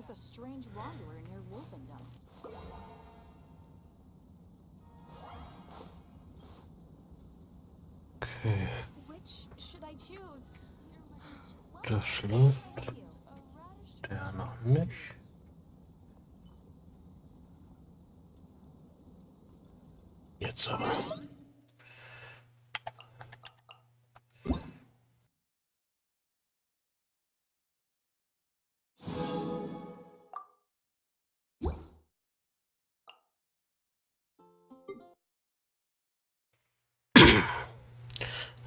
There's a strange wanderer near Wolfendom. Okay. Which should I choose? Das läuft. Der noch nicht. Jetzt aber.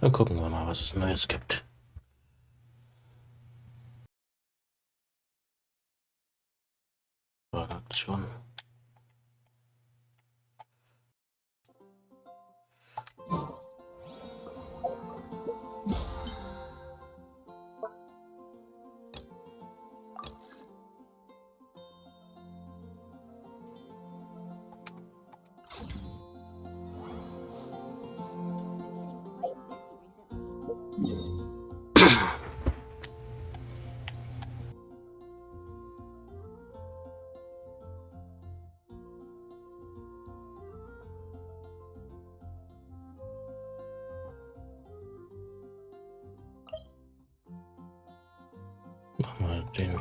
Dann gucken wir mal, was es Neues gibt. Aktion. Machen wir den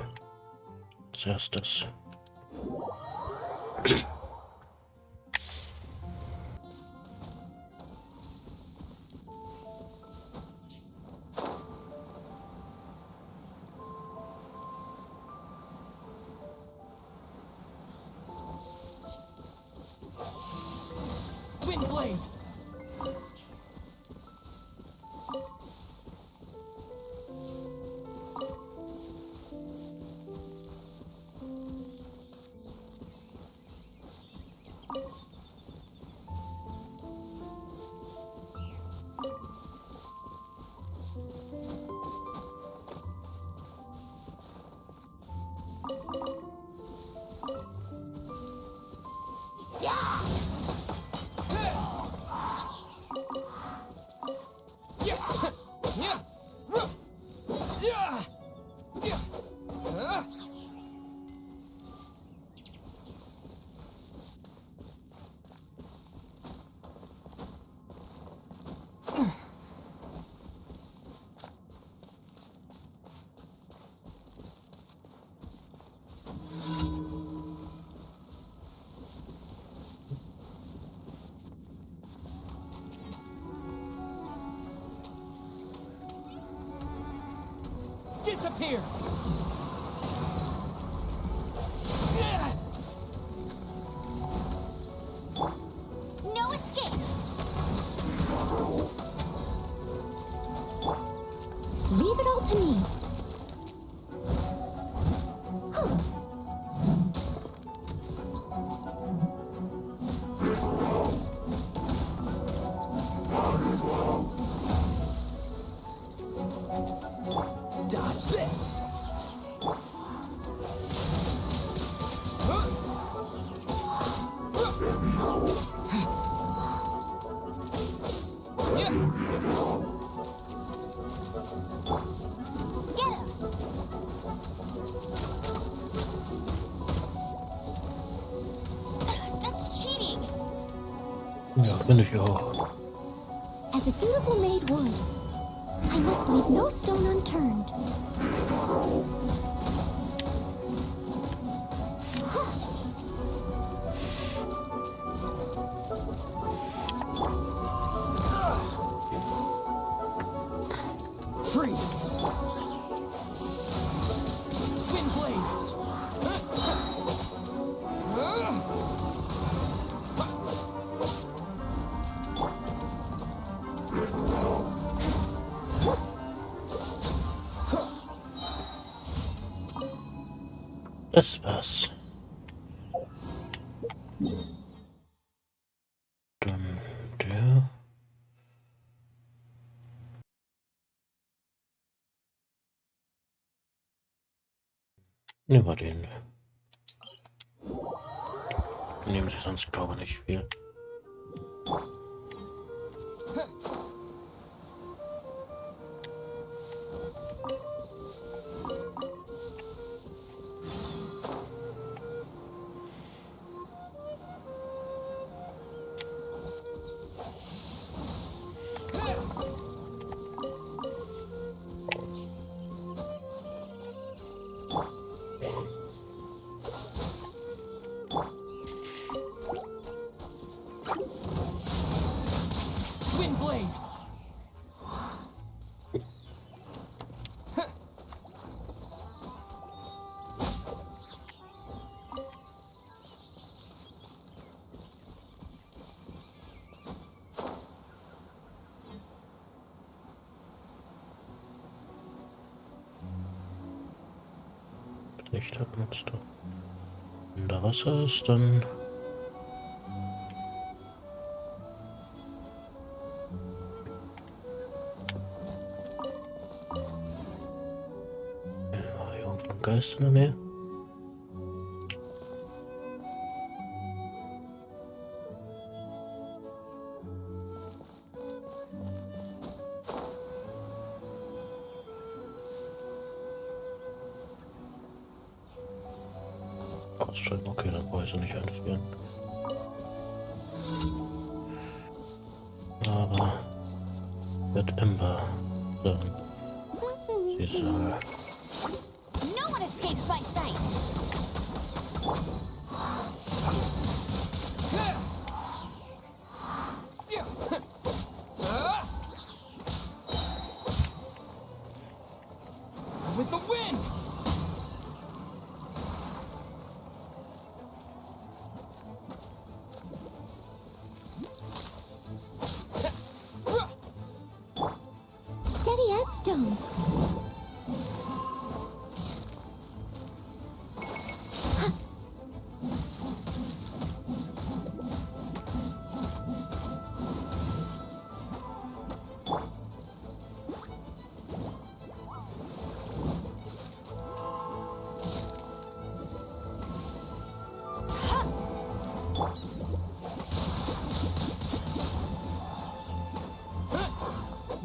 als erstes. Windblade! Disappear! No escape! Leave it all to me. Dodge this! Get him! That's cheating! Ja, finde ich auch. As a dutiful maid would, I must leave no stone unturned. Freeze! Windblade! Das war's. Dann der. Nehmen wir den. Nehmen sie sonst, glaube ich, nicht viel. Lichter benutzt. Wenn da Wasser ist, dann... War hier irgendwo ein Geist in der Nähe? Aussteigen, okay, dann brauche ich sie nicht einfrieren. Aber wird Ember sagen. Sie soll. No one escapes my sight. With the wind! Steady as stone.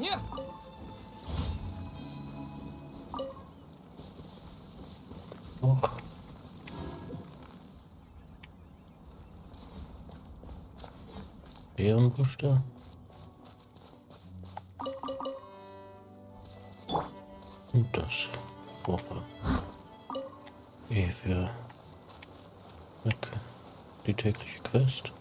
Yeah! Hoch. Ehrenbusch da. Und das. Woche. E für weg. Die tägliche Quest.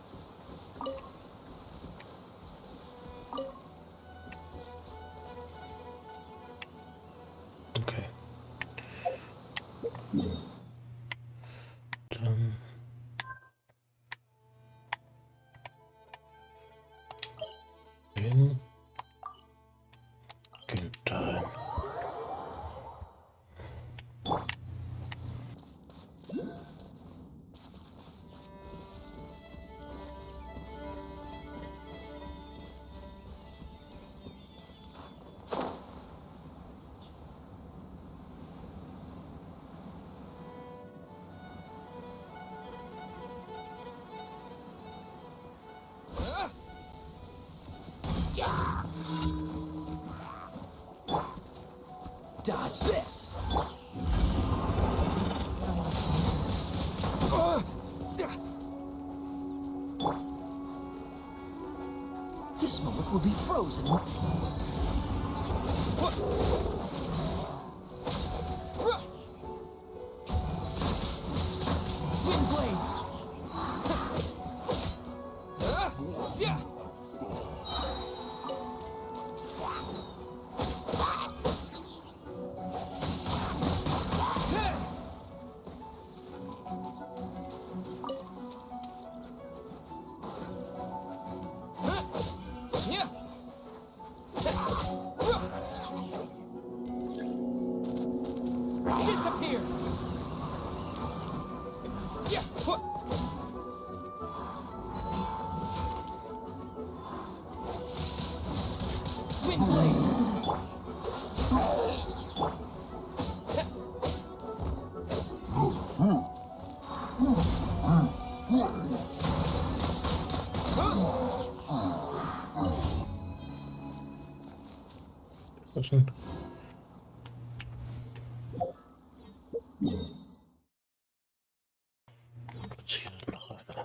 Okay. Dann hin. Gehen dahin. Dodge this! This moment will be frozen in... Wind blade! Yeah! Disappear! Yeah! Wind blade! Was denn? Jetzt hier ist noch einer.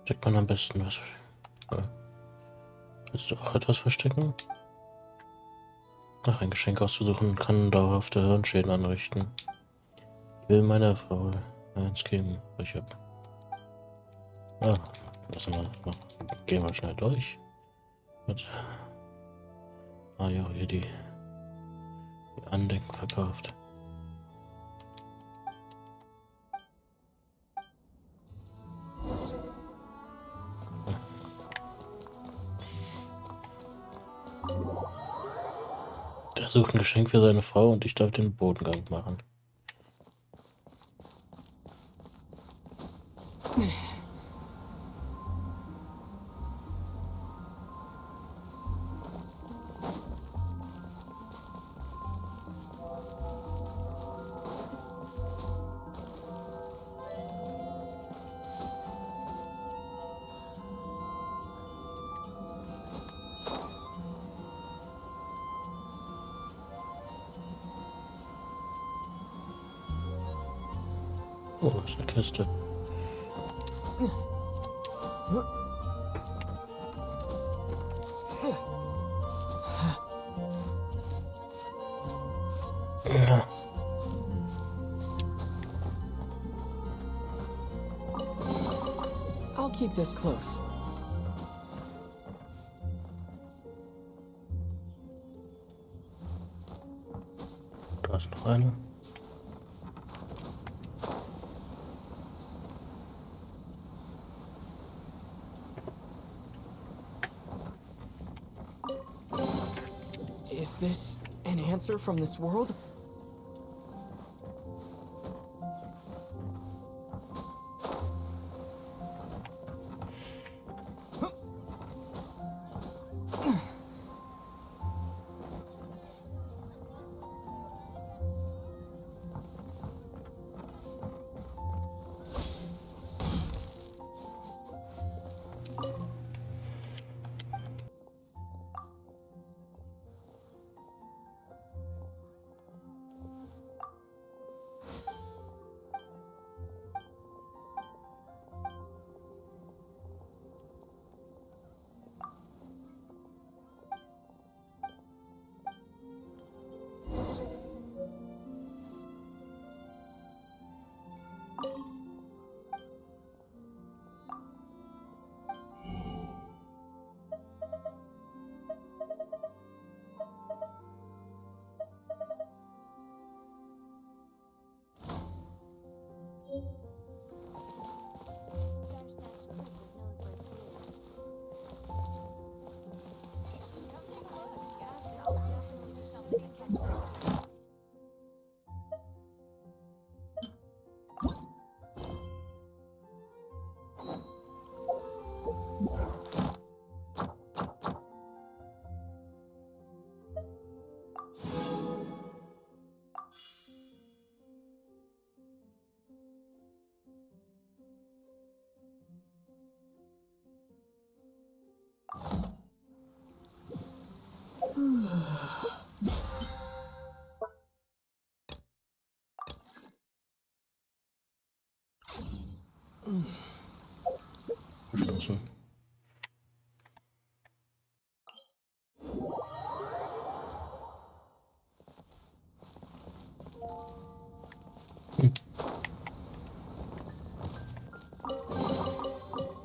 Steckt man am besten was? Willst du auch etwas verstecken? Ach, ein Geschenk auszusuchen kann dauerhafte Hirnschäden anrichten. Ich will meiner Frau eins geben. Ich hab. Ah, lassen wir noch. Gehen wir schnell durch. Mit. Ah ja, hier die Andenken verkauft. Der sucht ein Geschenk für seine Frau und ich darf den Bodengang machen. Oh, das ist eine Kiste. Ja, I'll keep this close. da ist noch eine. Is this an answer from this world? Geschlossen.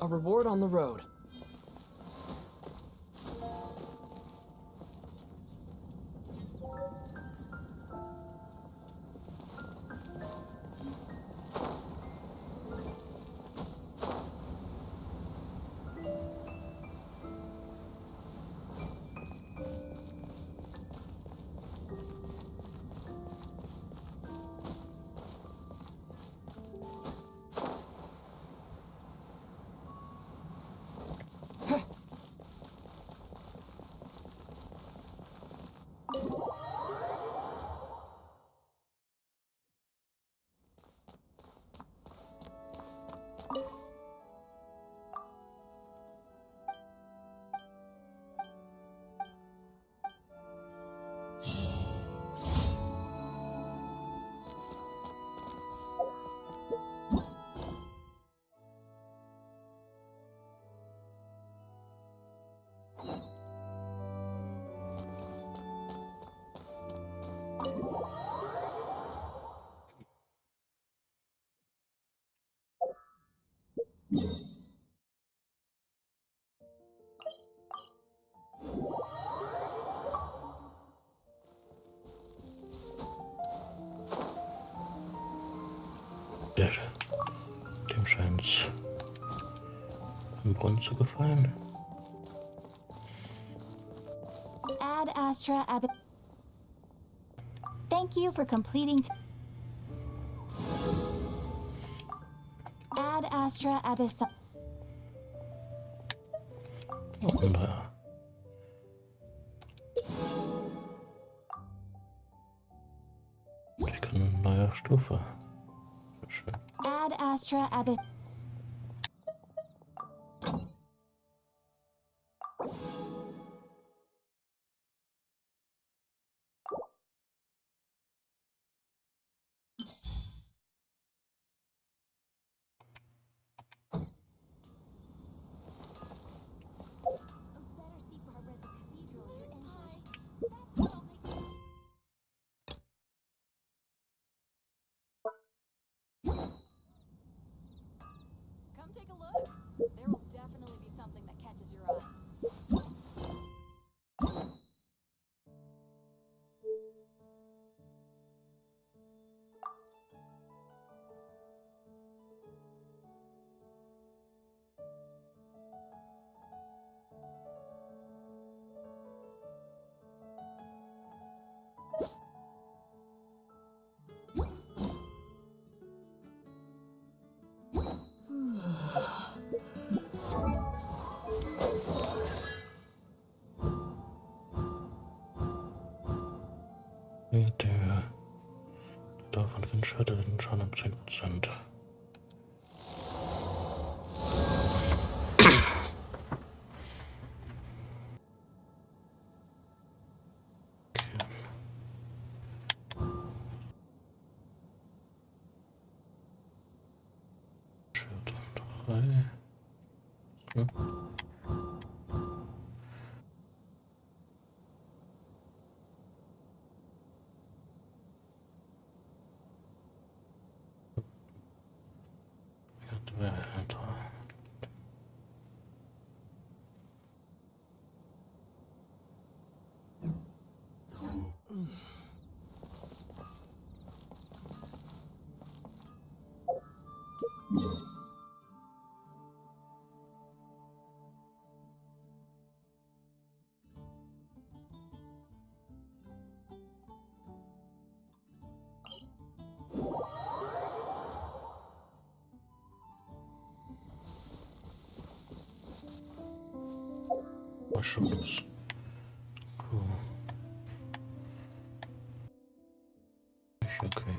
A reward on the road. Dem scheint's im Brunnen zu gefallen. Ad Astra Abyss. Thank you for completing. Ad Astra Abyss. Und ich kann eine neue Stufe. Sehr schön. Ad Astra Abyss. Come take a look. There will definitely be something that catches your eye. Der Dauer von Windschatten den Schaden um 10%. Schwert 3. Hm. Mushrooms. Cool. Okay.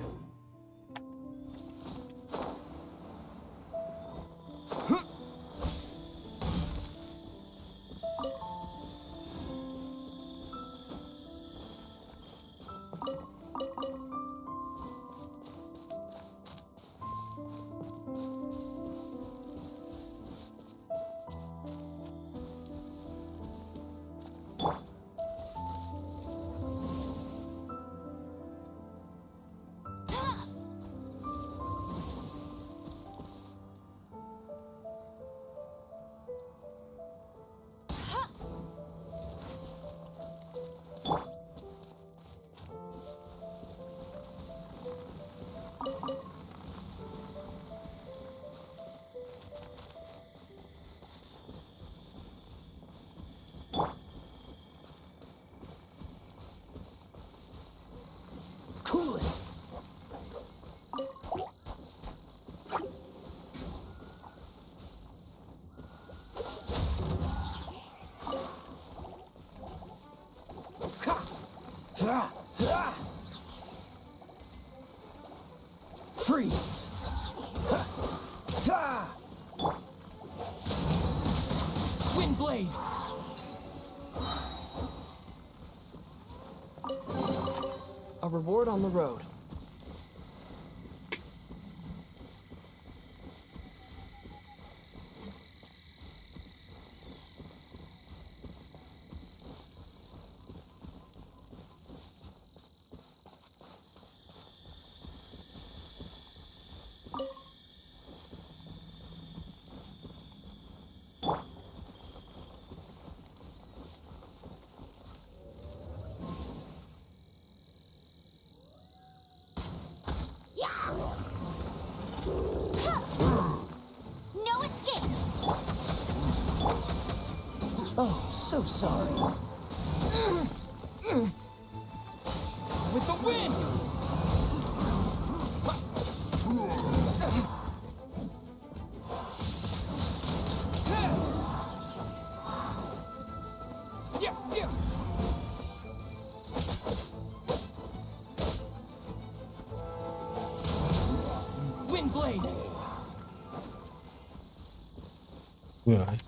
Cool it. Ha! Ha! Ha! Freeze! Ha! Ha! Windblade! A reward on the road. Oh, so sorry. With the wind! Wind blade! Right.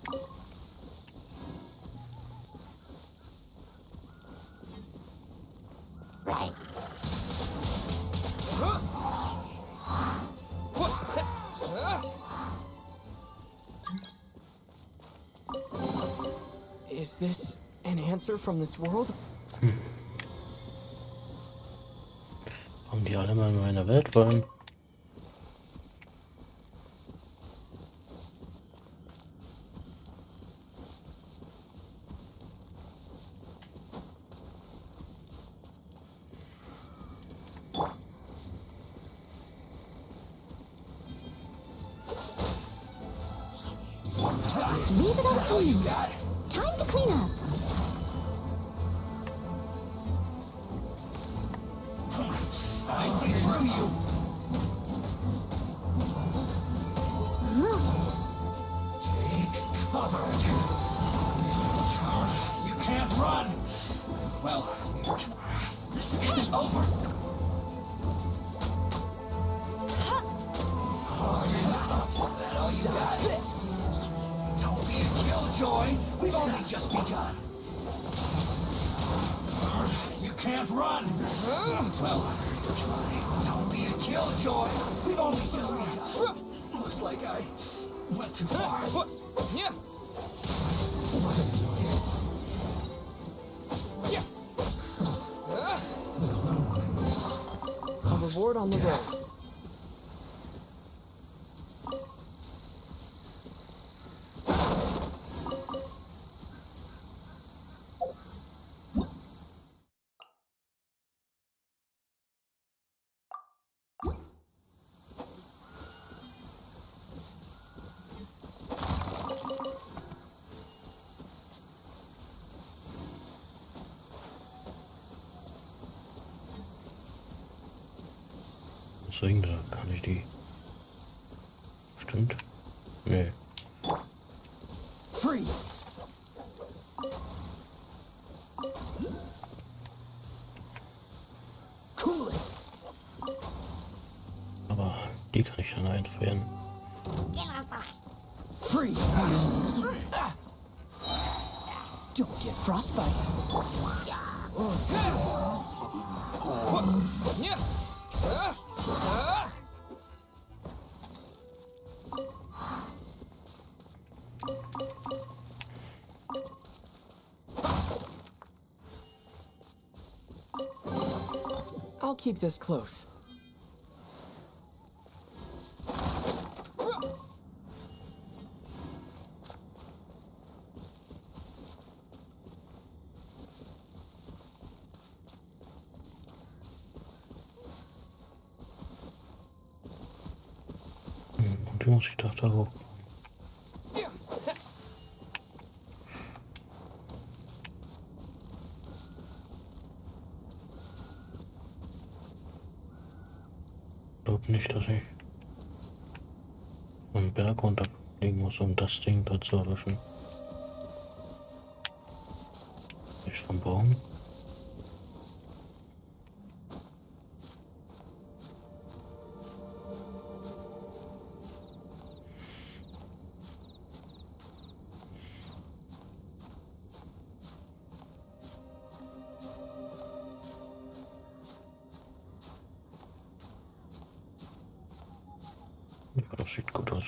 Right. Is this an answer from this world? Kommen die alle mal in meine Welt wollen? Leave it up to me. Time to clean up. I see through you. Take cover. You can't run. Well, this isn't over. That all you got? This! Don't be a killjoy. We've only just begun. You can't run. Well, don't be a killjoy. We've only just begun. Looks like I went too far. Yeah! What an annoyance. Yeah! A reward on the road. Deswegen, da kann ich die. Stimmt? Nee. Freeze! Cool it! Aber die kann ich dann einfrieren. Freeze! Don't get frostbite. Yeah! I'll keep this close. Und die muss ich doch da hoch. Ich glaube nicht, dass ich einen Berg runterlegen muss, um das Ding da zu erwischen. Nicht vom Baum. Ja, das sieht gut aus.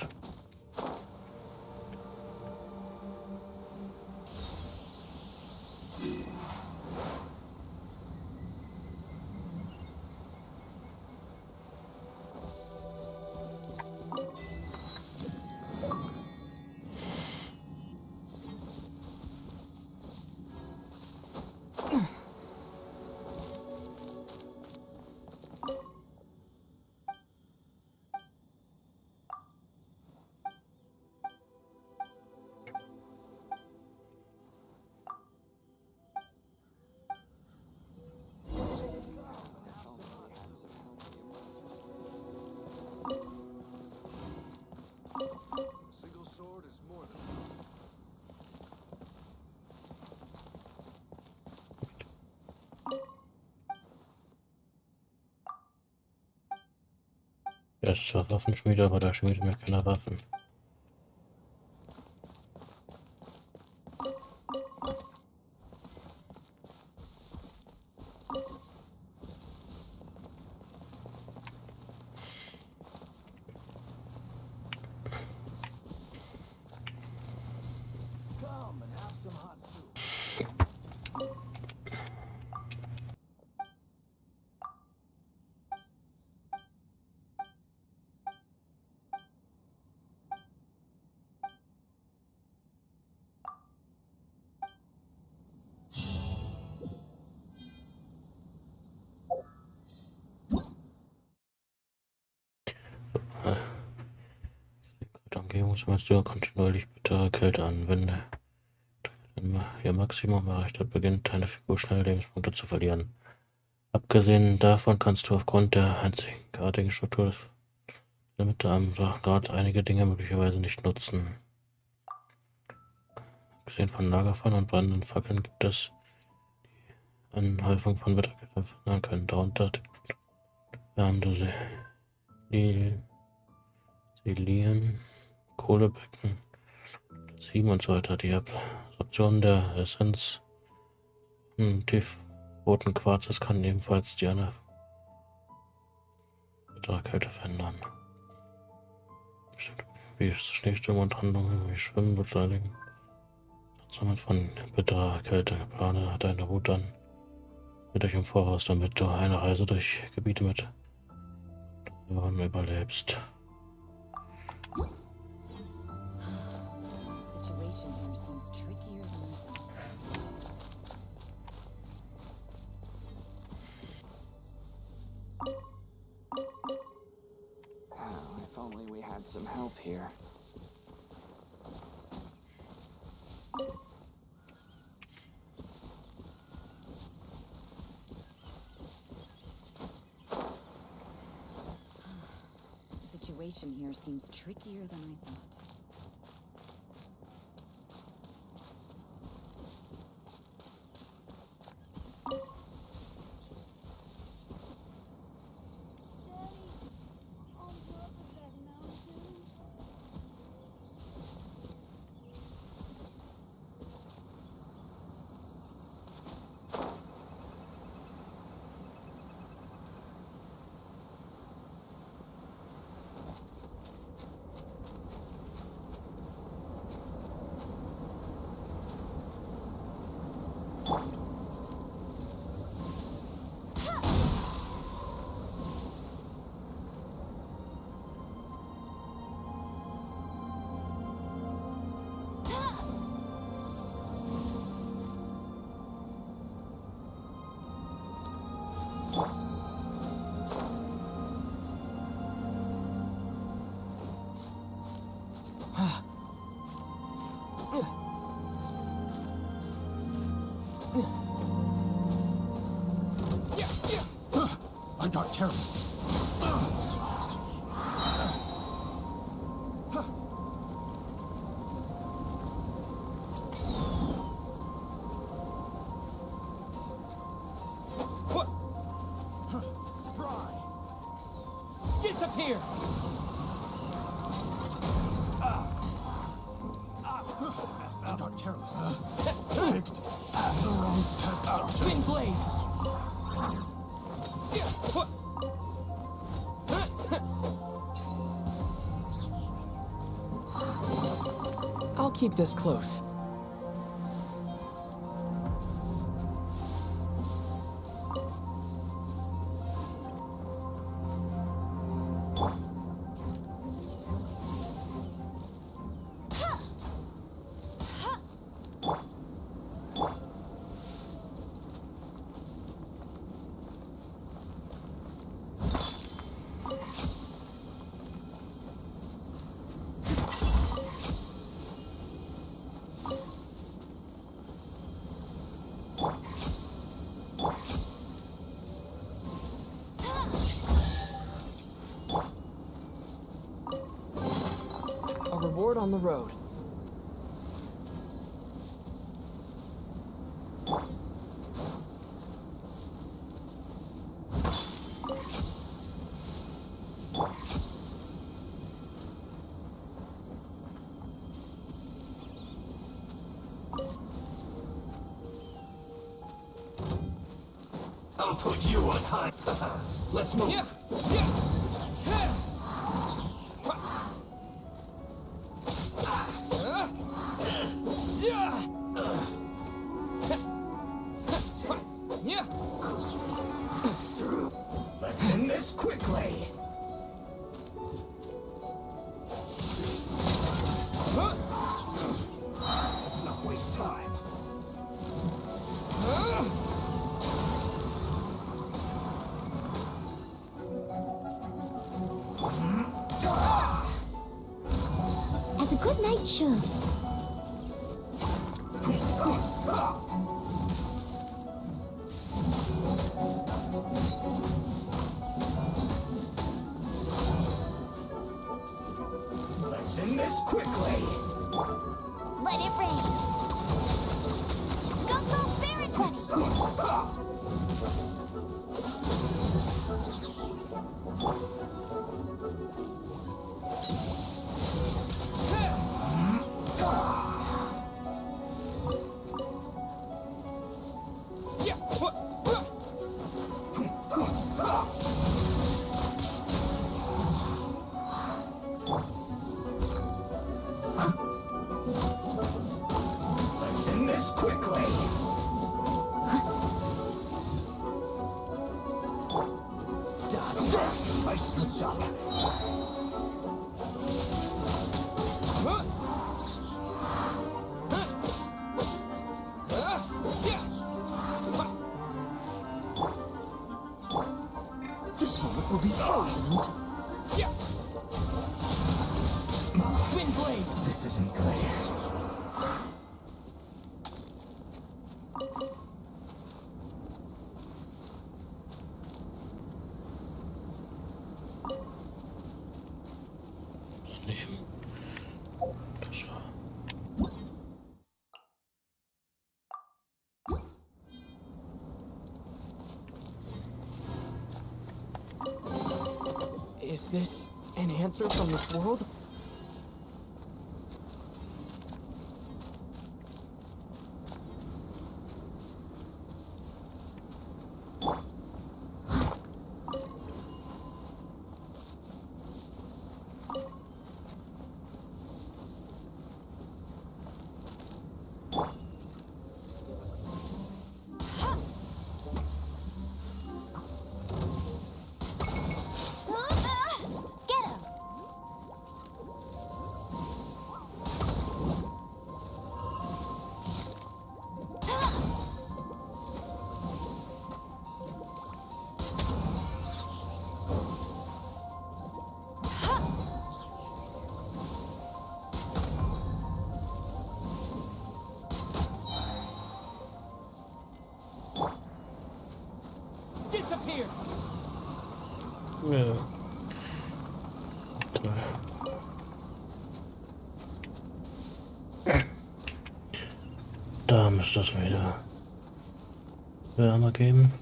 ist zwar Waffenschmiede, aber da schmiedet mir keine Waffen. Come and have some hot soup. Die Umgebungsmeister kontinuierlich bittere Kälte anwende. Wenn ihr Maximum erreicht hat, beginnt deine Figur schnell Lebenspunkte zu verlieren. Abgesehen davon kannst du aufgrund der einzigartigen Struktur der Mitte am Grad einige Dinge möglicherweise nicht nutzen. Abgesehen von Lagerfeuern und brennenden Fackeln gibt es die Anhäufung von Wetterkälte verhindern können, darunter wärmende Silien, Kohlebecken, das Sieben und so weiter. Die Absorption der Essenz tiefroten Quarzes kann ebenfalls die Kälte verhindern. Wie Schneestürme und Handlungen wie Schwimmen beschleunigen. Sammeln von bitterer Kälte. Plane deine Route an mit euch im Voraus, damit du eine Reise durch Gebiete mit überlebst. Situation here seems trickier than I thought. If only we had some help here. The situation here seems trickier than I thought. I got careless. What? Try. Disappear! I got careless. Picked the wrong path. Wind blade! I'll keep this close. A reward on the road. I'll put you on high. Let's move. Let's end this quickly. Let's not waste time. As a good knight should. Let's end this quickly. Let it rain. Go, go, very funny. Let's end this quickly. Dodge this. I slipped up. This moment will be frozen until... Wind blade! This isn't good. Nehmen. Das war. Is this an answer from this world? Get him! Disappear! Ja. Toll. Da müsste es wieder Wärme geben.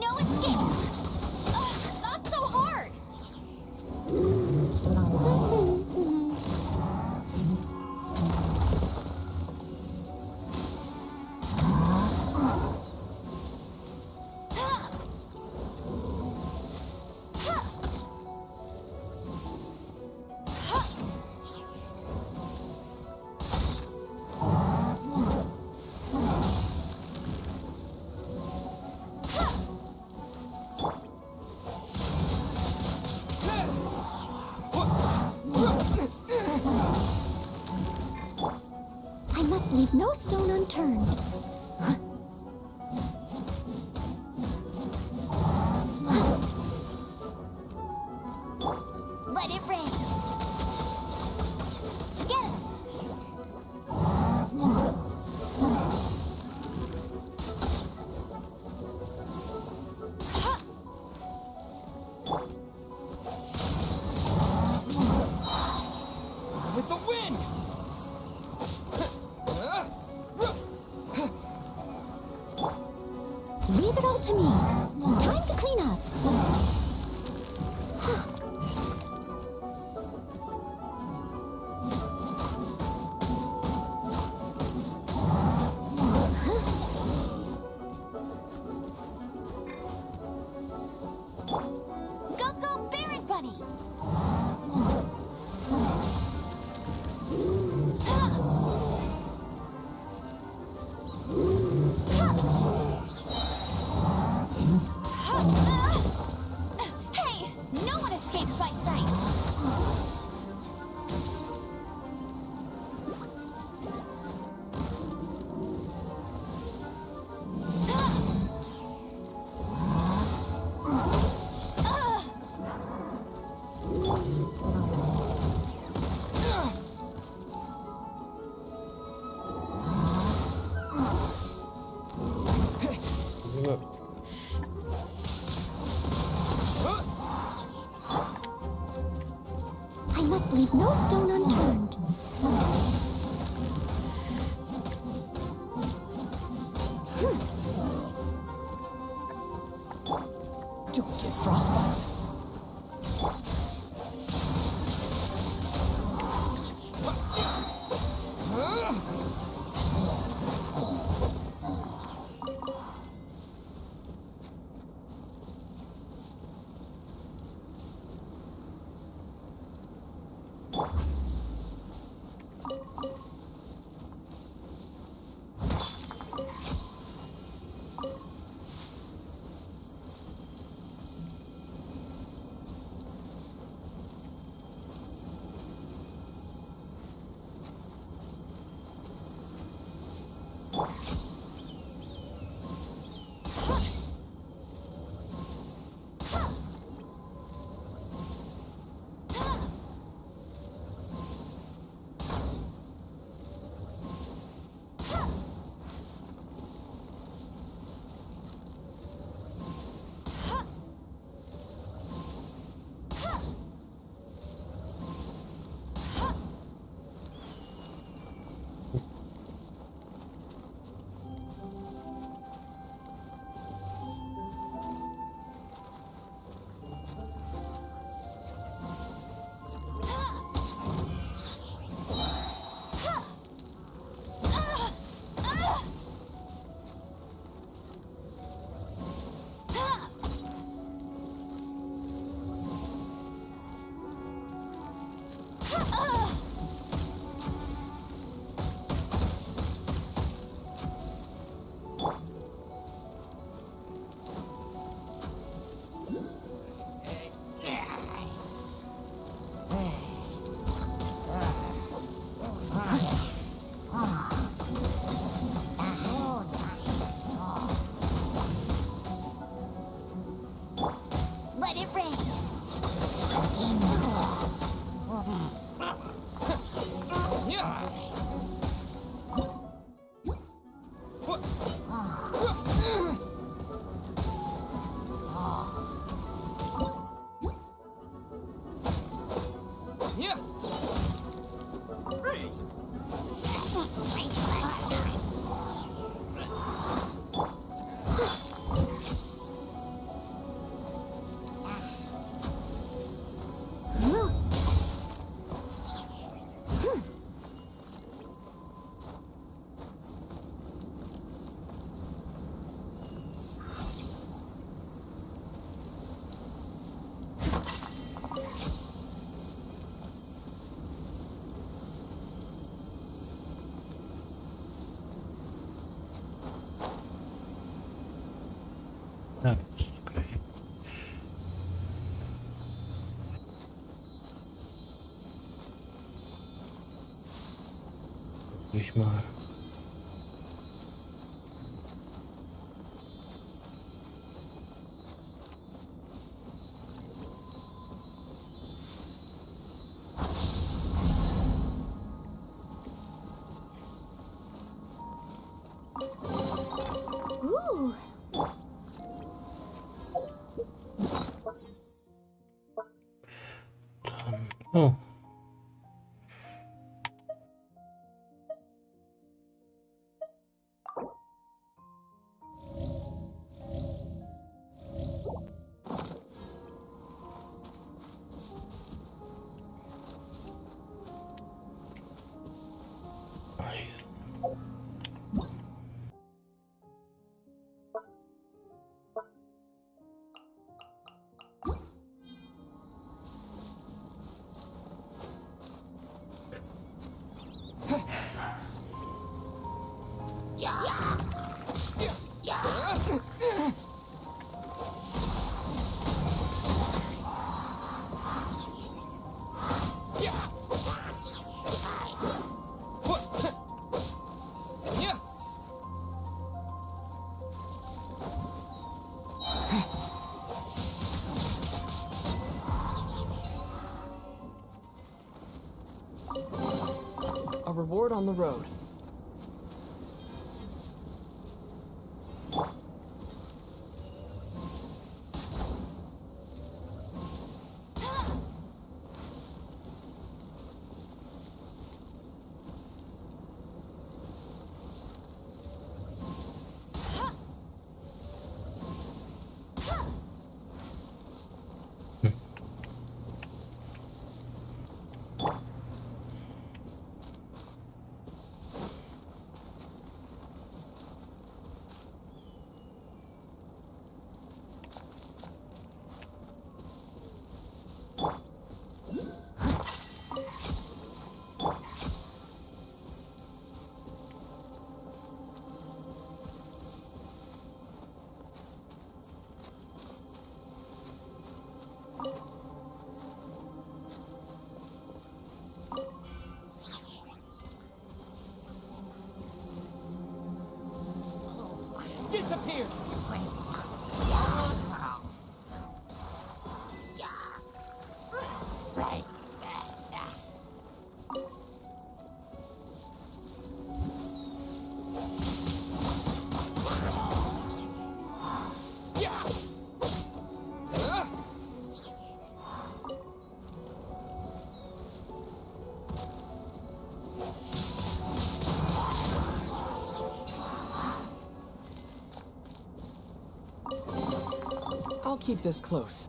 No escape! Ugh, not so hard! I must leave no stone unturned. Leave it all to me. Time to clean up. Go, go, Baron Bunny! Hey, no one escapes my sight! I must leave no stone unturned. Don't get frostbite. Let it rain! Yeah. Ja, okay. Ich mal. Ooh. Oh. sword on the road. Disappear! I'll keep this close.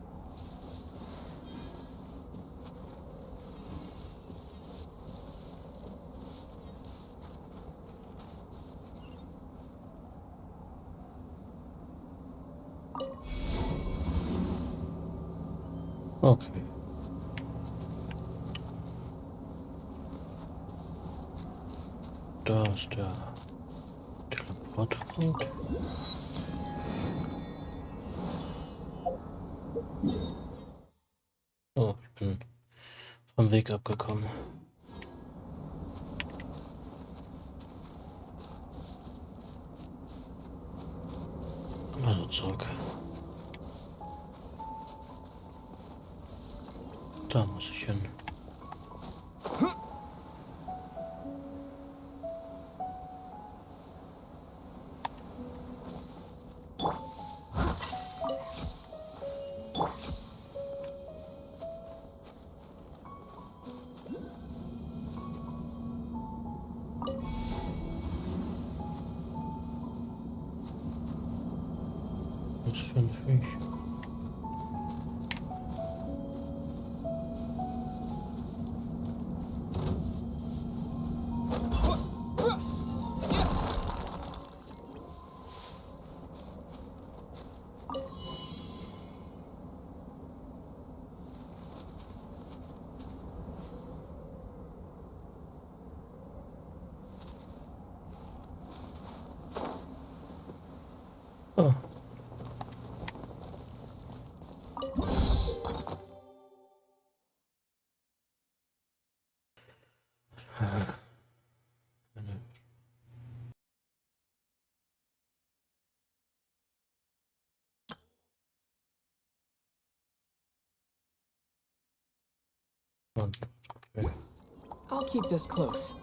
Okay. Da ist der Teleportpunkt. Oh, ich bin vom Weg abgekommen. Also zurück. Da muss ich hin. Was für ein Viech. Oh. Okay. I'll keep this close.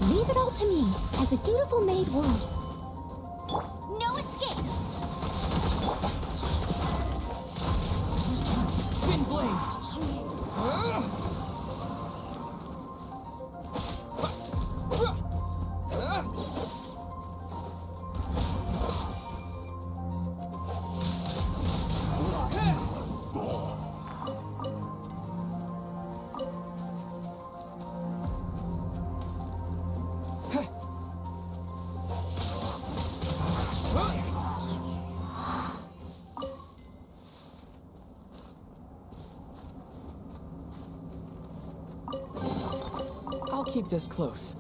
Leave it all to me, as a dutiful maid would. No escape! Twin blade! I'll keep this close.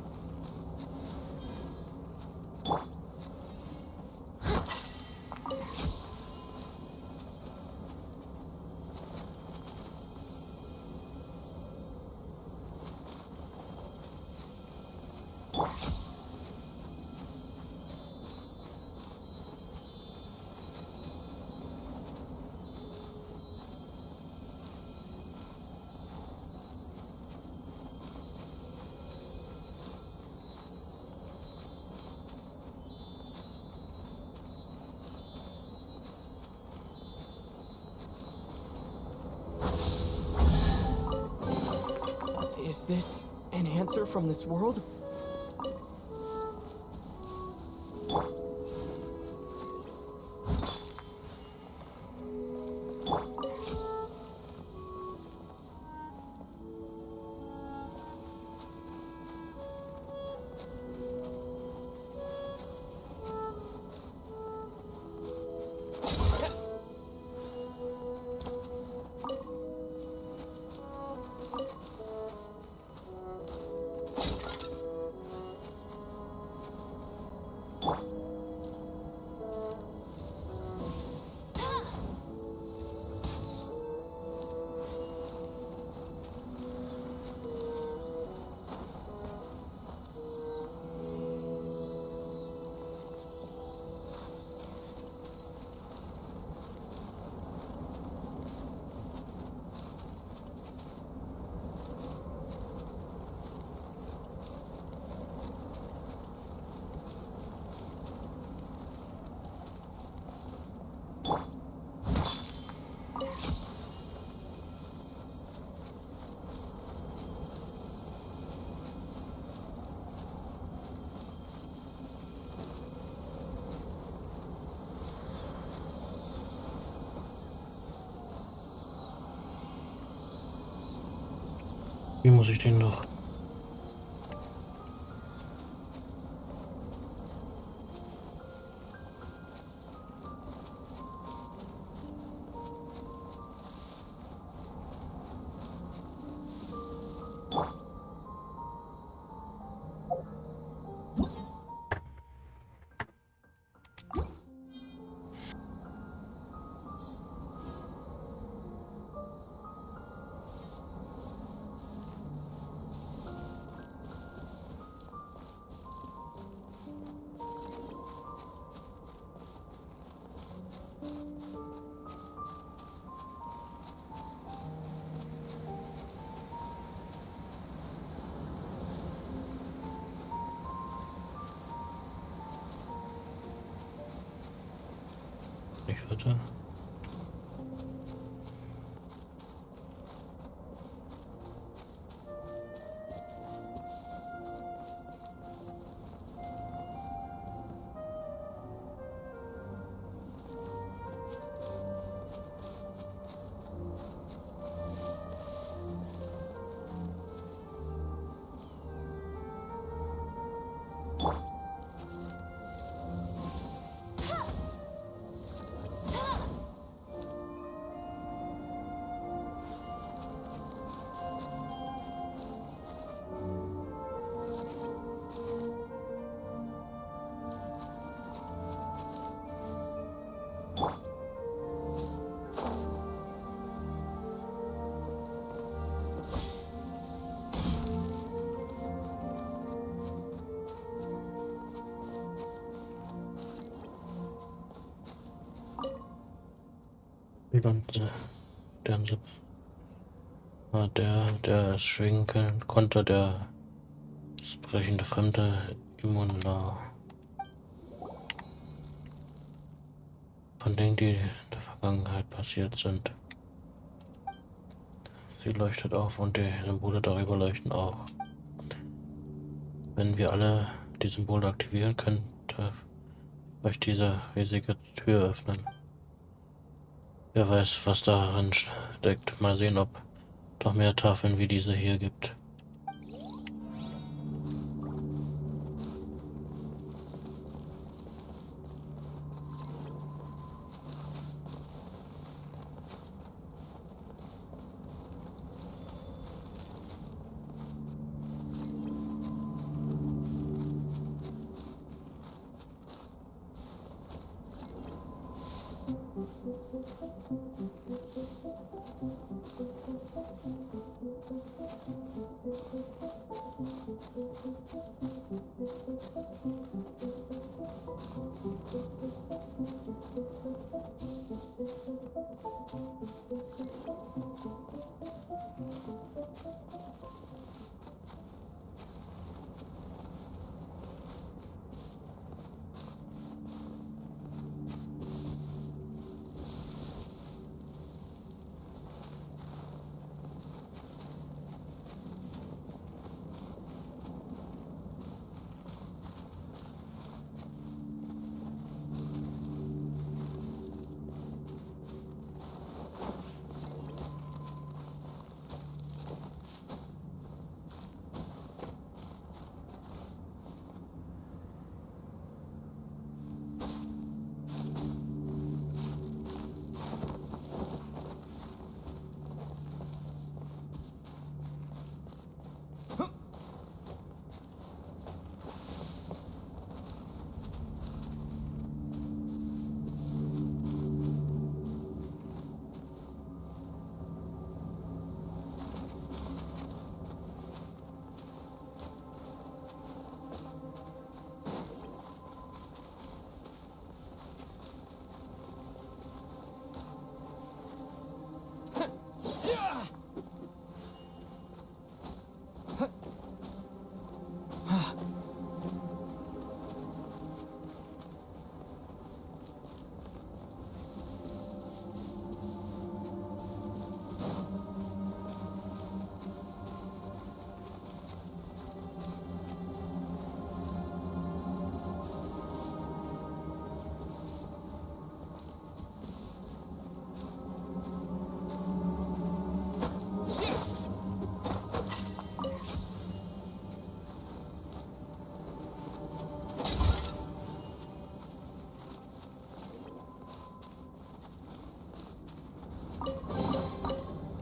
Is this an answer from this world? Wie muss ich den noch? Ich würde. Und der es schwingen konnte, der sprechende Fremde immunar. Von Dingen, die in der Vergangenheit passiert sind. Sie leuchtet auf und die Symbole darüber leuchten auch. Wenn wir alle die Symbole aktivieren, könnte vielleicht diese riesige Tür öffnen. Wer weiß, was darin steckt. Mal sehen, ob doch mehr Tafeln wie diese hier gibt.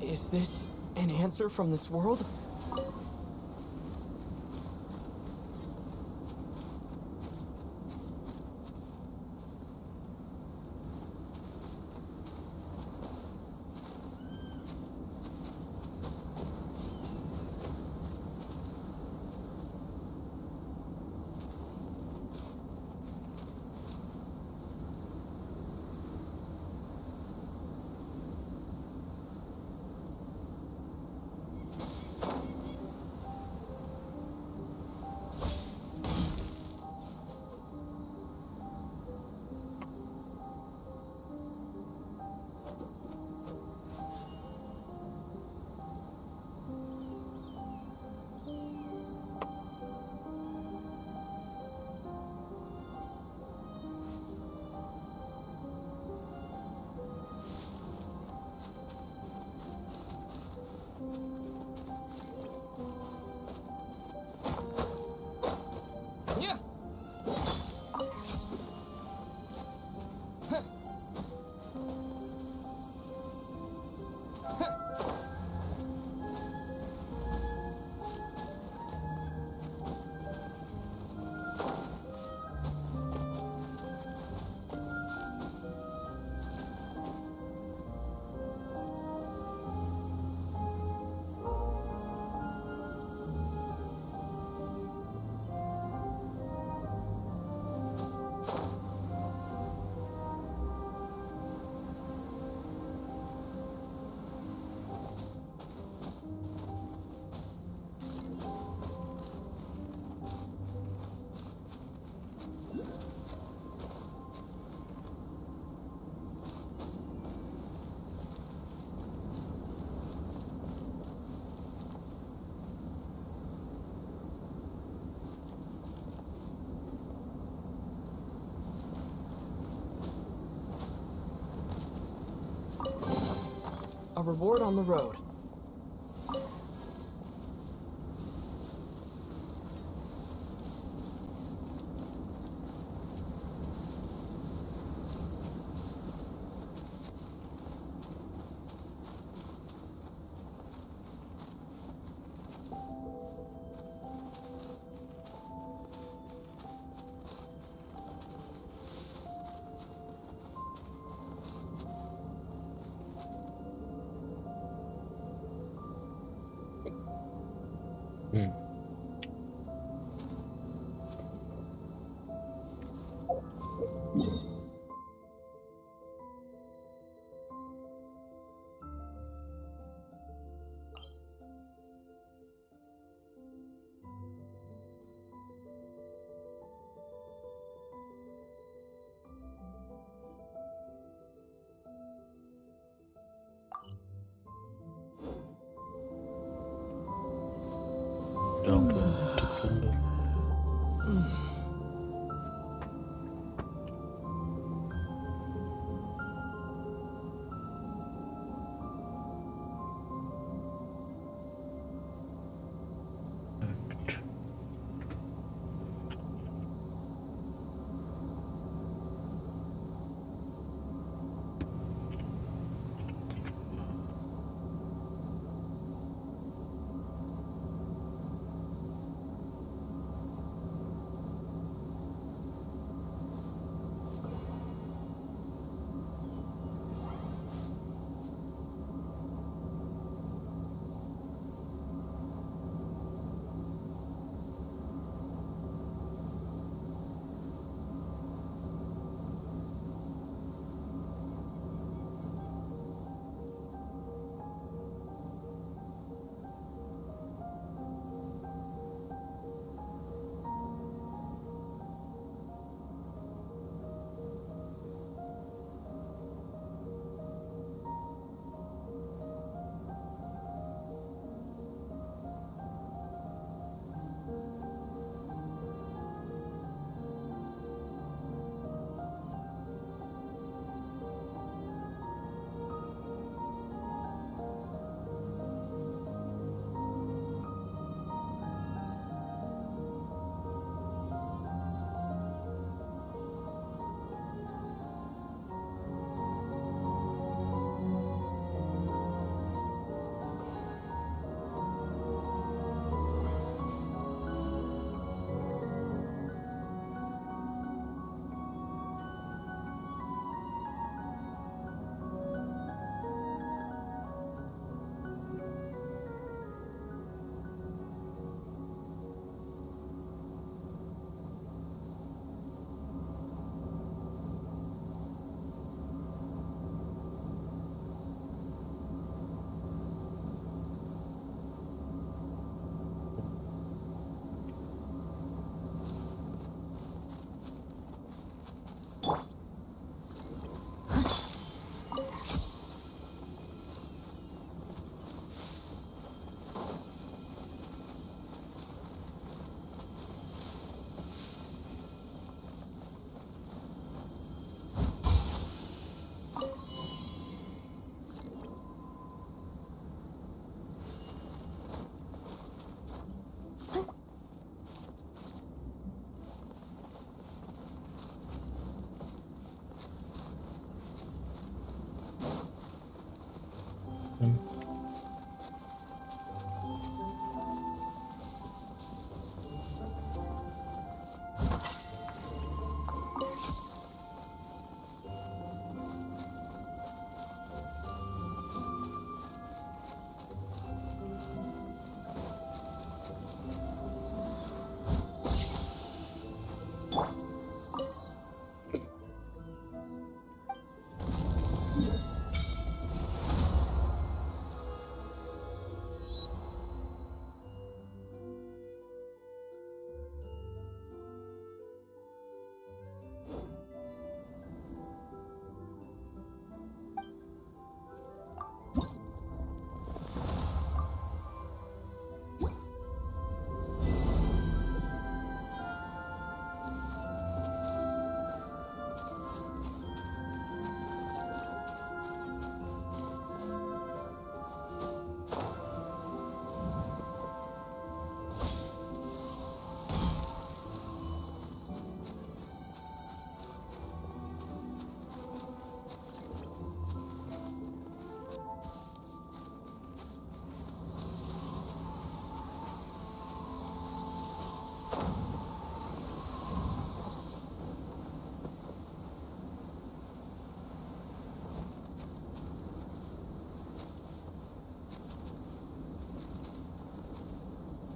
Is this an answer from this world? reward on the road. Hm. Danke, Tippfinder.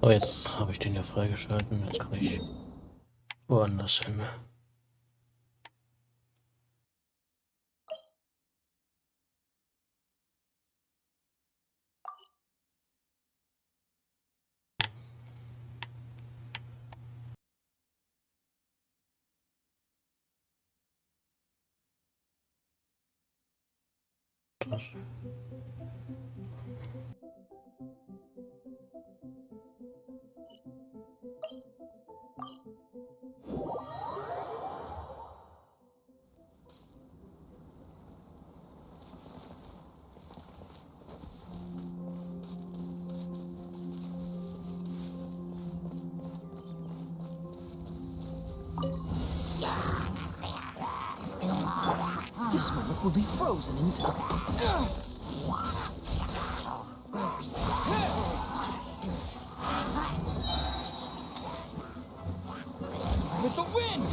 Oh, jetzt habe ich den ja freigeschalten. Jetzt kann ich woanders hin. Das. This moment will be frozen in time. With the wind!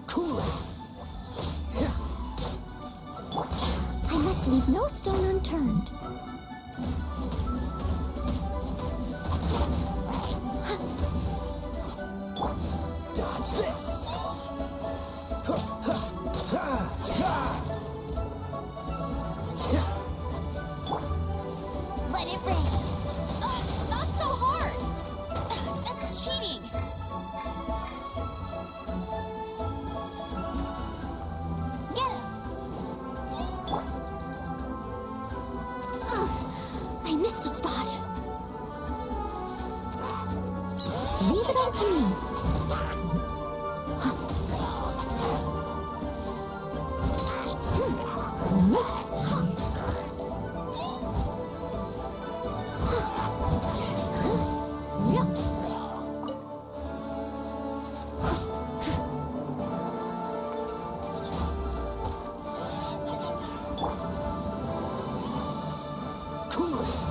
Cool it! I must leave no stone unturned. Dodge this! Let it rain. Not so hard. That's cheating. Get him. I missed a spot. Leave it all to me. Cool it!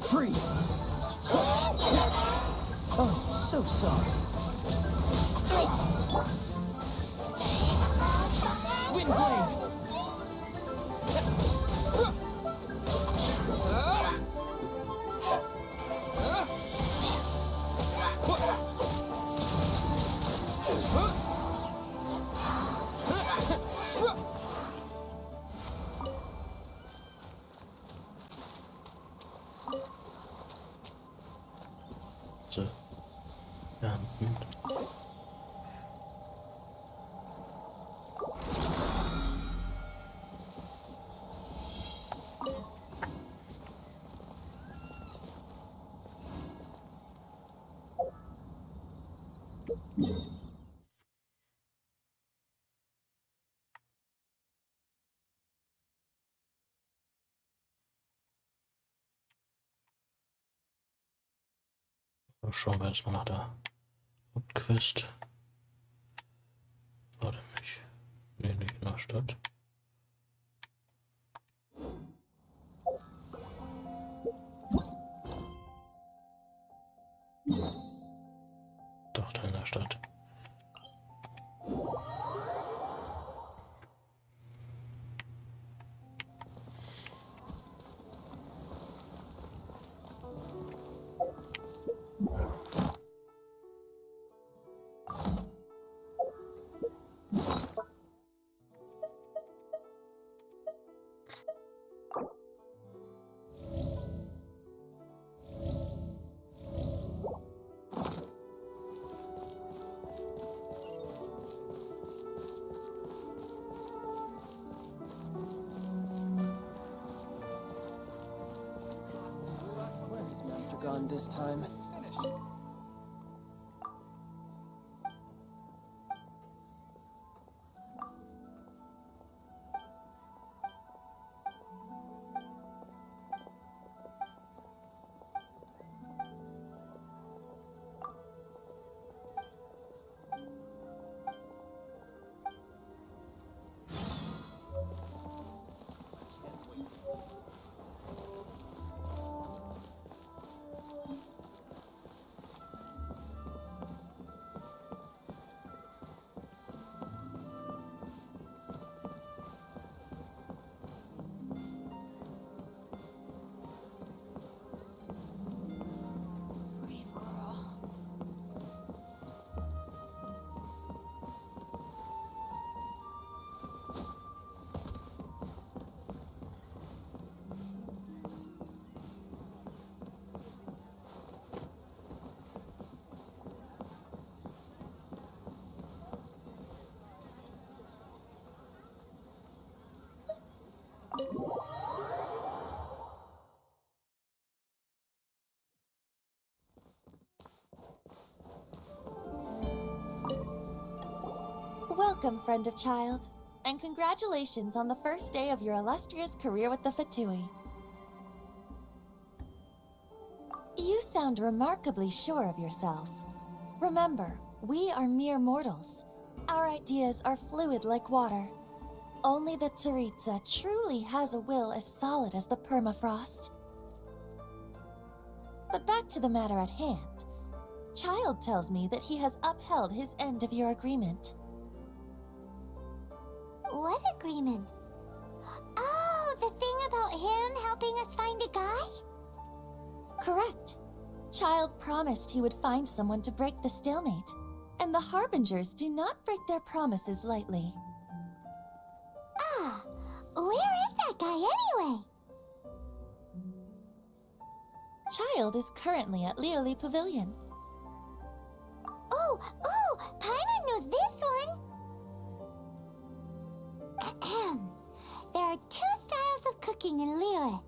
Freeze! Oh, so sorry. Wind blade! So. Ernten. Schauen wir erstmal nach der Hauptquest. Warte nicht. Nee, nicht nach Stadt. Doch, da in der Stadt. Where's Master gone this time? Welcome, friend of child, and congratulations on the first day of your illustrious career with the Fatui. You sound remarkably sure of yourself. Remember, we are mere mortals. Our ideas are fluid like water. Only the Tsaritsa truly has a will as solid as the permafrost. But back to the matter at hand. Child tells me that he has upheld his end of your agreement. What agreement? Oh, the thing about him helping us find a guy? Correct. Child promised he would find someone to break the stalemate, and the Harbingers do not break their promises lightly. Ah, where is that guy anyway? Child is currently at Lioli Pavilion. Oh, Paimon knows this one! Ahem. There are two styles of cooking in Liyue,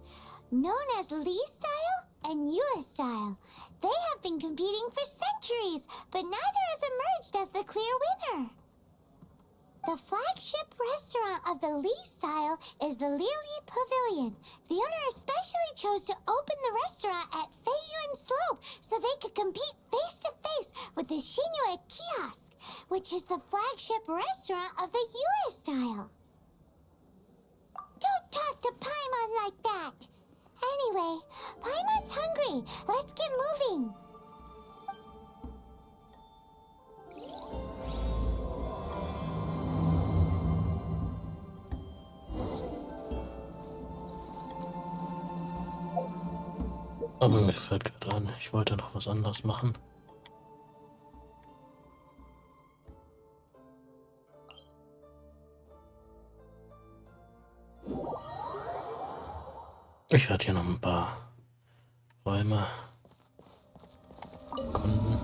known as Li style and Yue style. They have been competing for centuries, but neither has emerged as the clear winner. The flagship restaurant of the Li style is the Lili Pavilion. The owner especially chose to open the restaurant at Feiyuan Slope so they could compete face to face with the Shinue Kiosk, which is the flagship restaurant of the Yue style. Don't talk to Paimon like that! Anyway, Paimon's hungry. Let's get moving. Aber mir fällt gerade ein, ich wollte noch was anderes machen. Ich werde hier noch ein paar Räume erkunden.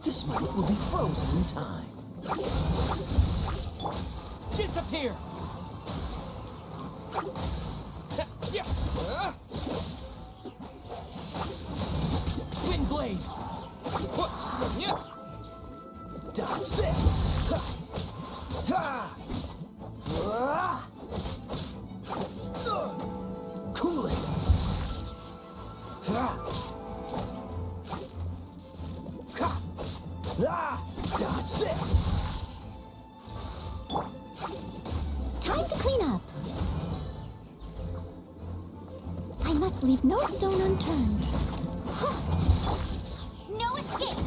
This might will be frozen in time. Disappear! Wind blade! Dodge this! Cool it! Dodge this! Time to clean up. I must leave no stone unturned. No escape!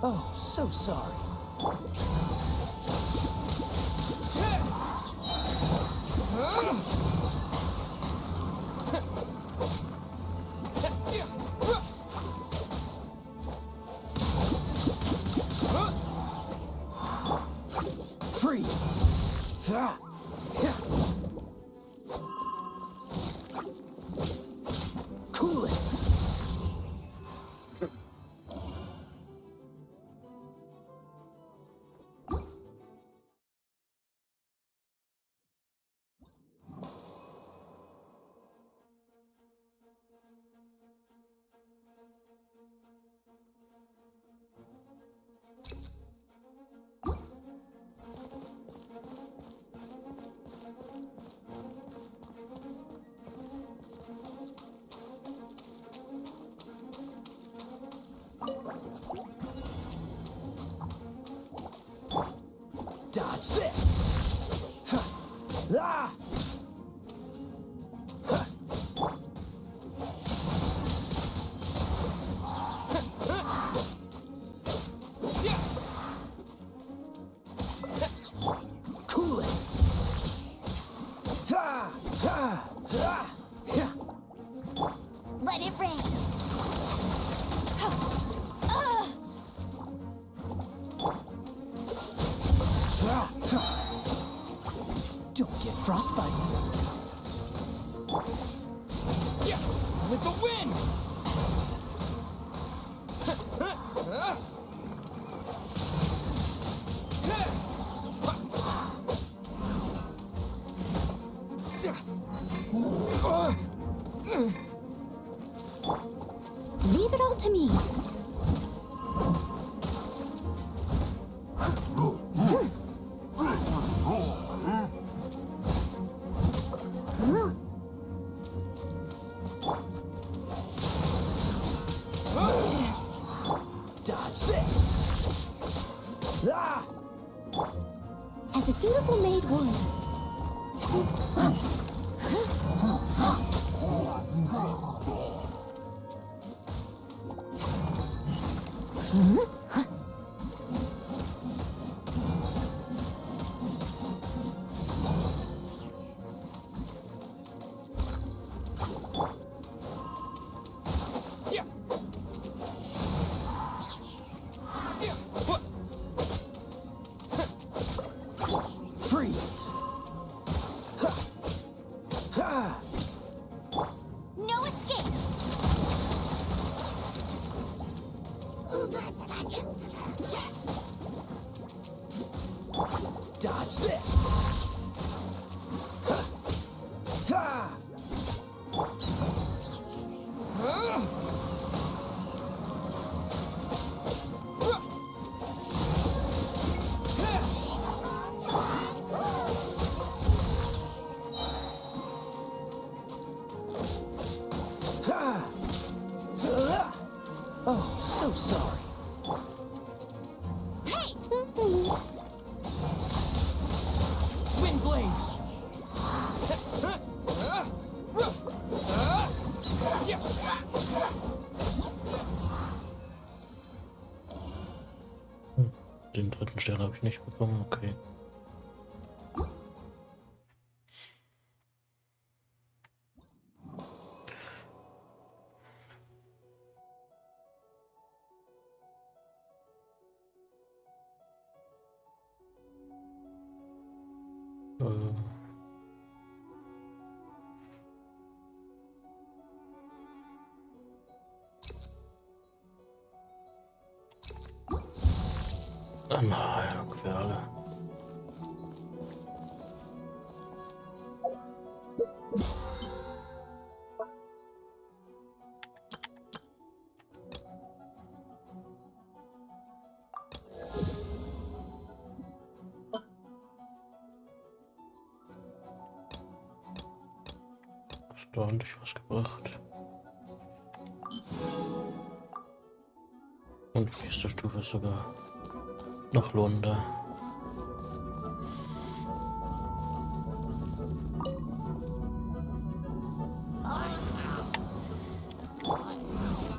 Oh, so sorry. Freeze! Cool it! Dodge this! Ah! Cool it! Let it rain. Don't get frostbite. Yeah, with the wind! Leave it all to me. Dodge this! Ah! As a dutiful maid would. Yeah. Yeah. Freeze! Ha! No escape. Dodge this! Ha! Ha! Ha! Oh, so sorry. Hey! Wind blade! Den dritten Stern habe ich nicht bekommen, okay. Heilung für alle. Hast du ordentlich was gebracht? Und nächste Stufe ist sogar noch lohnender.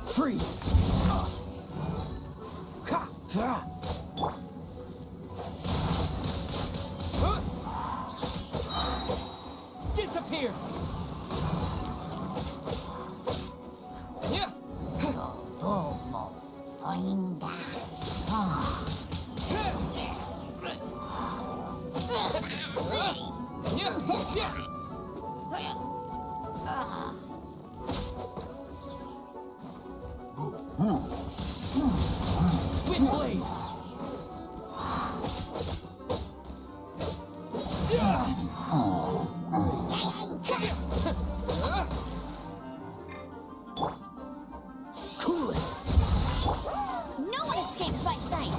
Freeze! Ha! Ha! Disappear! Yeah! Wind blade! Cool it! No one escapes my sight.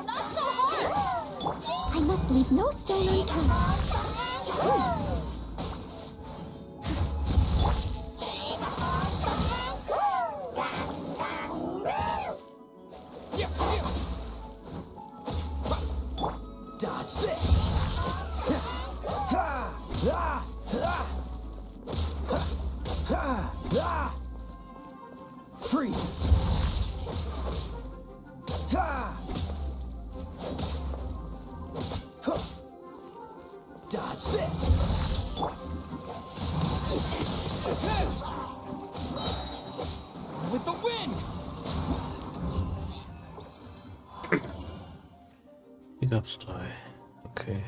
Not so hard. I must leave no stone unturned. Freeze! Dodge this! With the wind! Hier gab's 3. Okay.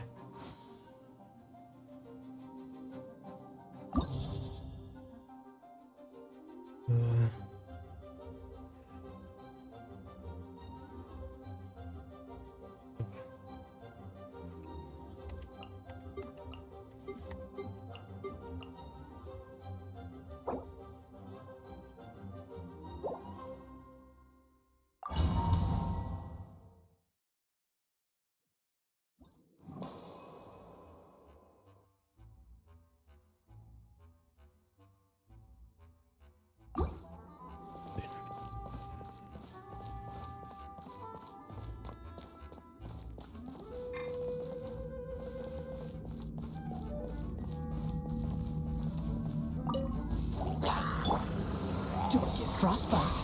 Don't get frostbite.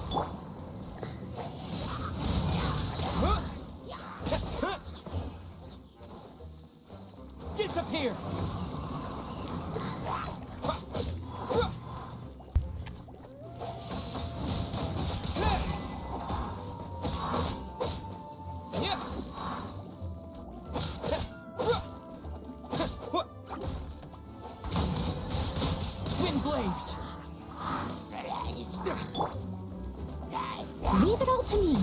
Disappear! Wind blade! Leave it all to me.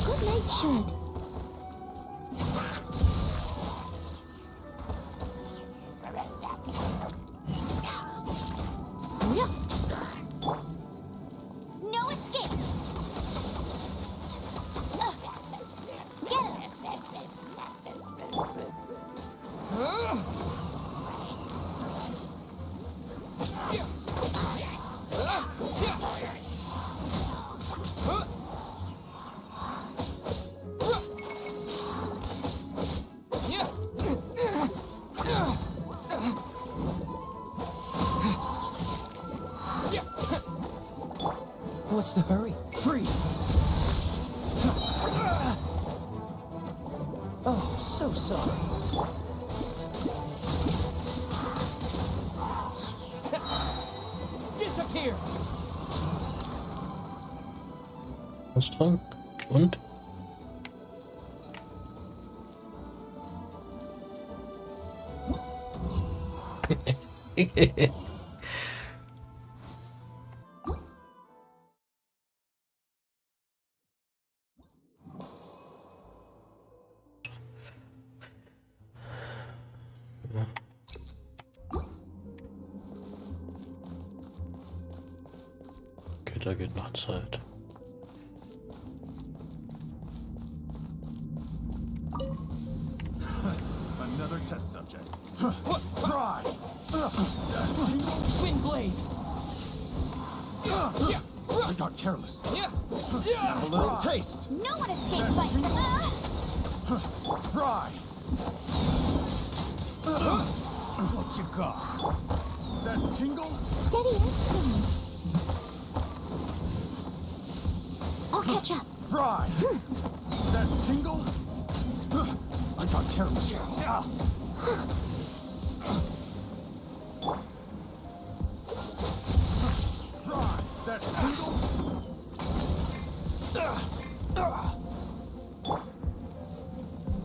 Good night should. No escape! Get him! What's the hurry? Freeze! Oh, so sorry. Disappear! Ausdrank und okay, da geht noch Zeit. Another test subject. Try! Wind blade! I got careless. Have a little taste. No one escapes by... Fry! What you got? That tingle? Steady and steady. I'll catch up. Fry! That tingle? I got careless. Fry! That tingle?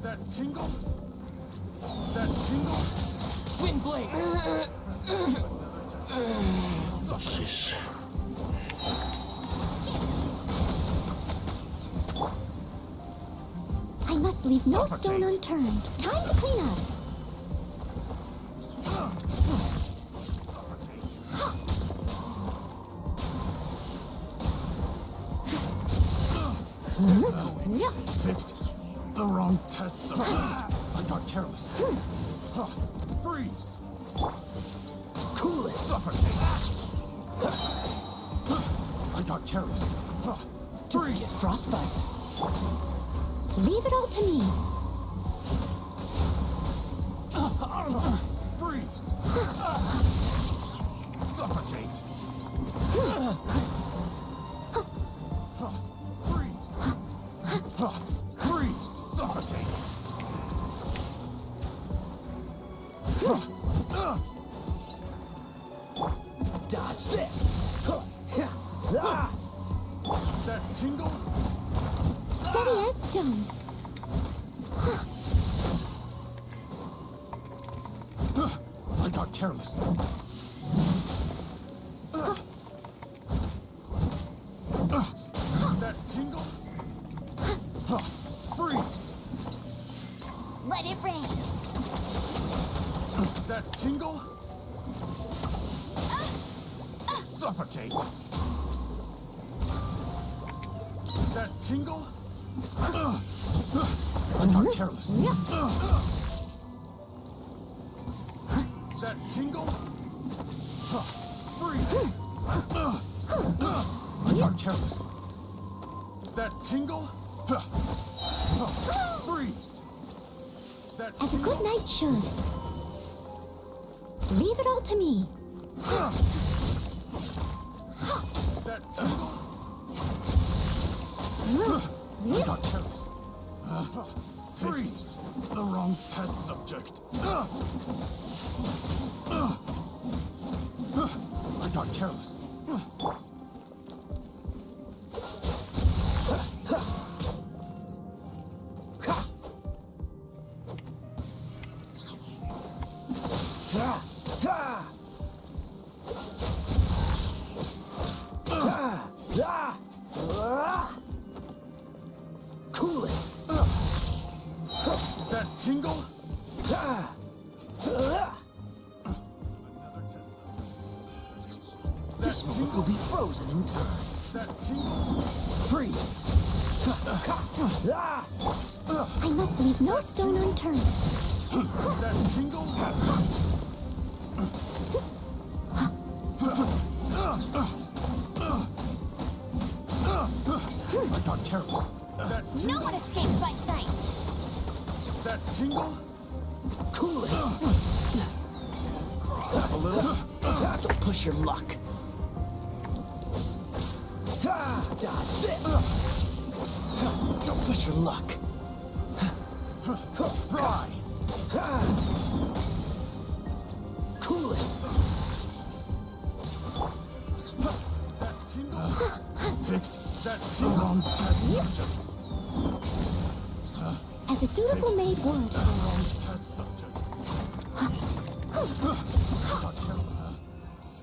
That tingle? That tingle? Wind blade! Das ist I must leave no stone unturned. Time to clean up. Yeah. Picked the wrong test subject. I got careless. Freeze! Cool it! Suffocate! I got careless. Don't get frostbite. Leave it all to me. Freeze! Suffocate! tingle? Steady as stone. I got careless. That tingle? Freeze! Let it rain. That tingle? Suffocate! That tingle? I got careless. That tingle? Freeze! I got careless. That tingle? Freeze! That As a good knight should. Leave it all to me. That tingle? I got careless. Freeze! The wrong test subject. I got careless. Cool it. That tingle? This moment will be frozen in time. That tingle? Freeze. I must leave no stone unturned. That tingle? I got careless. That No tingle? one escapes my sight. That tingle? Cool it. A little. Don't push your luck. Dodge this. Don't push your luck. Fly! Cool it. That tingle? Picked that tingle on test subject. As a dutiful maid would. Test subject.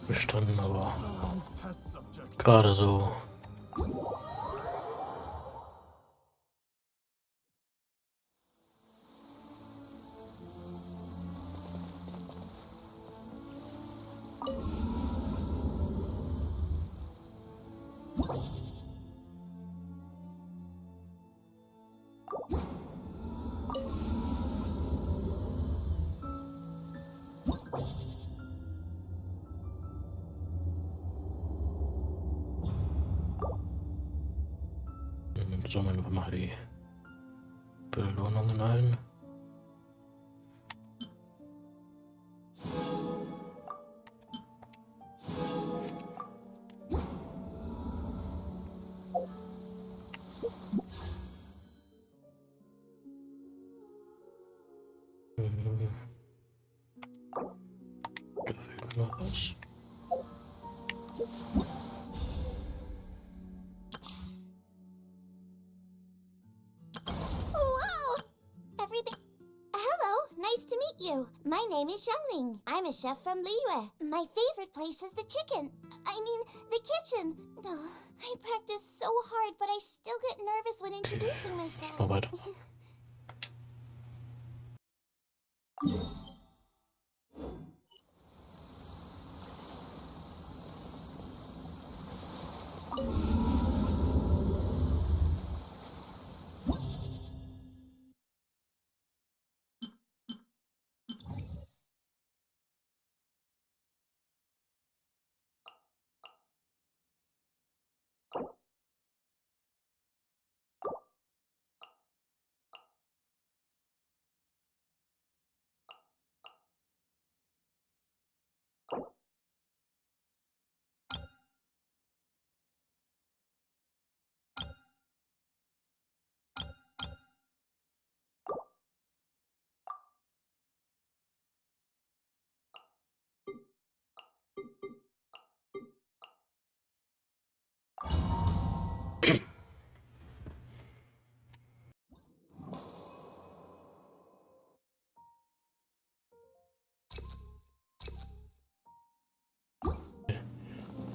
Bestanden, aber Test subject. gerade so. Dann sammeln wir mal die Belohnungen ein. Da fehlt noch was. Wow! Everything. Hello, nice to meet you. My name is Xiangling. I'm a chef from Liyue. My favorite place is the chicken. I mean, the kitchen. Oh, I practice so hard, but I still get nervous when introducing myself. Mal weiter.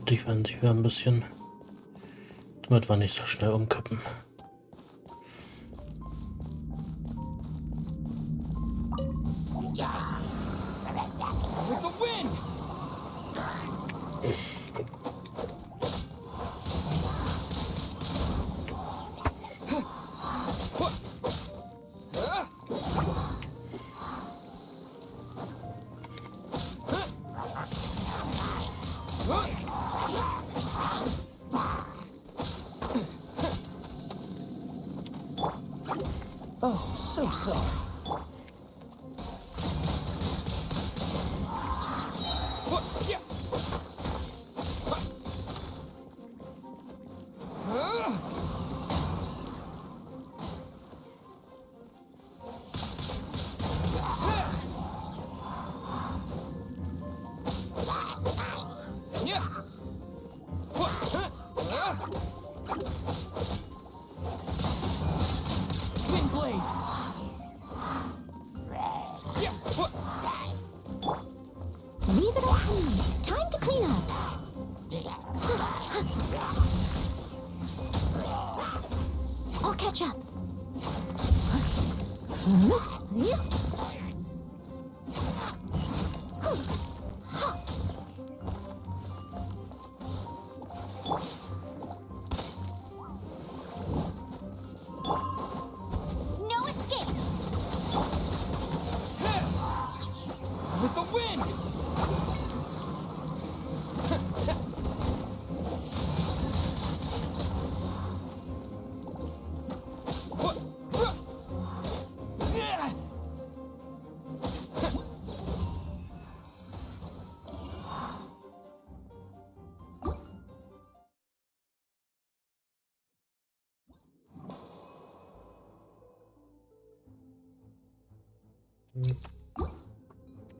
defensiver ein bisschen, damit wir nicht so schnell umkippen. With the wind! Oh, so sorry. Wind blade! Leave it up to me. Time to clean up. I'll catch up. No escape. With the wind!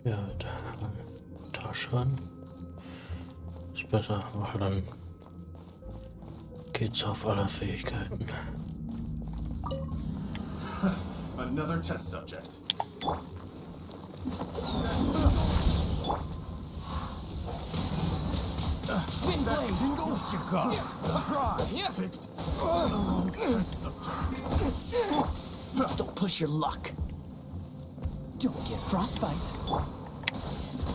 Ja, da schon. Ist besser, weil dann geht's auf alle Fähigkeiten. Another test subject. Wind blade! What you got? Yeah. Picked the wrong test subject. Don't push your luck. Don't get frostbite.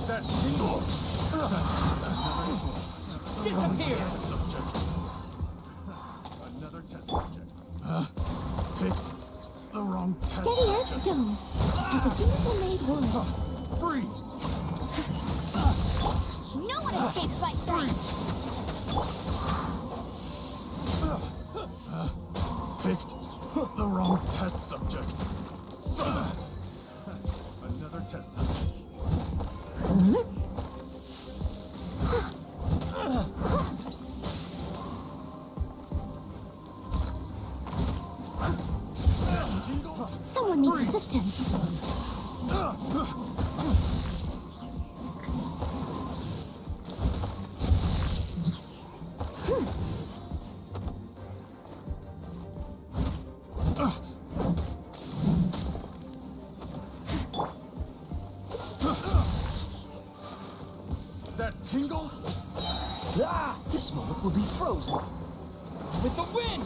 That tingle. Disappear! Another test subject. Picked the wrong test Steady as stone. As a beautiful made world. Freeze. No one escapes my sight. Picked the wrong test subject. Another test subject. Someone needs assistance. That tingle. Ah! This moment will be frozen. With the wind!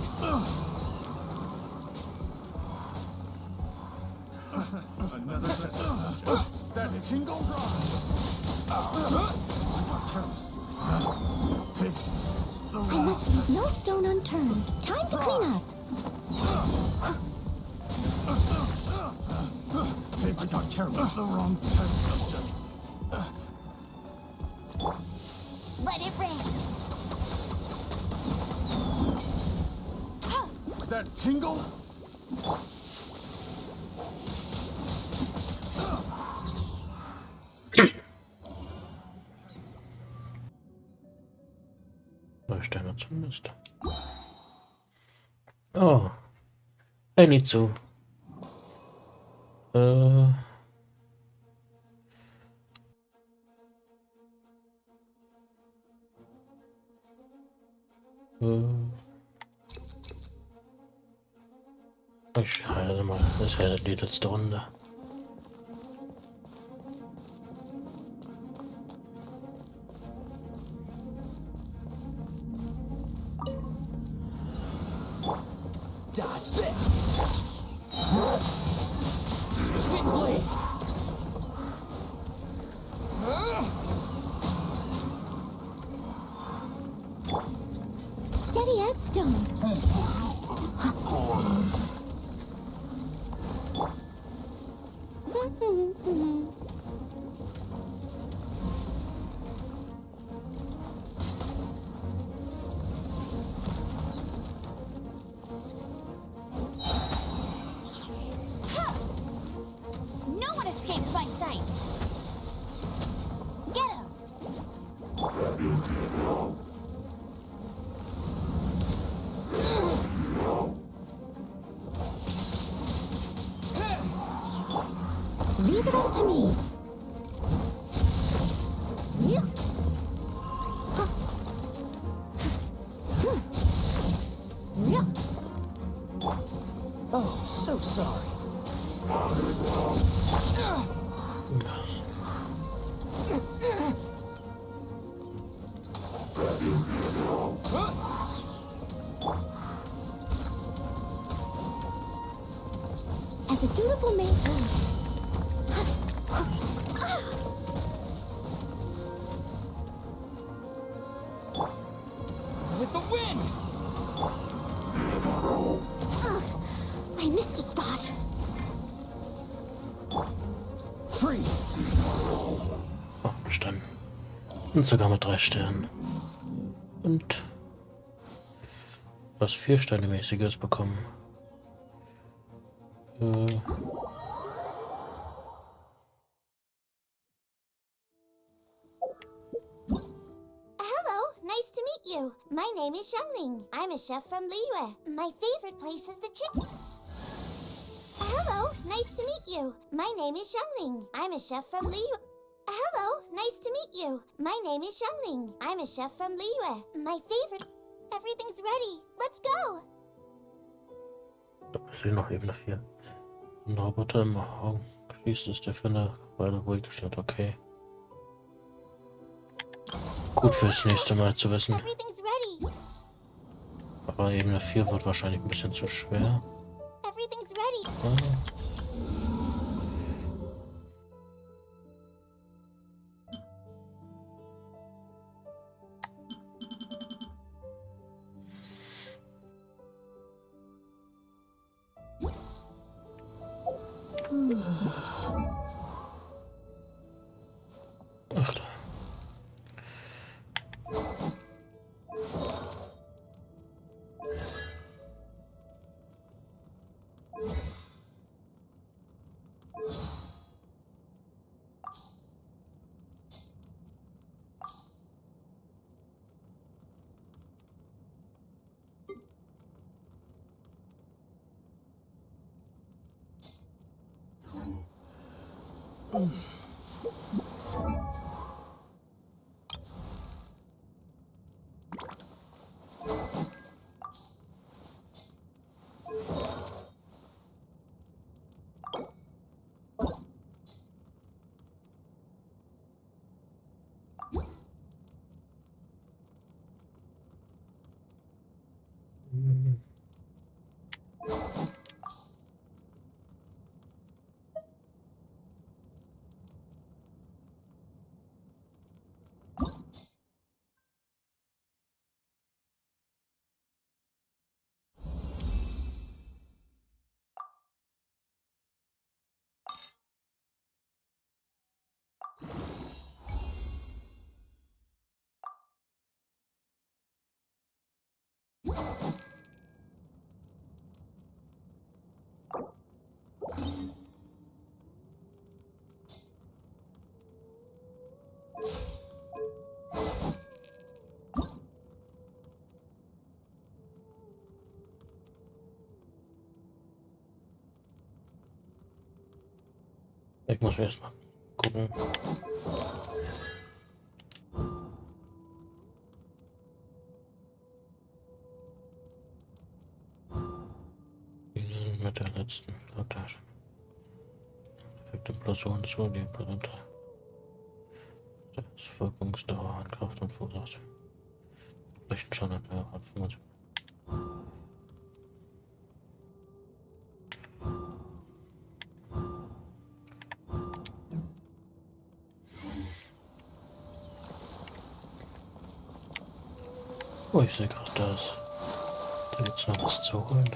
Another test subject. That tingle. Picked the I wrong. must leave no stone unturned. Time to clean up. I got careless. The wrong test subject. Let it rain. That tingle. Sterne zumindest. Oh. Hey, nicht so. Ich halte mal, das ist ja die letzte Runde. Dodge this! Wind blade! Steady as stone. No one escapes my sights! Get him! Leave it all to me. Yeah. Yeah. Oh, so sorry. As a dutiful maid. With the wind! I missed a spot. Freeze! Oh, bestanden. Und sogar mit 3 Sternen. Und was 4 Sterne mäßiges bekommen. Hello, nice to meet you. My name is Xiangling. I'm a chef from Liyue. My favorite place is the chicken. Hello, nice to meet you. My name is Xiangling. I'm a chef from Liyue. Hello, nice to meet you. My name is Xiangling. I'm a chef from Liyue. My favorite. Everything's ready. Let's go. Ich sehe noch Ebene 4. Ein Roboter im Raum schließt es der Finne, weil er ruhig steht. Okay. Gut fürs nächste Mal zu wissen. Everything's ready. Aber Ebene 4 wird wahrscheinlich ein bisschen zu schwer. Everything's ready. Ach da. Ich muss erst mal gucken. Mit der letzten Plantage. Effekte Implosion zu, die Implosion. Das Wirkungsdauer an Kraft und verursacht. Flächenschaden an der Art 25. ich sehe gerade das. Da gibt's noch was zu holen.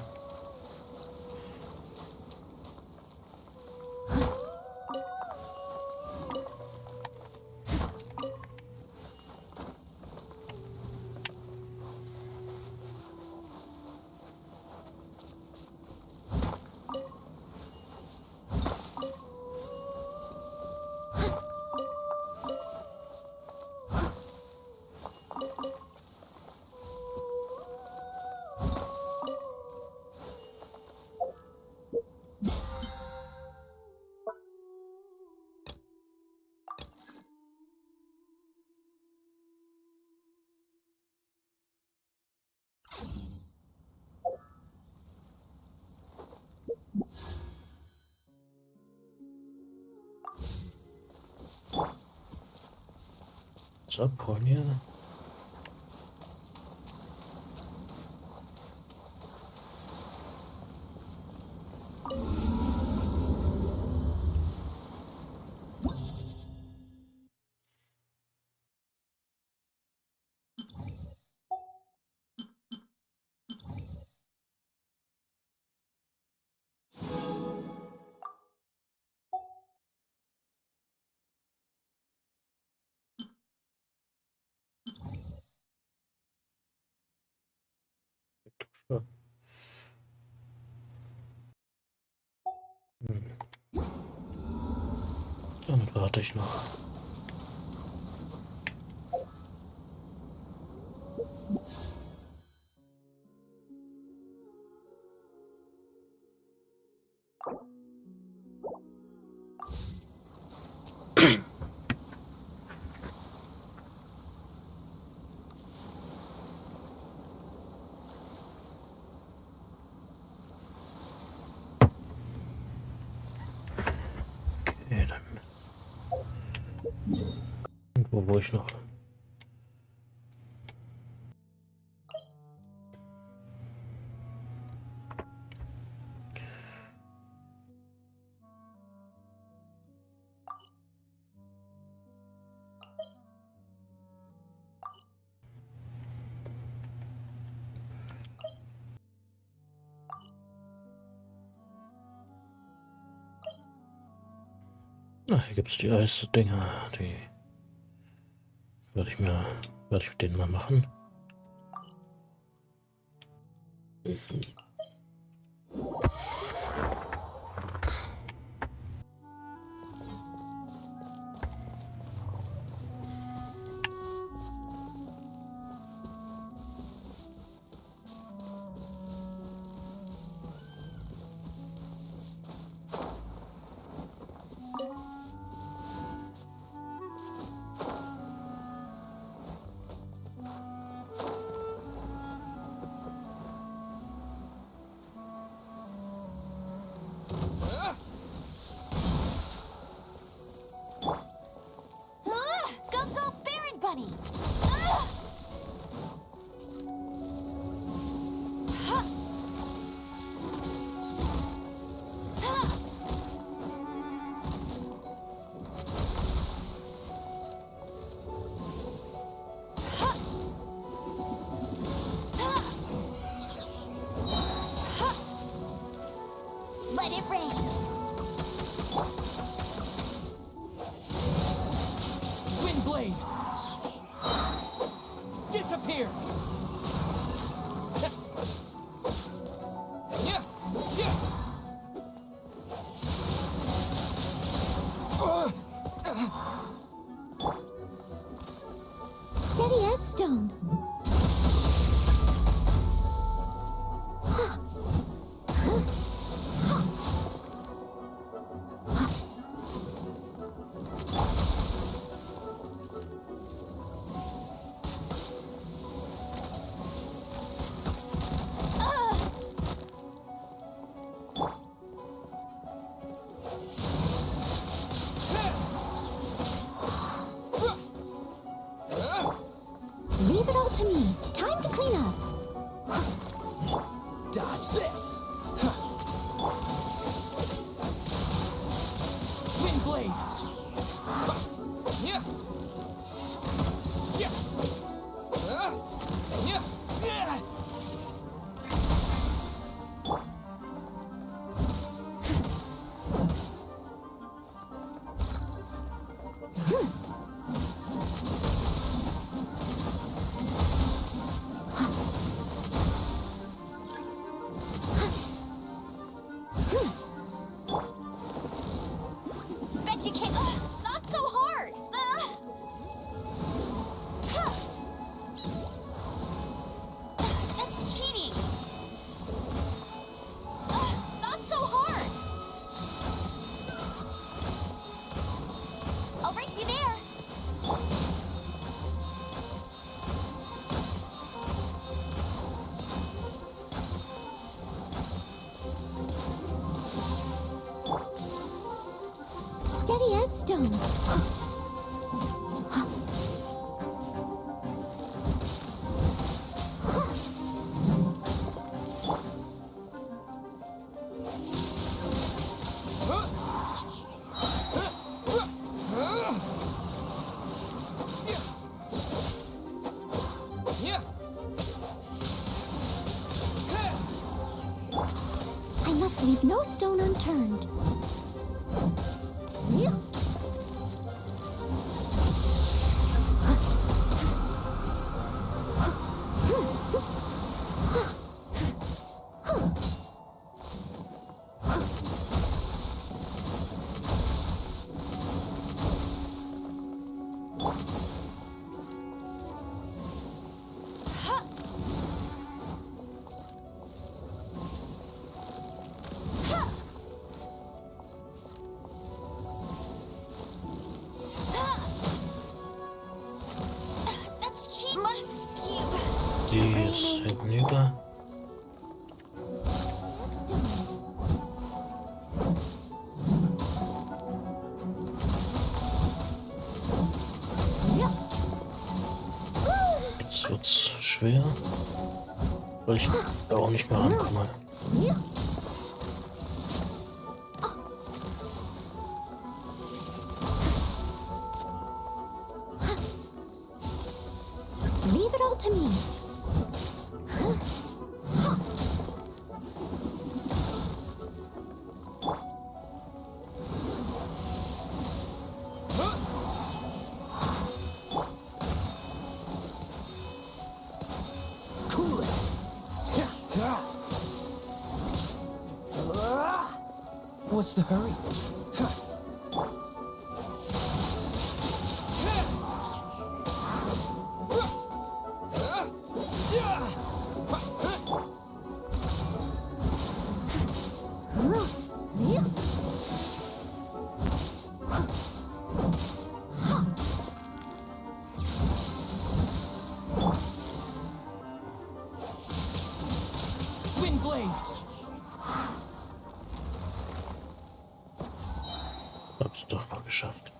Was abholen hier? Ja. Damit warte ich noch. Okay, dann. Und wo ich noch? Na, hier gibt es die Eisdinger, die werde ich mit denen mal machen. Go, go, Baron Bunny! Ah! Ha! Ha! Ha! Ha! Let it rain! Windblade! Disappear! Yeah! Yeah! Steady as stone. steady as stone. I must leave no stone unturned. That's cheap. Must cube. Die ist hinüber. Jetzt wird's schwer, weil ich da auch nicht mehr rankomme. Leave it all to me. Cool it. What's the hurry? Wind blade. Hab's doch noch geschafft.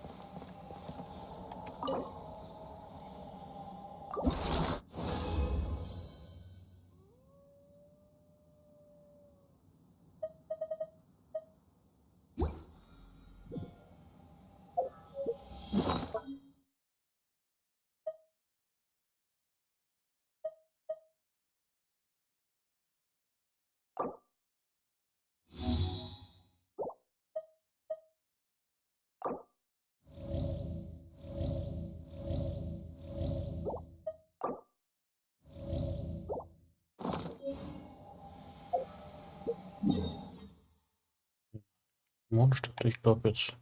Mondstadt, ich glaube jetzt.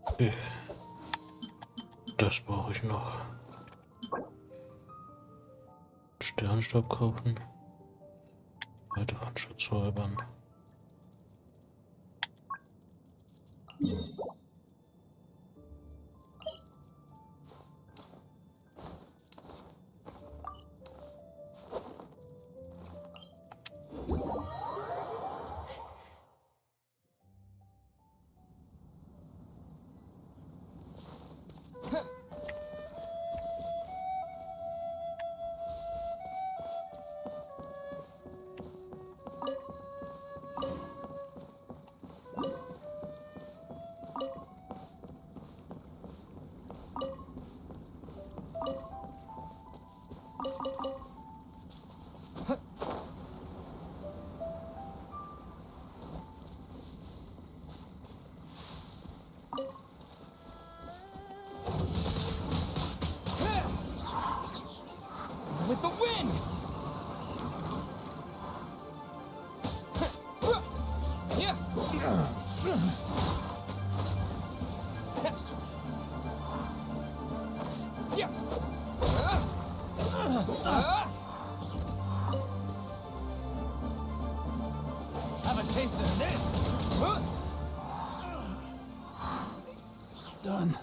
Okay. Das brauche ich noch. Sternstaub kaufen. Weitere Anschutzräubern. With the wind. Have a taste of this. Done.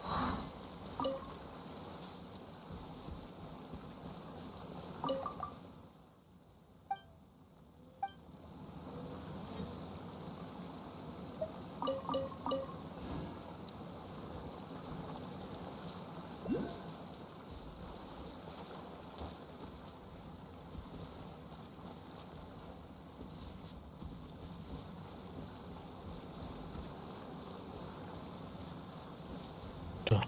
Da.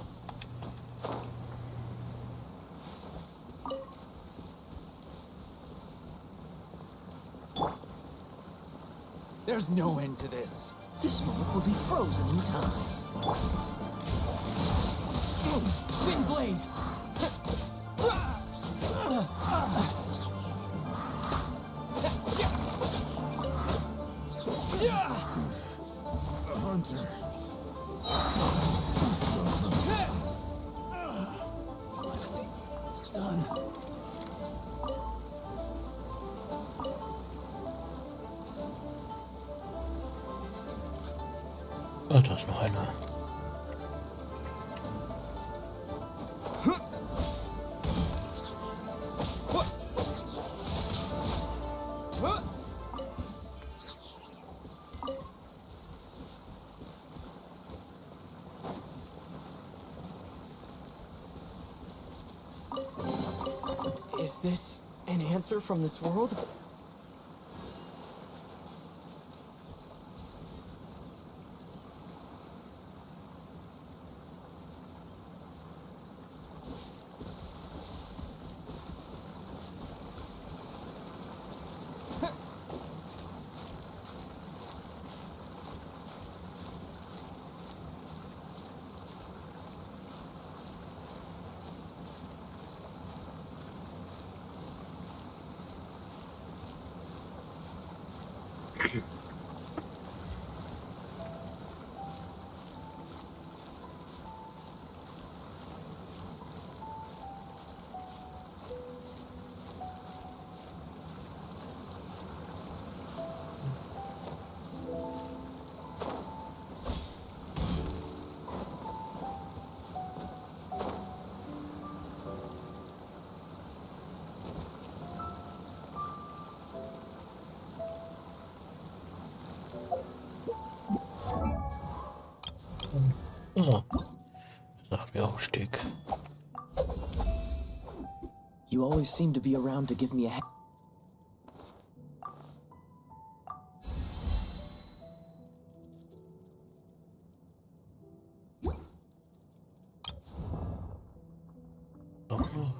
There's no end to this. This moment will be frozen in time. Wind blade! The hunter. Done. Oh, da ist noch einer. Is this an answer from this world? Ah, sag mir Aufstieg. You always seem to be around to give me a Oh,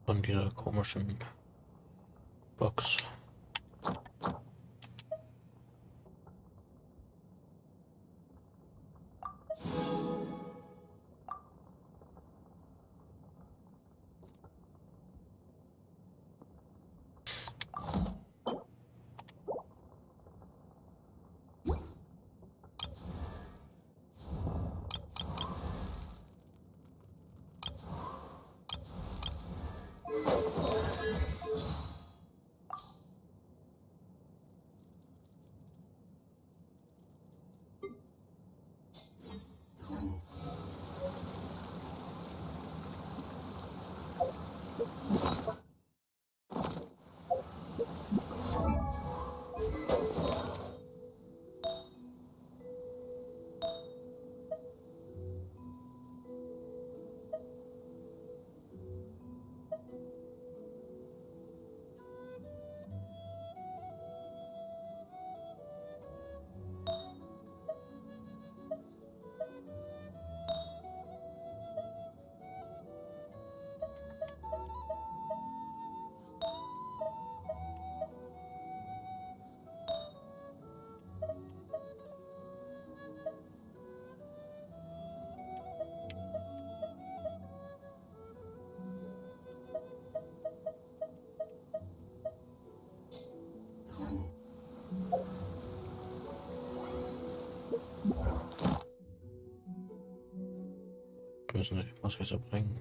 von dieser komischen Box. müssen sie die Maske jetzt erbringen.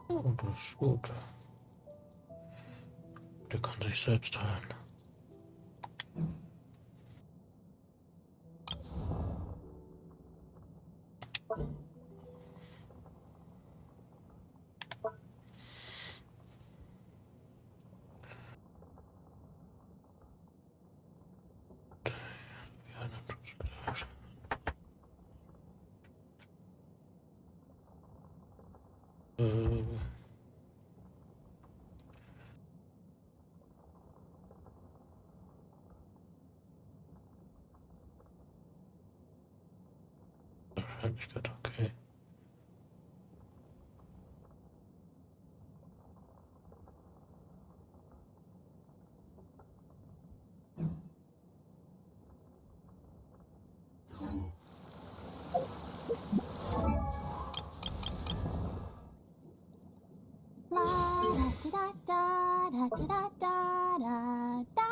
Oh, das ist gut. Der kann sich selbst heilen. Äh, Wahrscheinlichkeit, okay. La da da da da da da da da.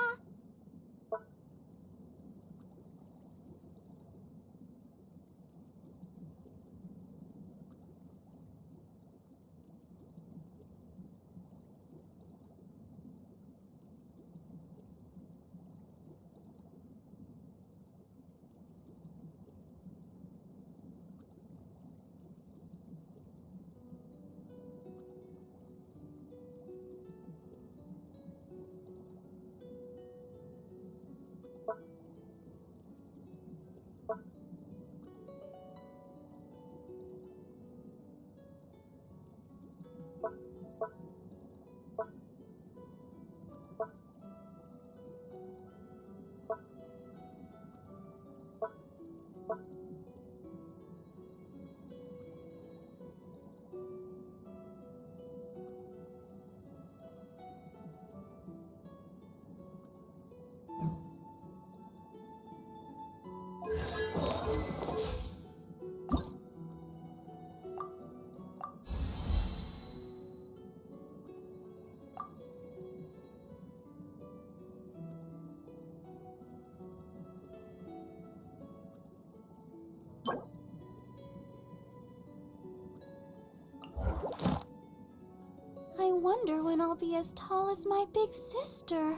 I wonder when I'll be as tall as my big sister.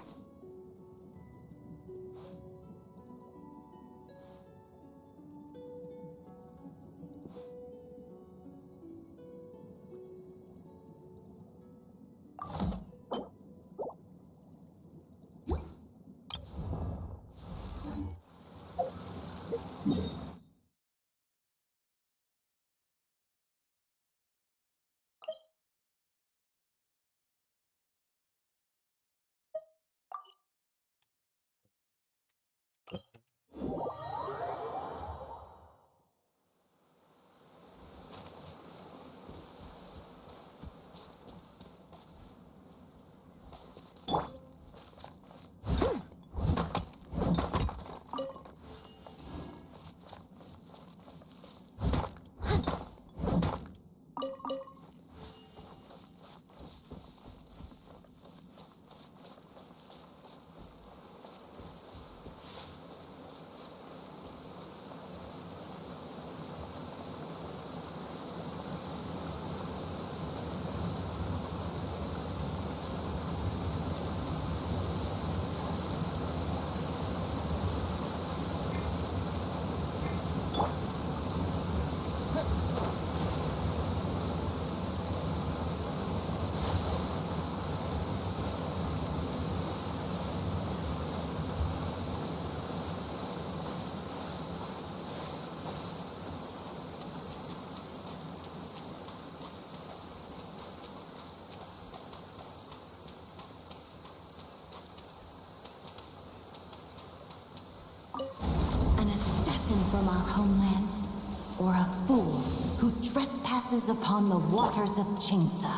from our homeland, or a fool who trespasses upon the waters of Chainsa.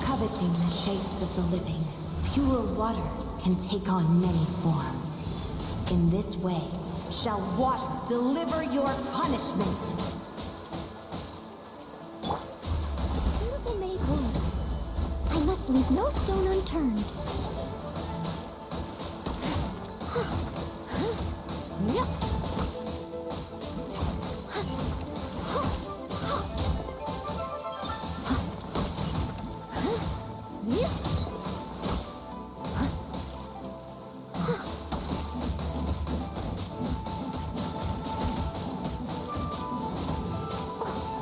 Coveting the shapes of the living, pure water can take on many forms. In this way, shall water deliver your punishment. Beautiful maid woman. I must leave no stone unturned.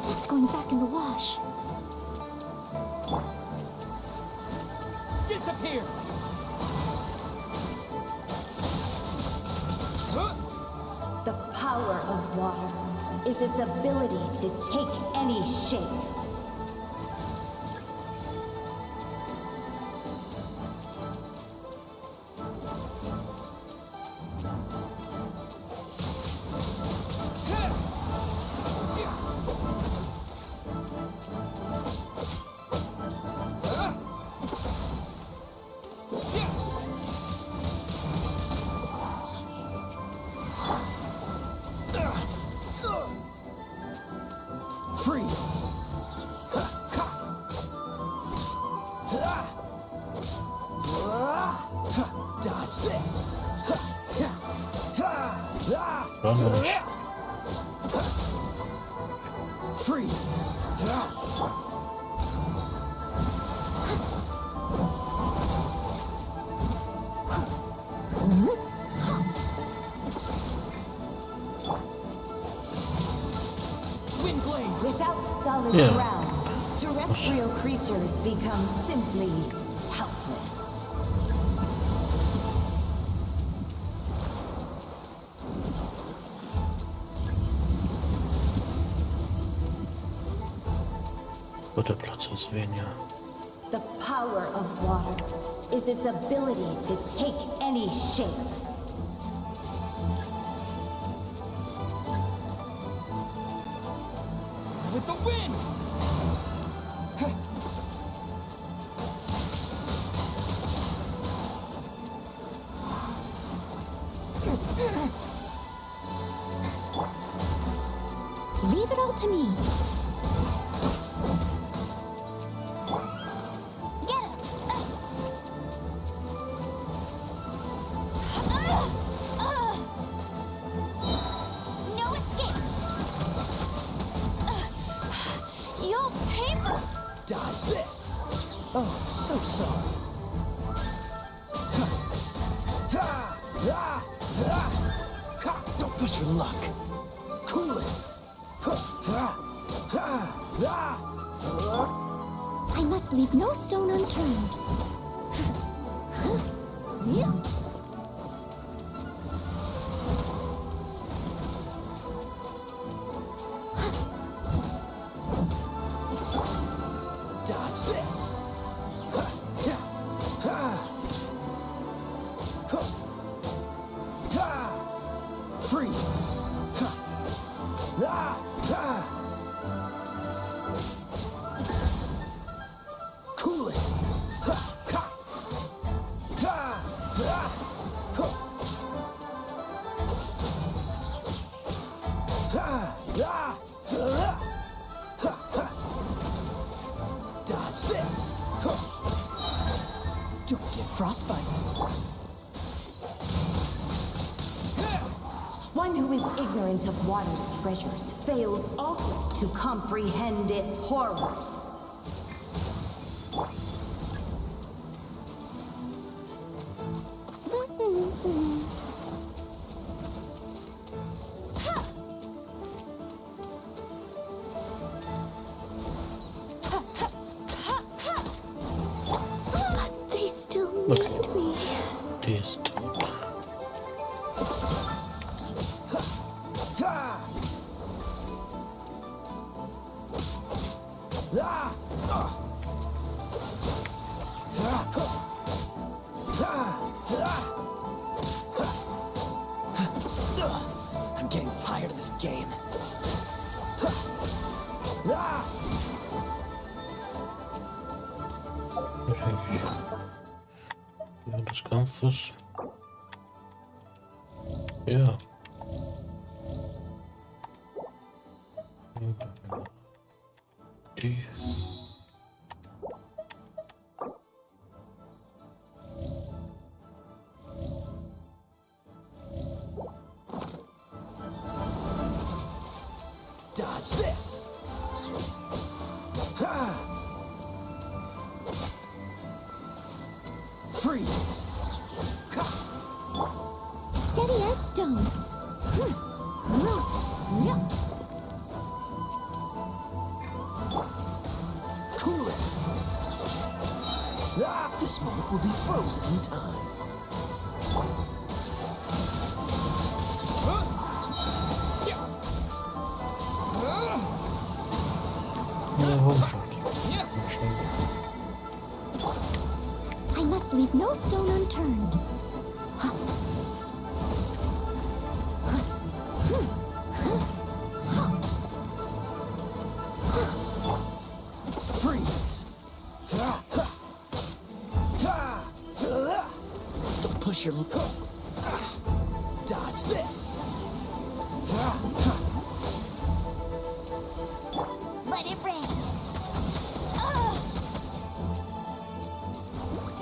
That's going back in the wash. Disappear! The power of water is its ability to take any shape. Freeze! Dodge this! Vamos. Freeze! Wind blade! Without solid Yeah. ground, terrestrial creatures become simply helpless. So, der Platz ist weniger. The power of water is its ability to take any shape. With the wind! Leave it all to me. Get him! No escape! You'll pay for... Dodge this! Oh, so sorry. Don't push your luck. Cool it. I must leave no stone unturned. Dodge this. Freeze. Cool it. Dodge this. Don't get frostbite. One who is ignorant of water's treasures fails also to comprehend its horrors. They still need me. Die ist tot. I'm I'm getting tired of this game. Während des Kampfes. Ja. Die. Dodge this. Ha! Freeze. Ha! Steady as stone. Cool it. Ah, this moment will be frozen in time. Ja, Homeshot. I must leave no stone unturned. Freeze. Don't push your... Dodge this. Let it rain.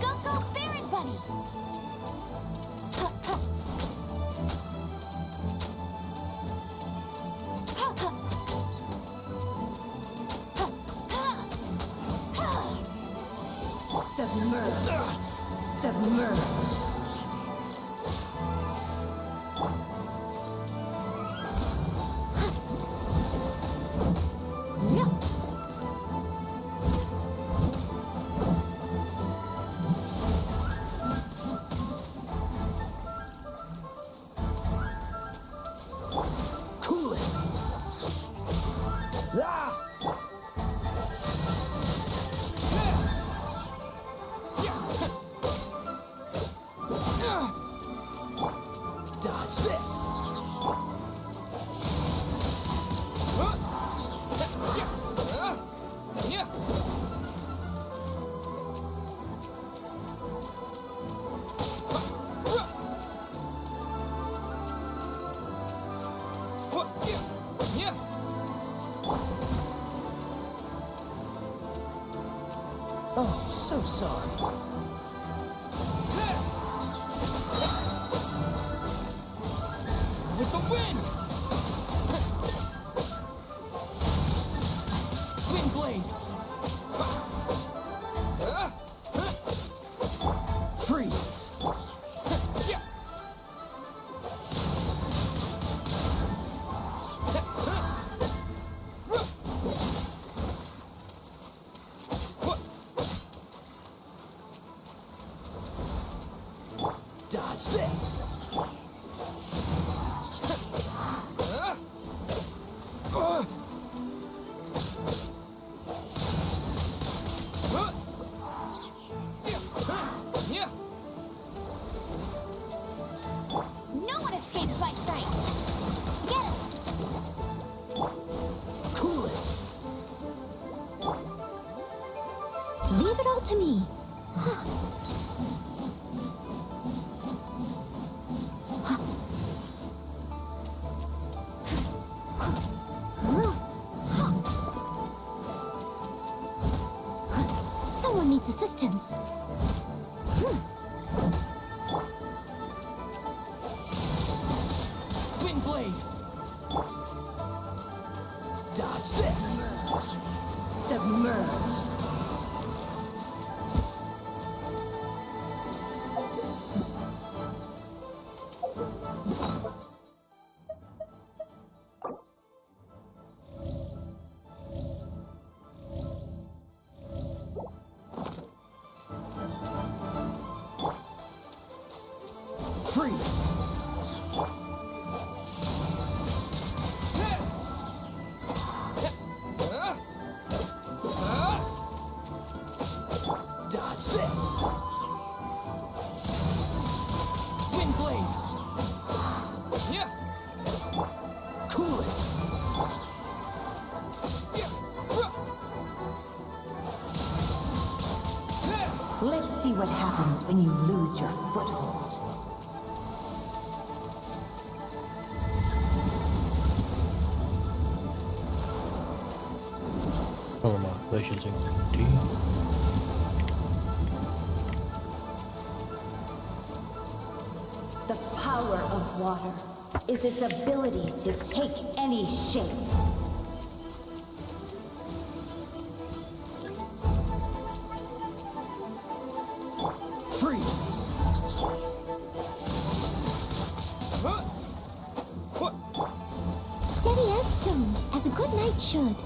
Go, Baron Bunny! Submerge. Submerge. Cool it. Ah! Dodge this. Oh, so sorry. With the wind! Wind blade! Freeze! Dodge this! No one escapes my sight! Get him! Cool it! Leave it all to me. Someone needs assistance. Wind blade! Dodge this! Submerge. Freeze! Dodge this! Wind blade! Yeah! what happens when you lose your foothold. Schauen wir mal, welche sind die? The power of water is its ability to take any shape. Freeze! Steady as stone, as a good knight should.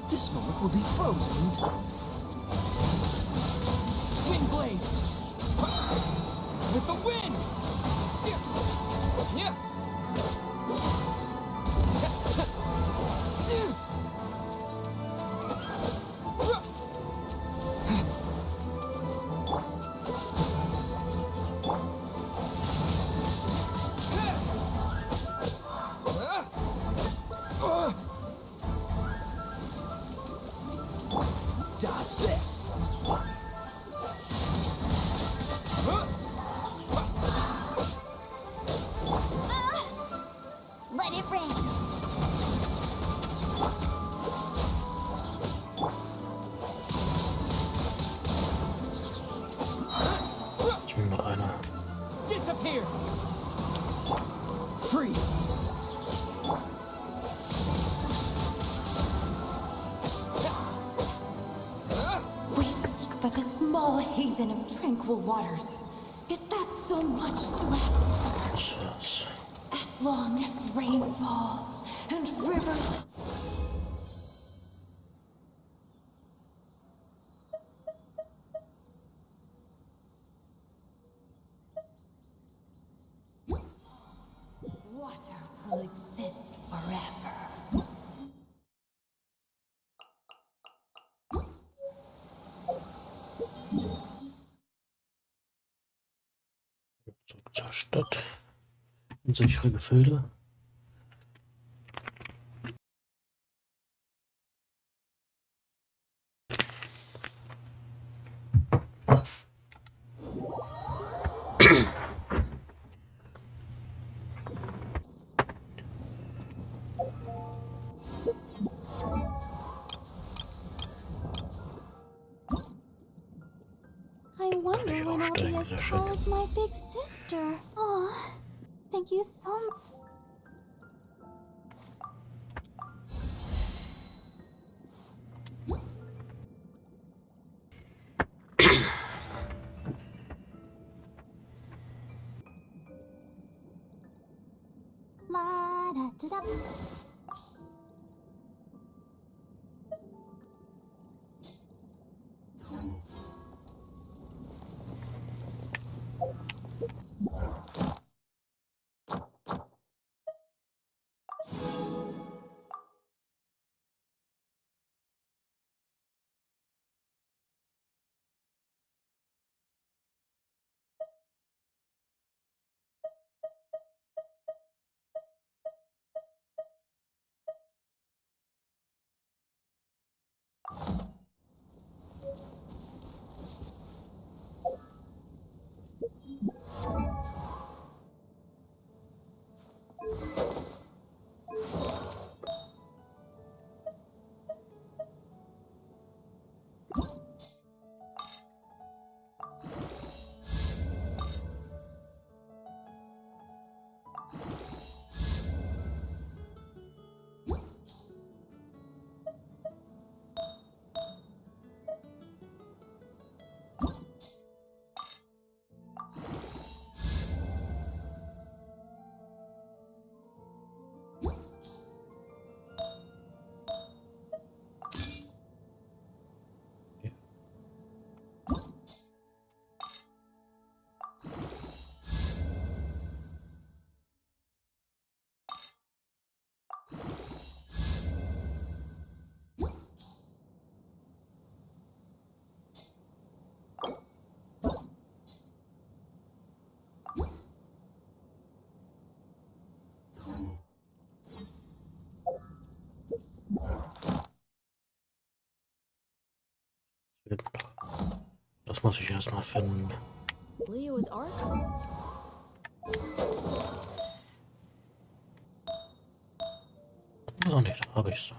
This moment will be frozen in time. Wind blade! With the wind! Yeah! Dodge this! Let it rain. Ist mir noch einer. Disappear! Freeze! We seek but a small haven of tranquil waters. Is that so much to ask for? Das war's. As long as rain falls and rivers... Water will exist forever. Zurück zur Stadt. In sichere Gefilde. I wonder Ich when I'll aufsteigen, be as sehr tall schön. as my big sister. Oh, thank you so much. La da da da. Das muss ich erstmal finden. Leo's arc? Oh ne, da habe ich's.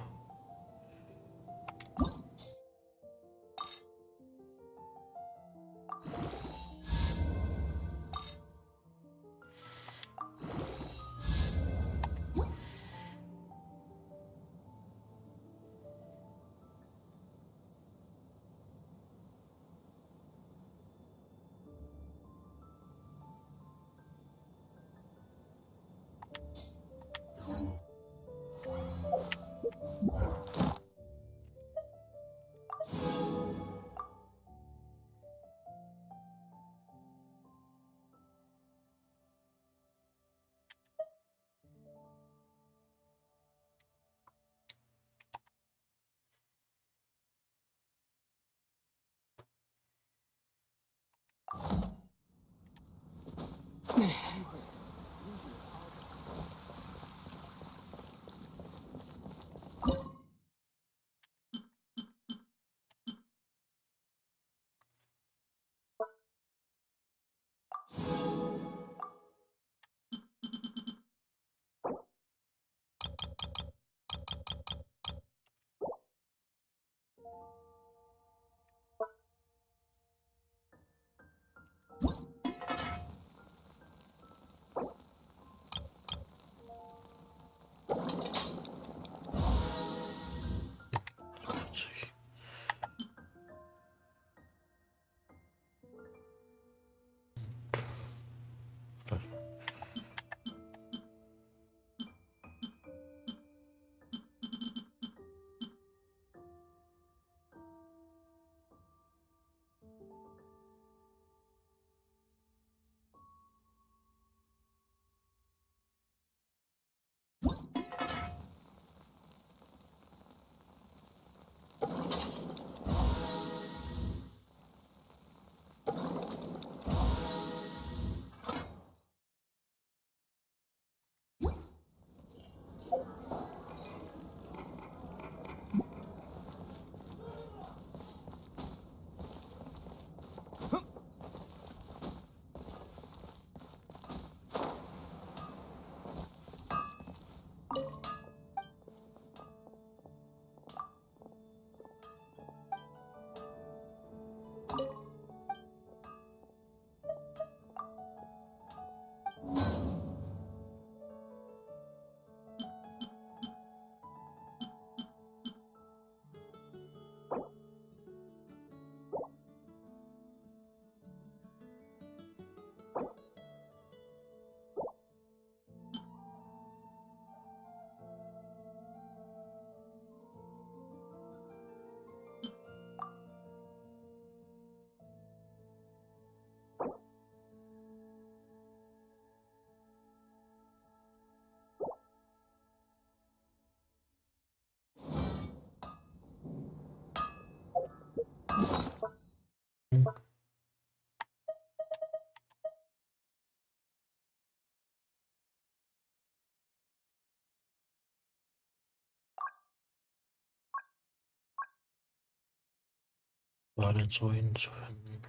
War denn so hinzufinden?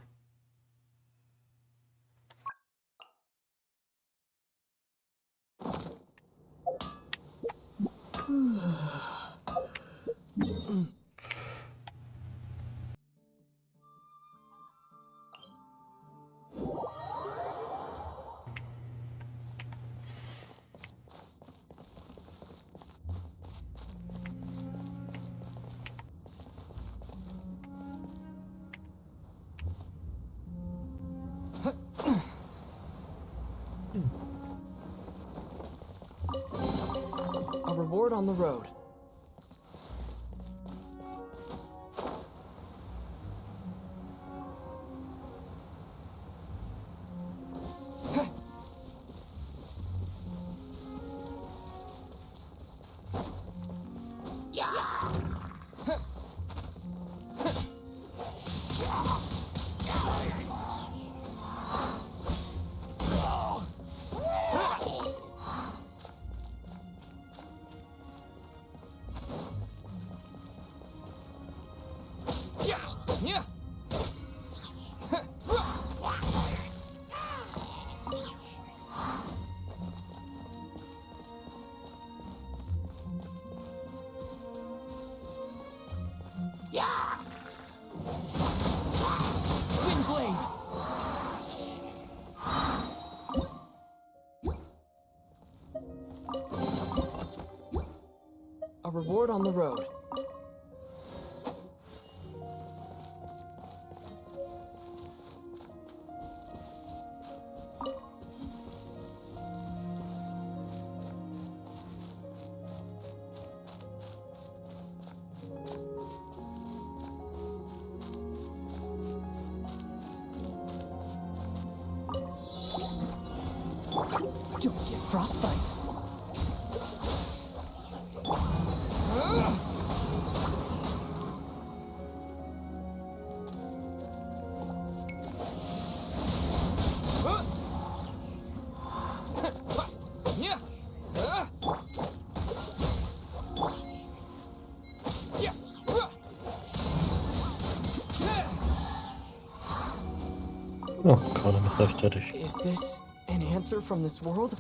A reward on the road. A reward on the road. Don't get frostbite. Oh, gerade noch rechtzeitig. Is this an answer from this world?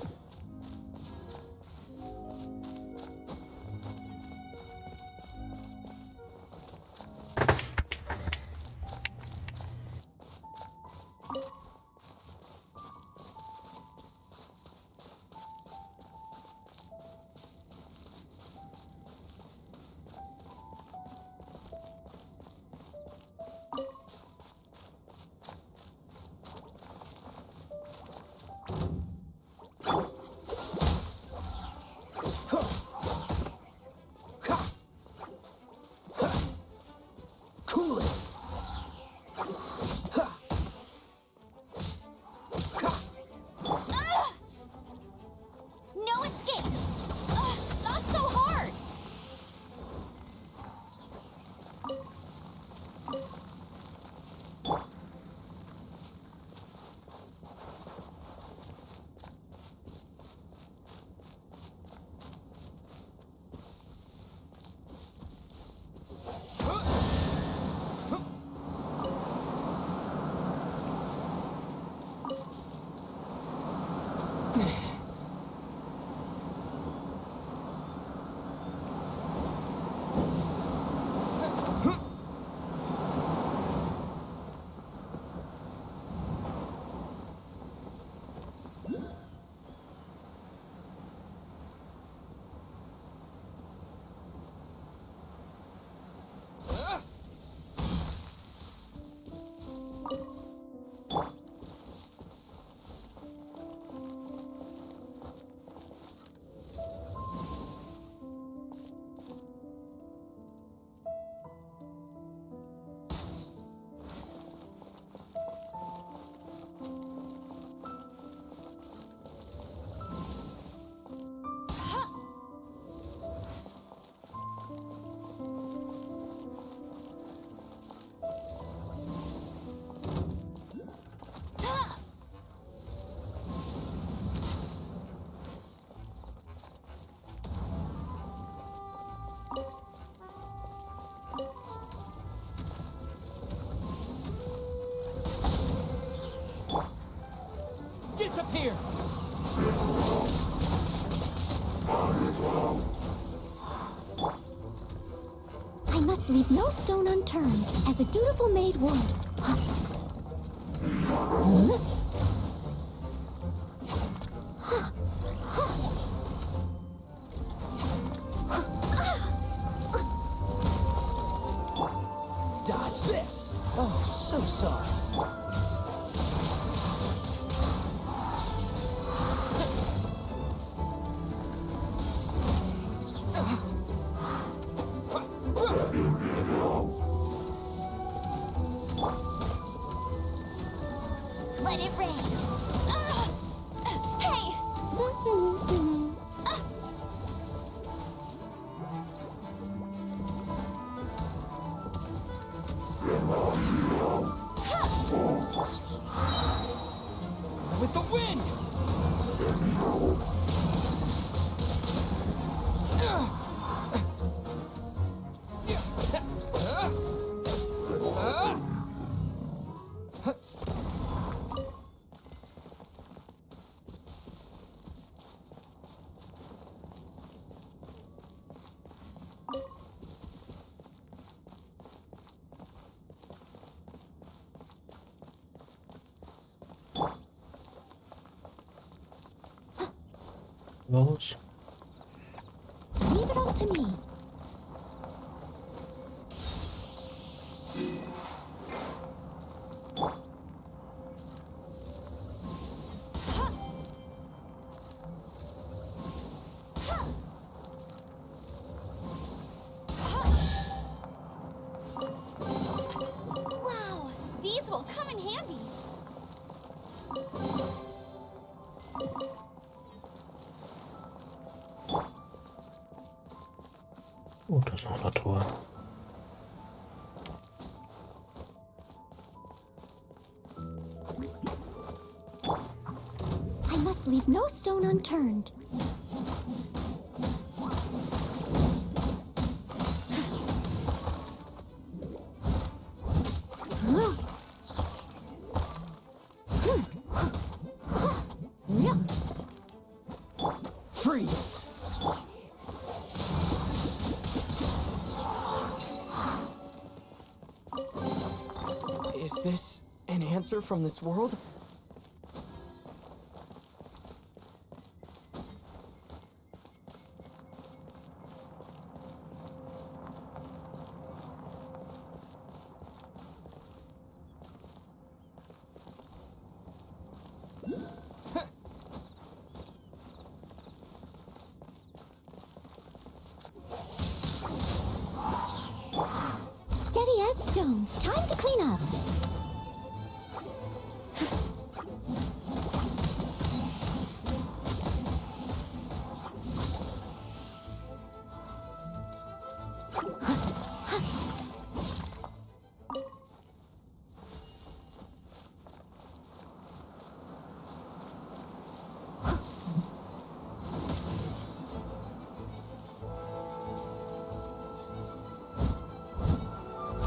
Cool it. No escape! Not so hard! Disappear! I must leave no stone unturned, as a dutiful maid would. Huh? Dodge this. Oh, so sorry. Let it rain! Hey! With the wind! Los. Leave it all to me. Oh, da ist noch eine Truhe. I must leave no stone unturned. Freeze! Is this an answer from this world? Steady as stone. Time to clean up.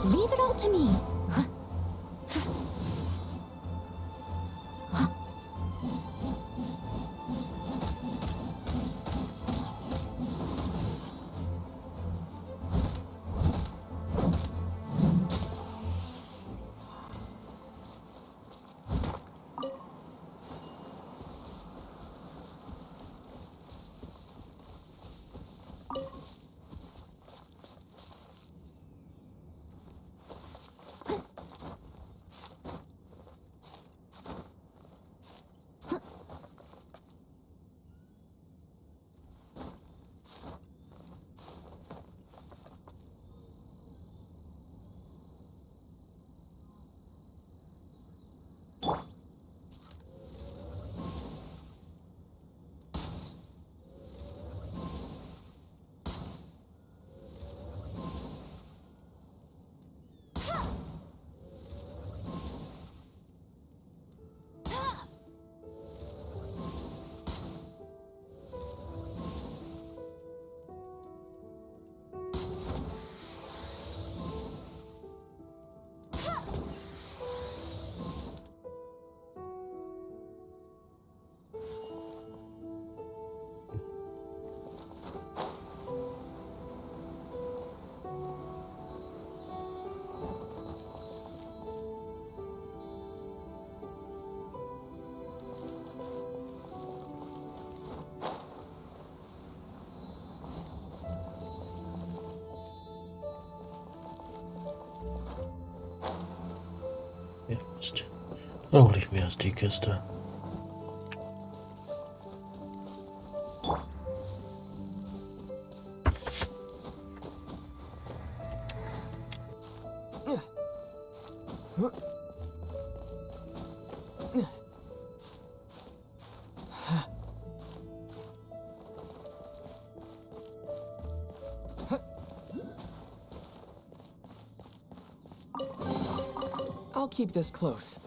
Leave it all to me. Jetzt. Da hole ich mir erst die Kiste. I'll keep this close.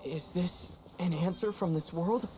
Is this an answer from this world?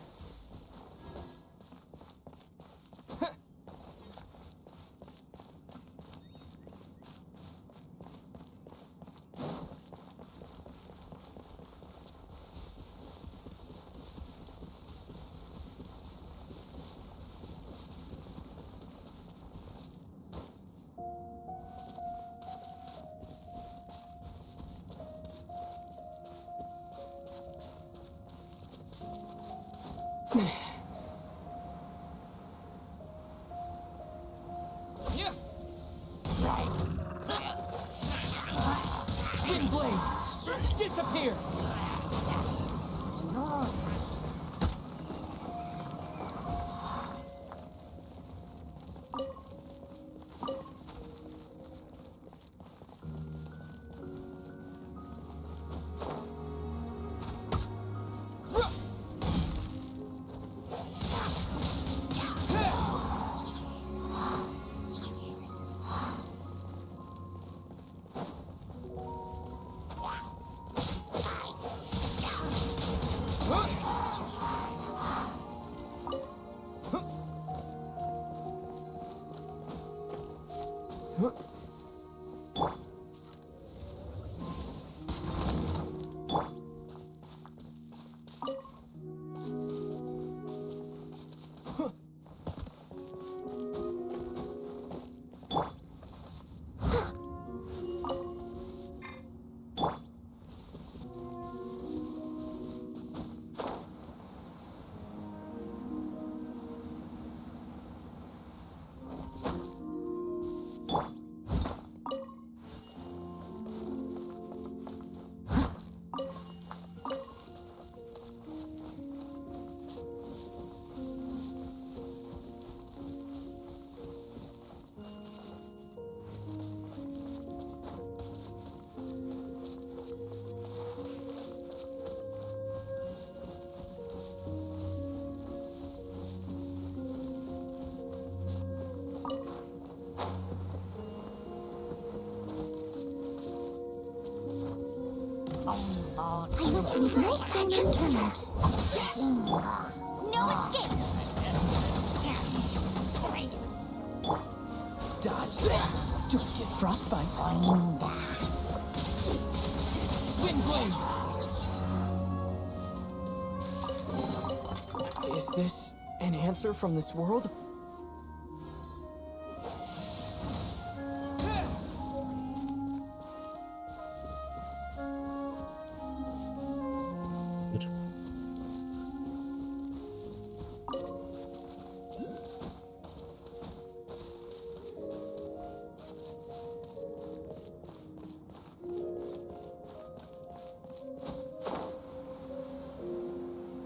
I must leave no stone unturned. No escape! Dodge this! Don't get frostbite. Wind blade! Is this an answer from this world?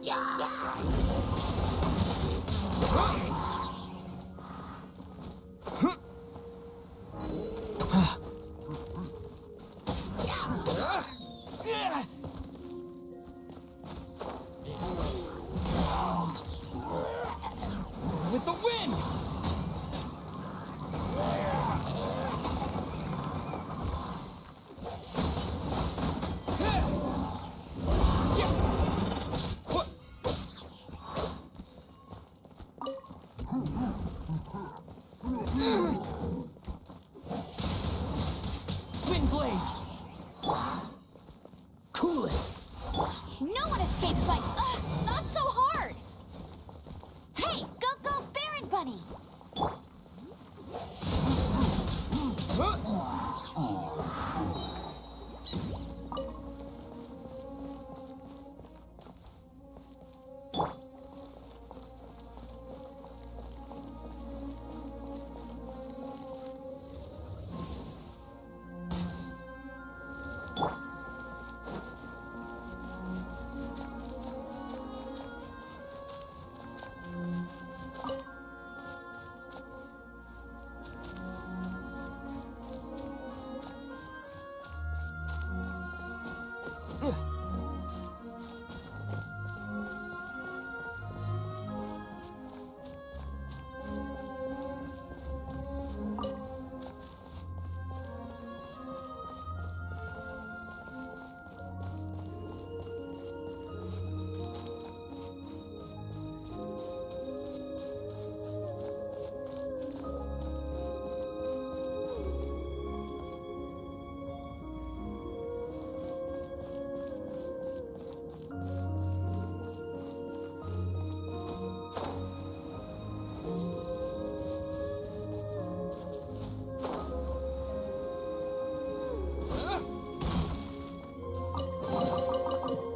Gut. With the wind! Wind blade! Cool it! No one escapes my... Ugh, not so hard! Hey, go, Baron Bunny!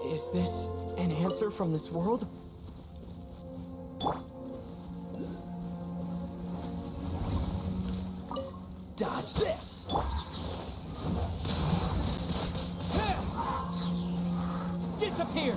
Is this an answer from this world? Dodge this! Disappear!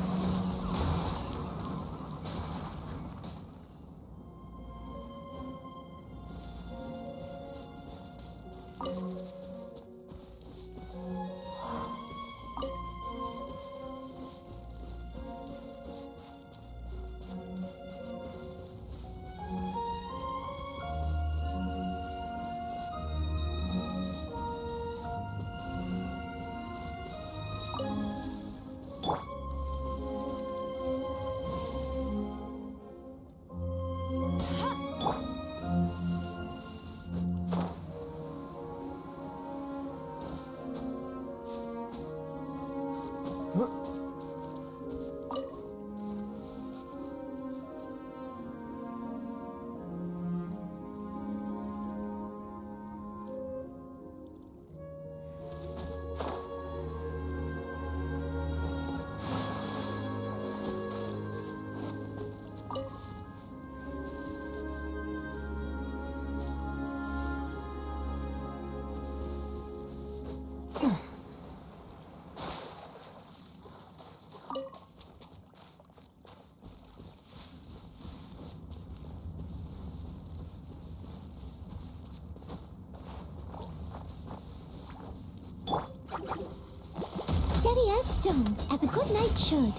as stone, as a good knight should.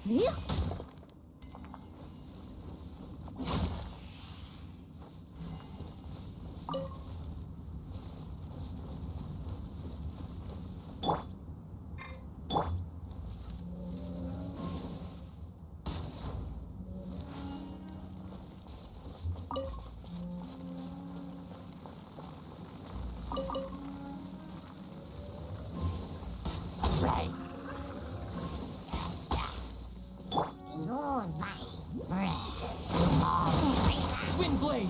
Yeah. Windblade!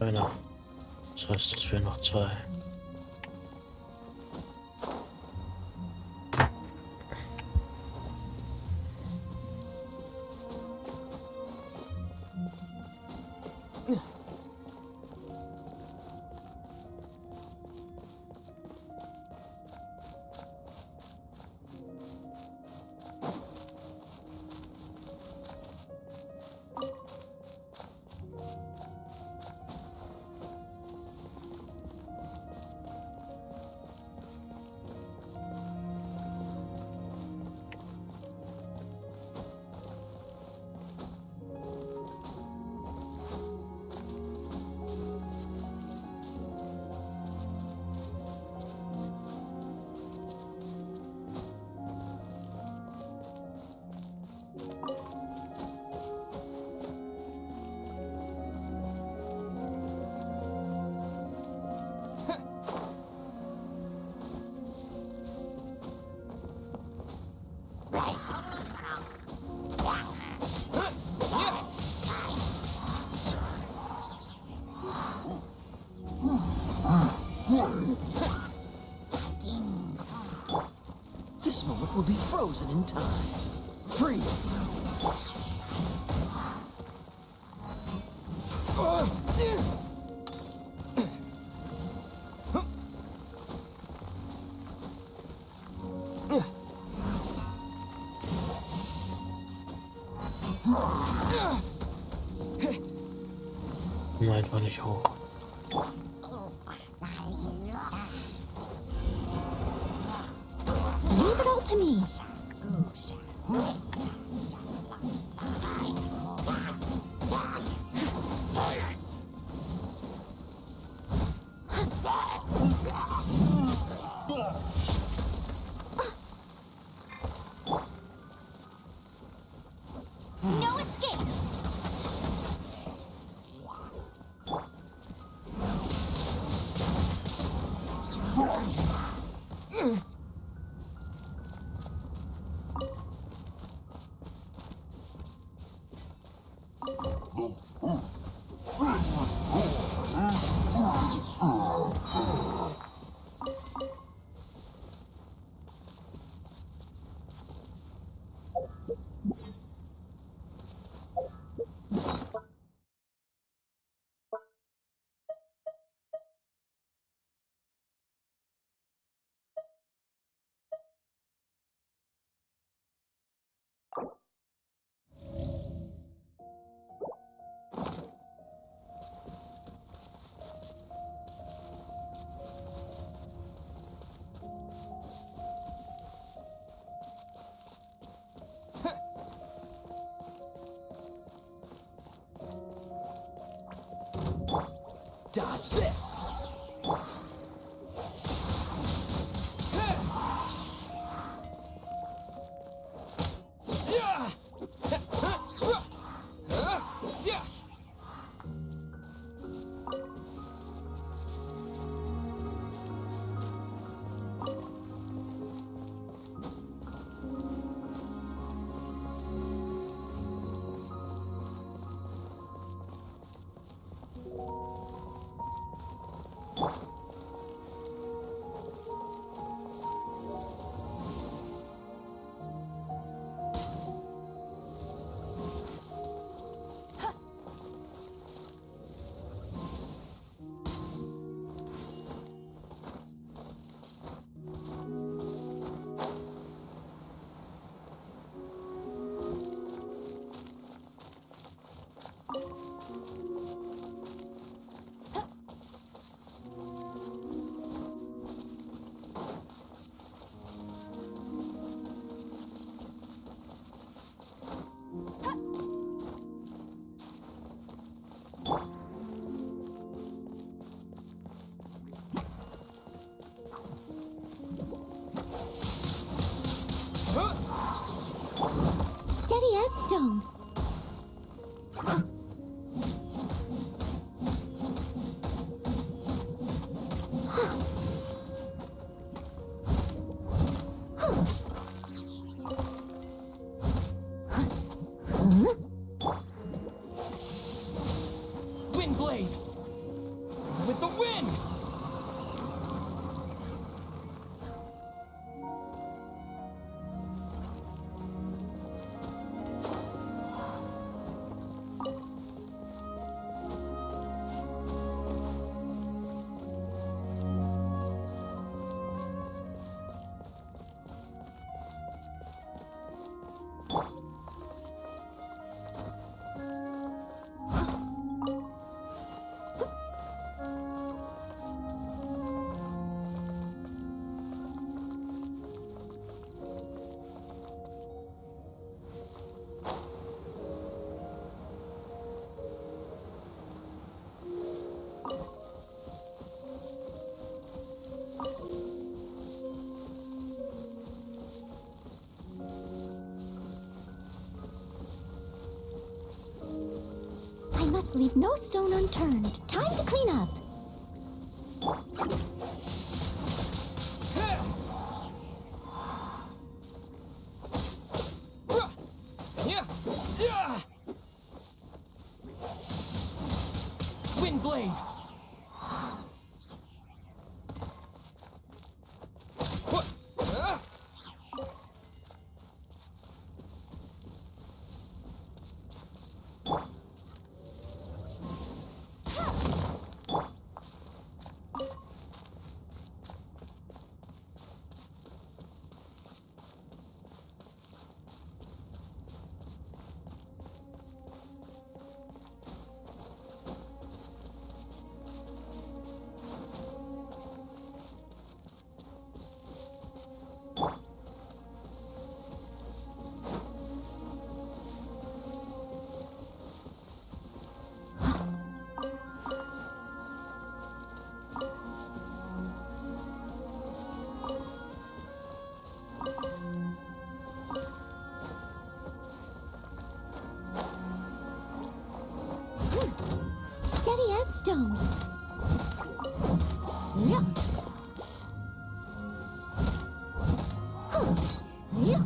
Einer. Das heißt, es fehlen noch 2. This moment will be frozen in time. Freeze! Komm einfach nicht hoch. Leave it all to me. No escape! Dodge this! stone. Wind blade! With the wind! I must leave no stone unturned. Time to clean up. Wind blade! Steady as stone. Yeah. Yeah.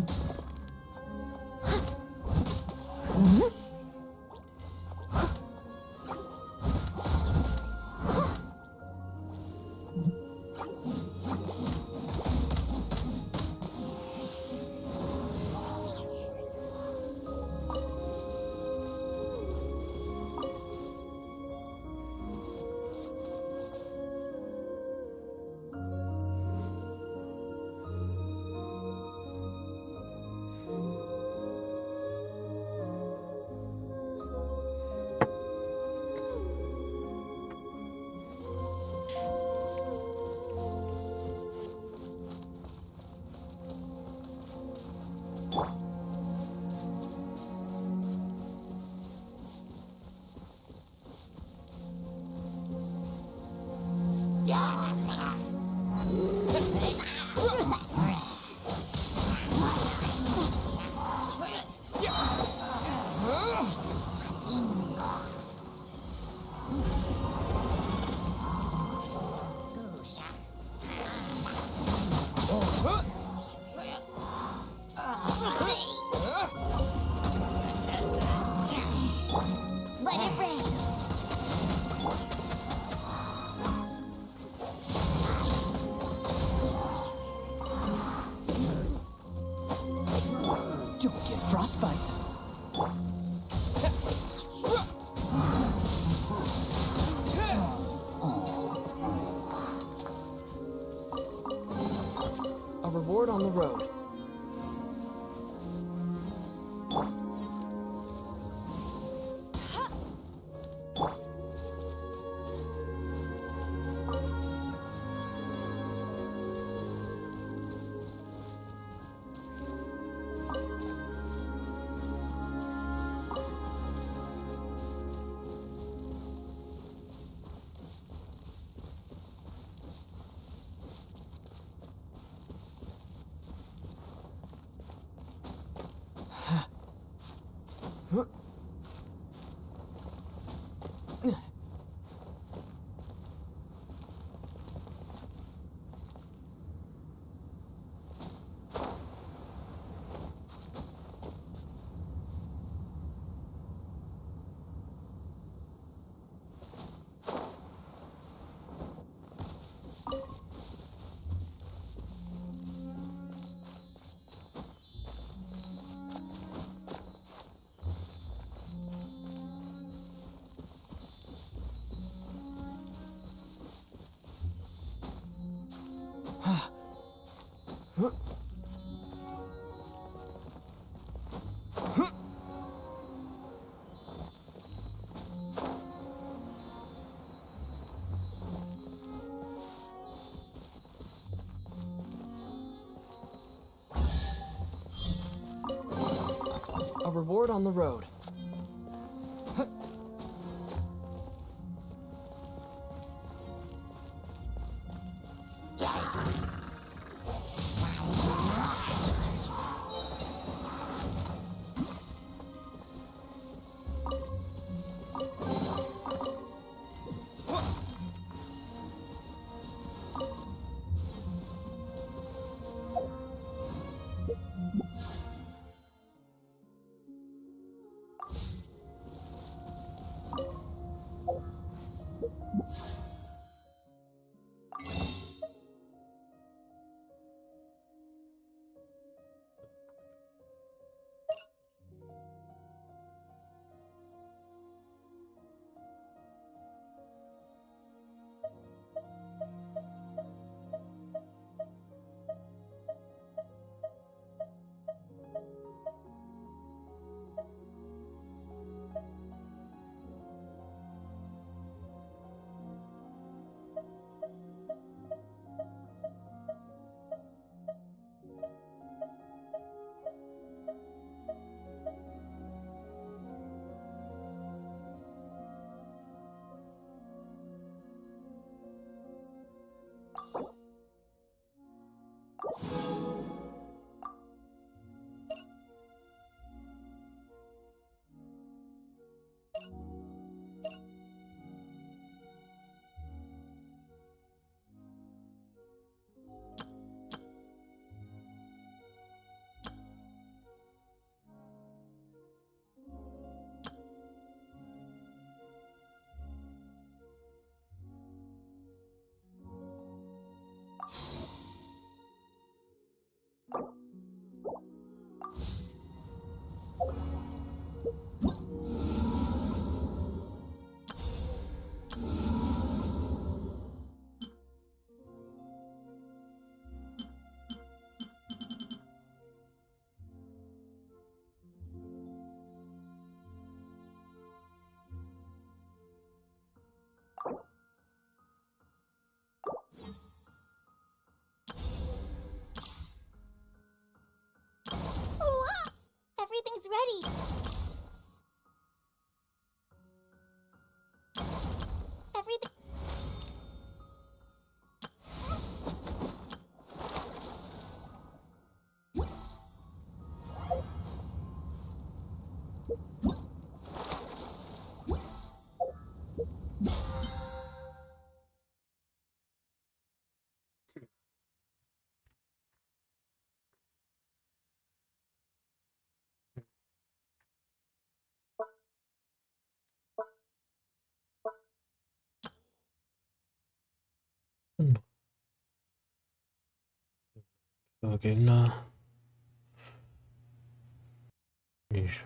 A reward on the road. Whoa! Everything's ready. Everything. Gegner. Nicht.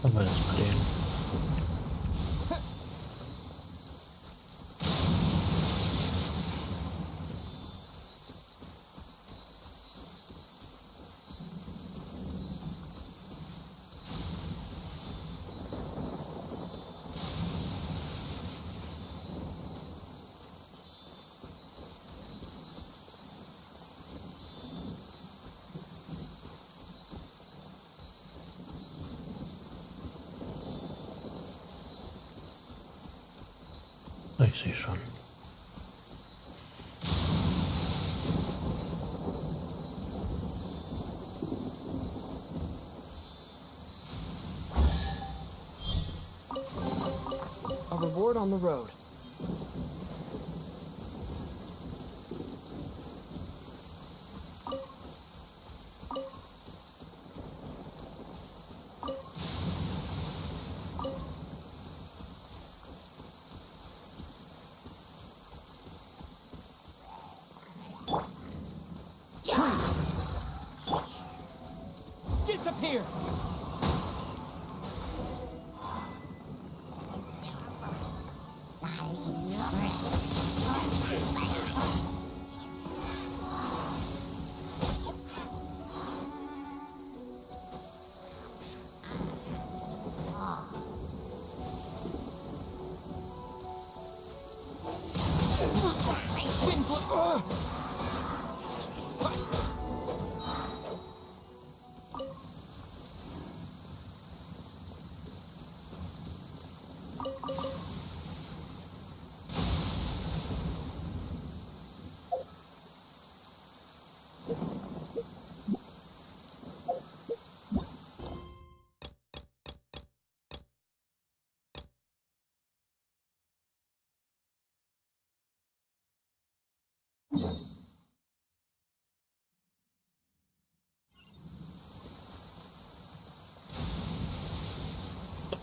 Haben wir das mal den. Ich sehe schon. A reward on the road. Disappear! Wind blow.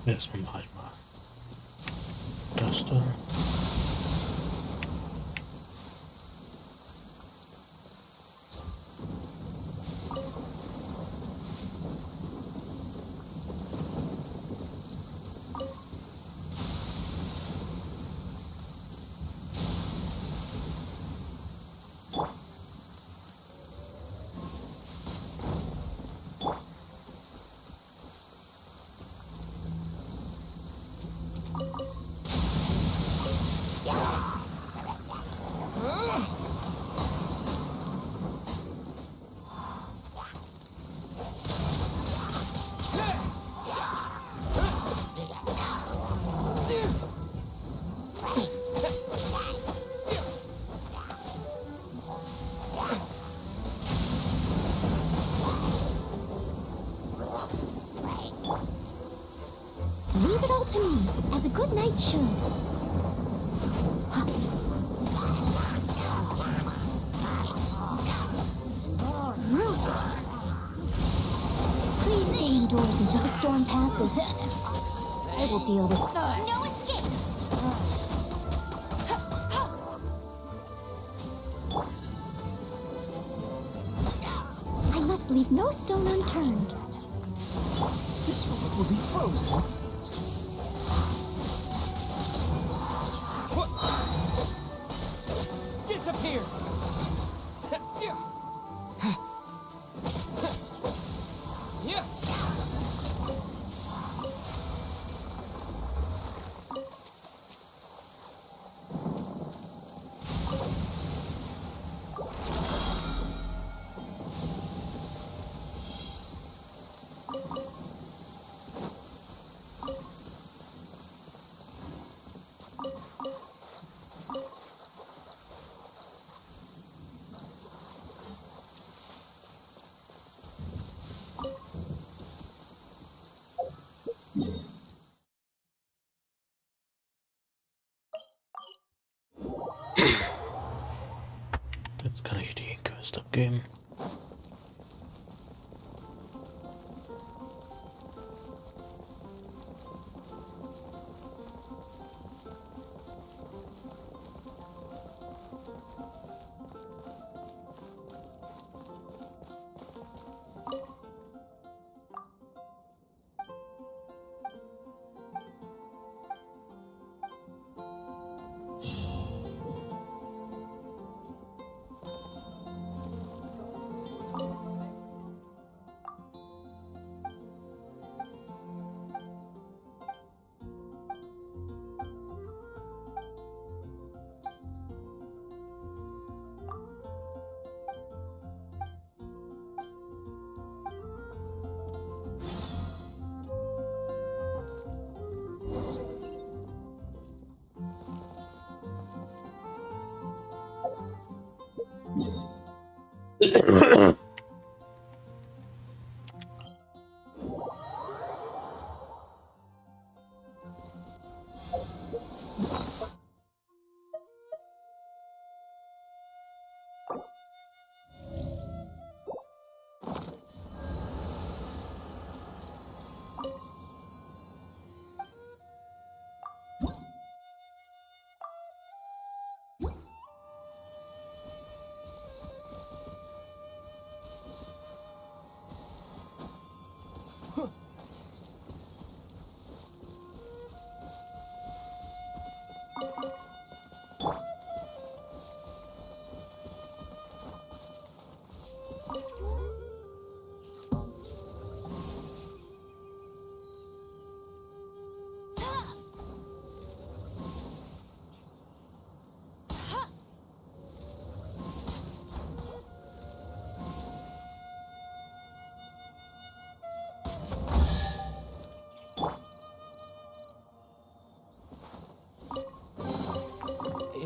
Erstmal mache ich mal das da. Leave it all to me, as a good knight should. Please stay indoors until the storm passes. I will deal with... No escape! I must leave no stone unturned. This world will be frozen. Disappear! Yeah. Jetzt kann ich die Quest abgeben.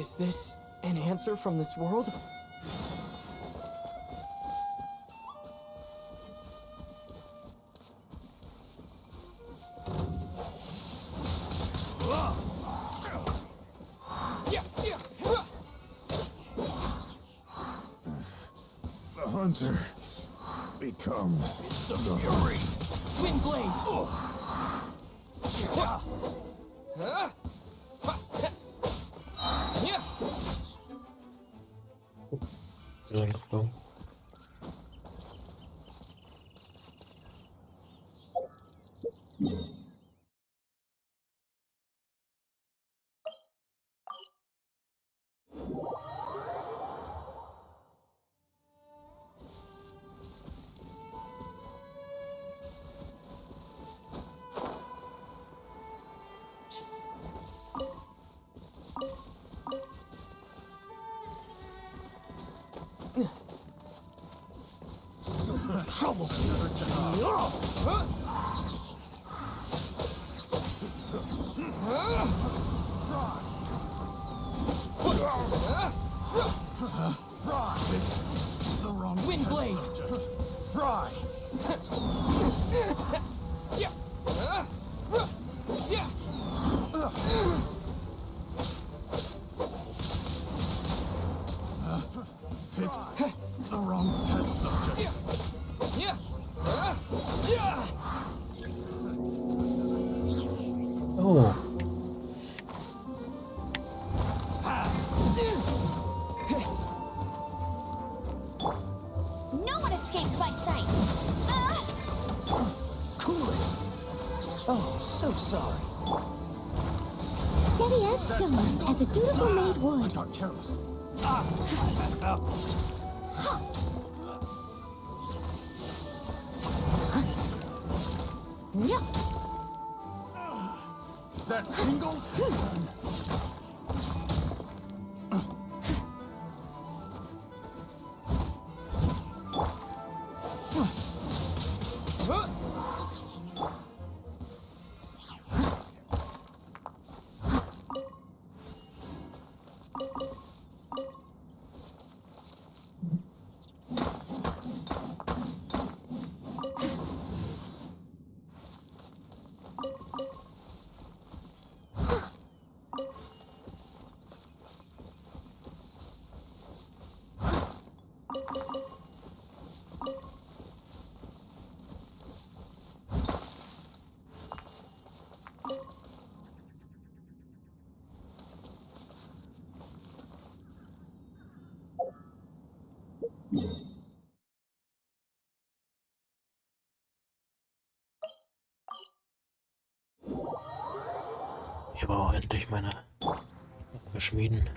Is this an answer from this world? The hunter becomes the fury. Wind blade! Reingeflogen. Trouble. The wrong Wind blade! fry. Picked the wrong test subject. Oh, No one escapes my sight. Cool it! Oh, so sorry. Steady as stone, as a dutiful maid I would. got careless. Messed up. Yep. That tingle? ich habe auch endlich meine Waffe schmieden.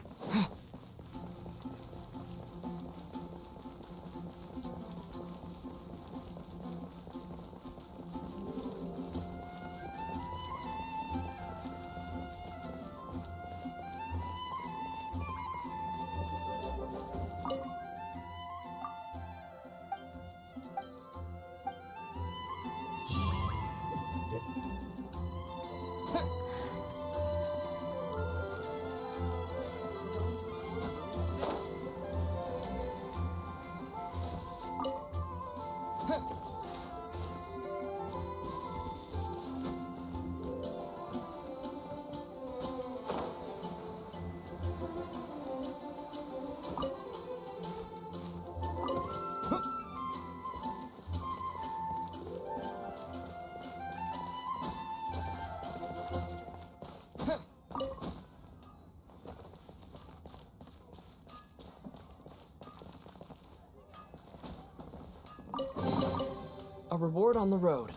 reward on the road.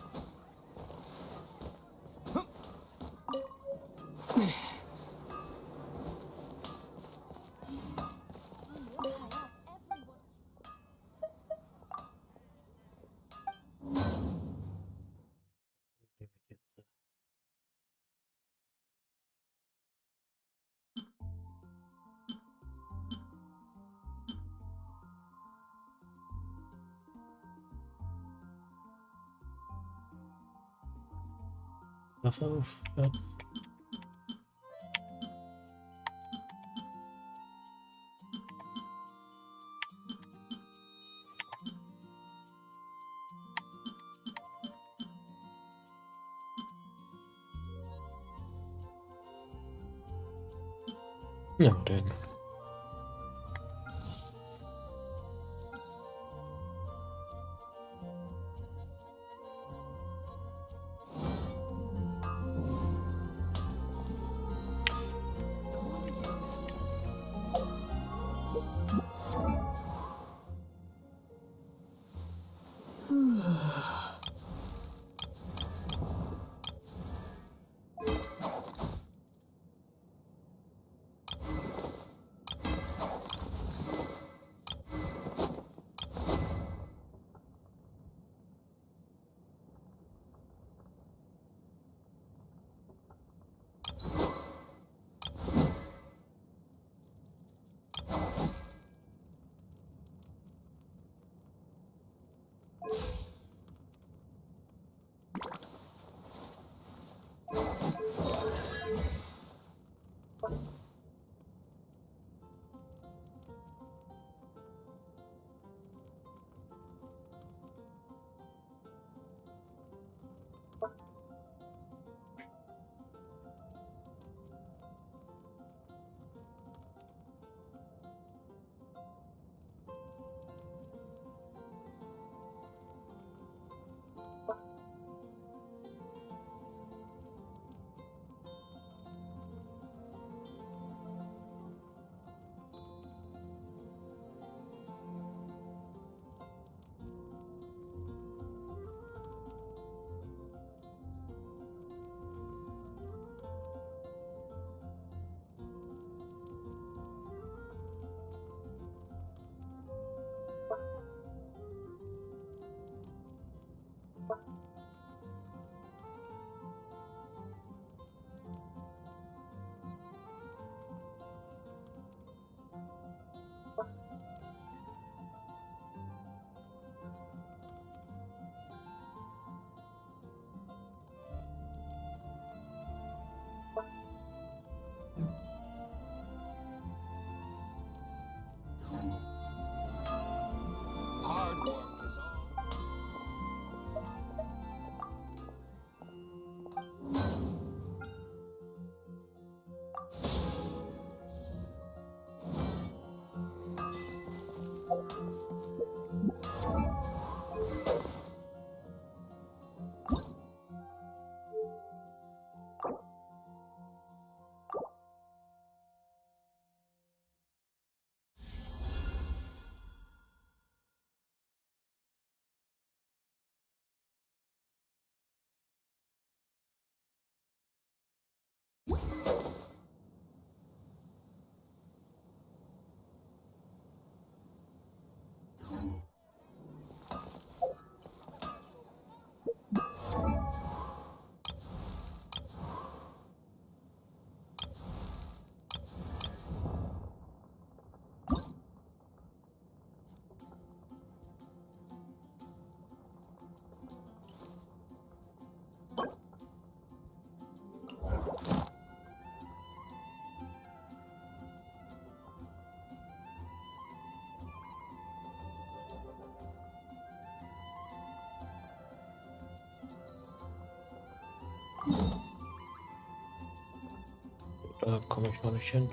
Pass auf. Ja. Ja, denn. Hard work is all. Da komme ich noch nicht hin.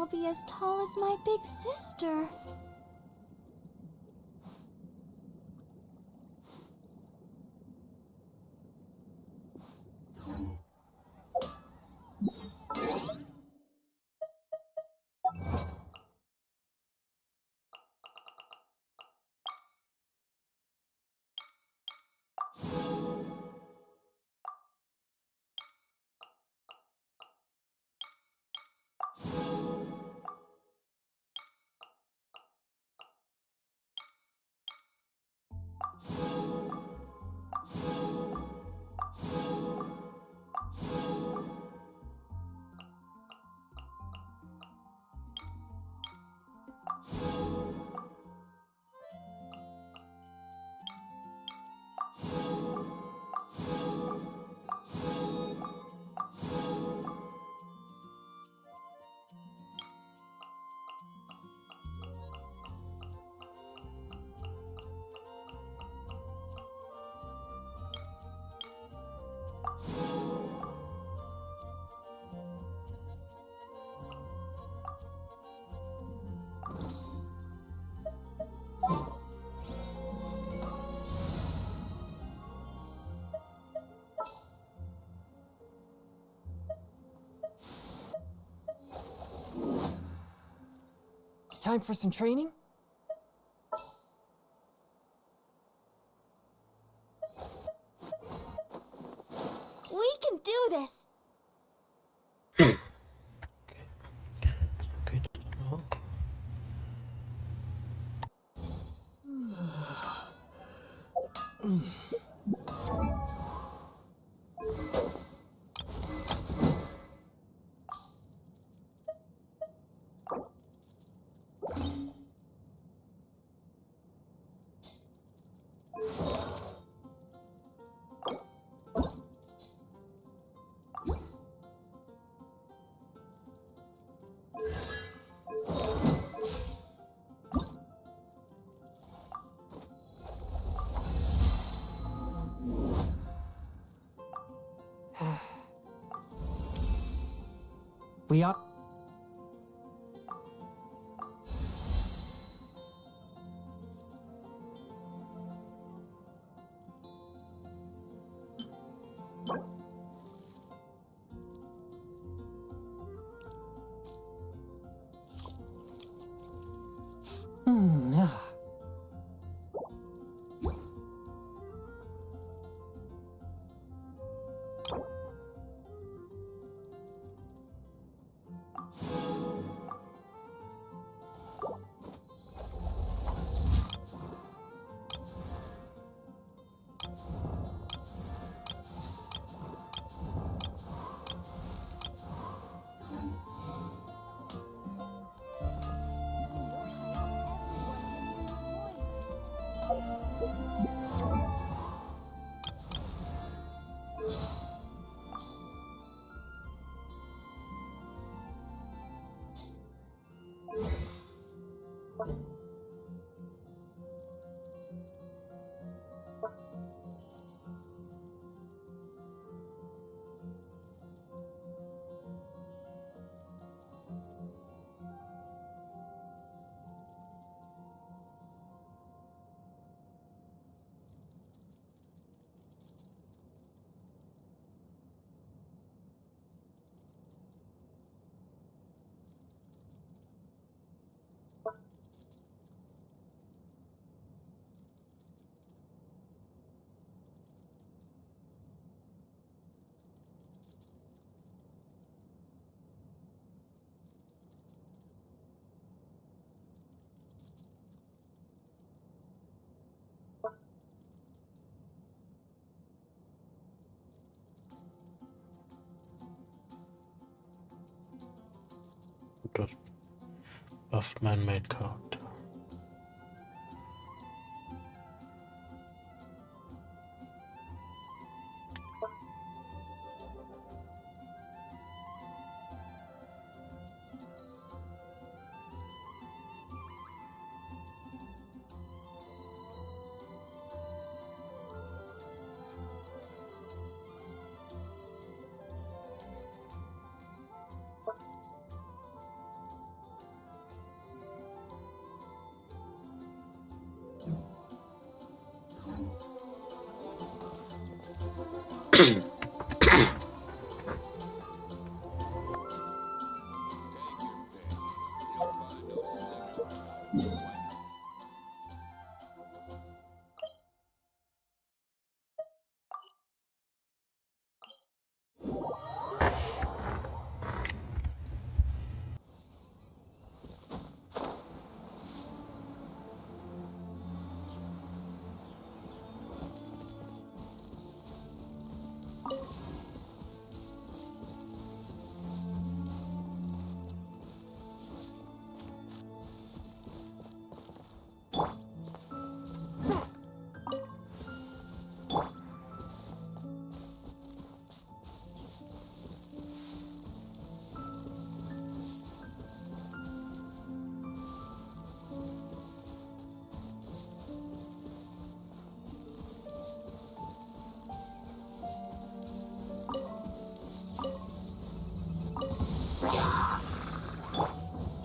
I'll be as tall as my big sister. Time for some training? We can do this! Okay. Oh. We up? Ah. Das buffed man-made character.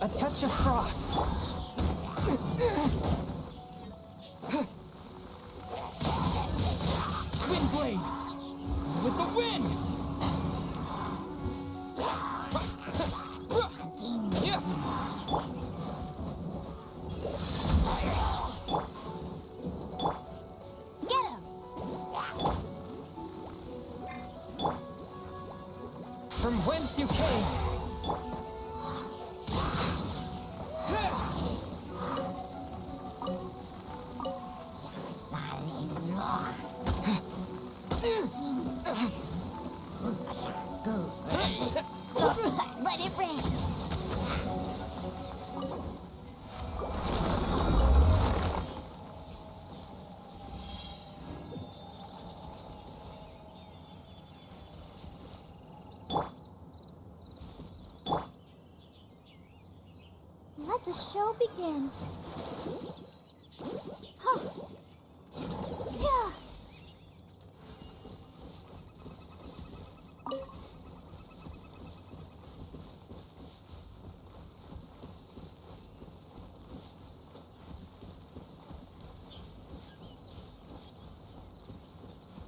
A touch of frost. Wind blade. With the wind. Get him! From whence you came. Let it rain! Let the show begin. Huh. Yeah.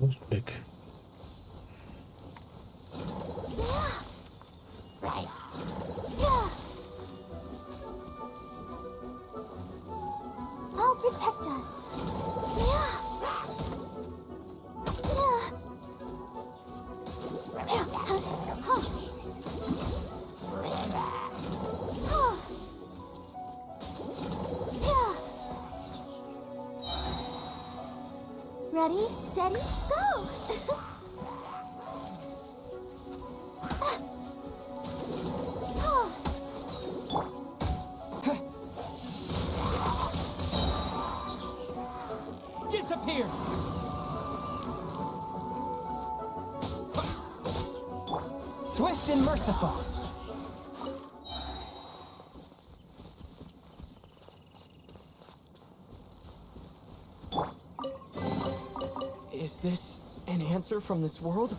Ausblick. Yeah. Yeah. I'll protect us. Yeah. Yeah. Yeah. Huh. Huh. Yeah. Ready, steady, go! Disappear. Swift and merciful. Is this an answer from this world?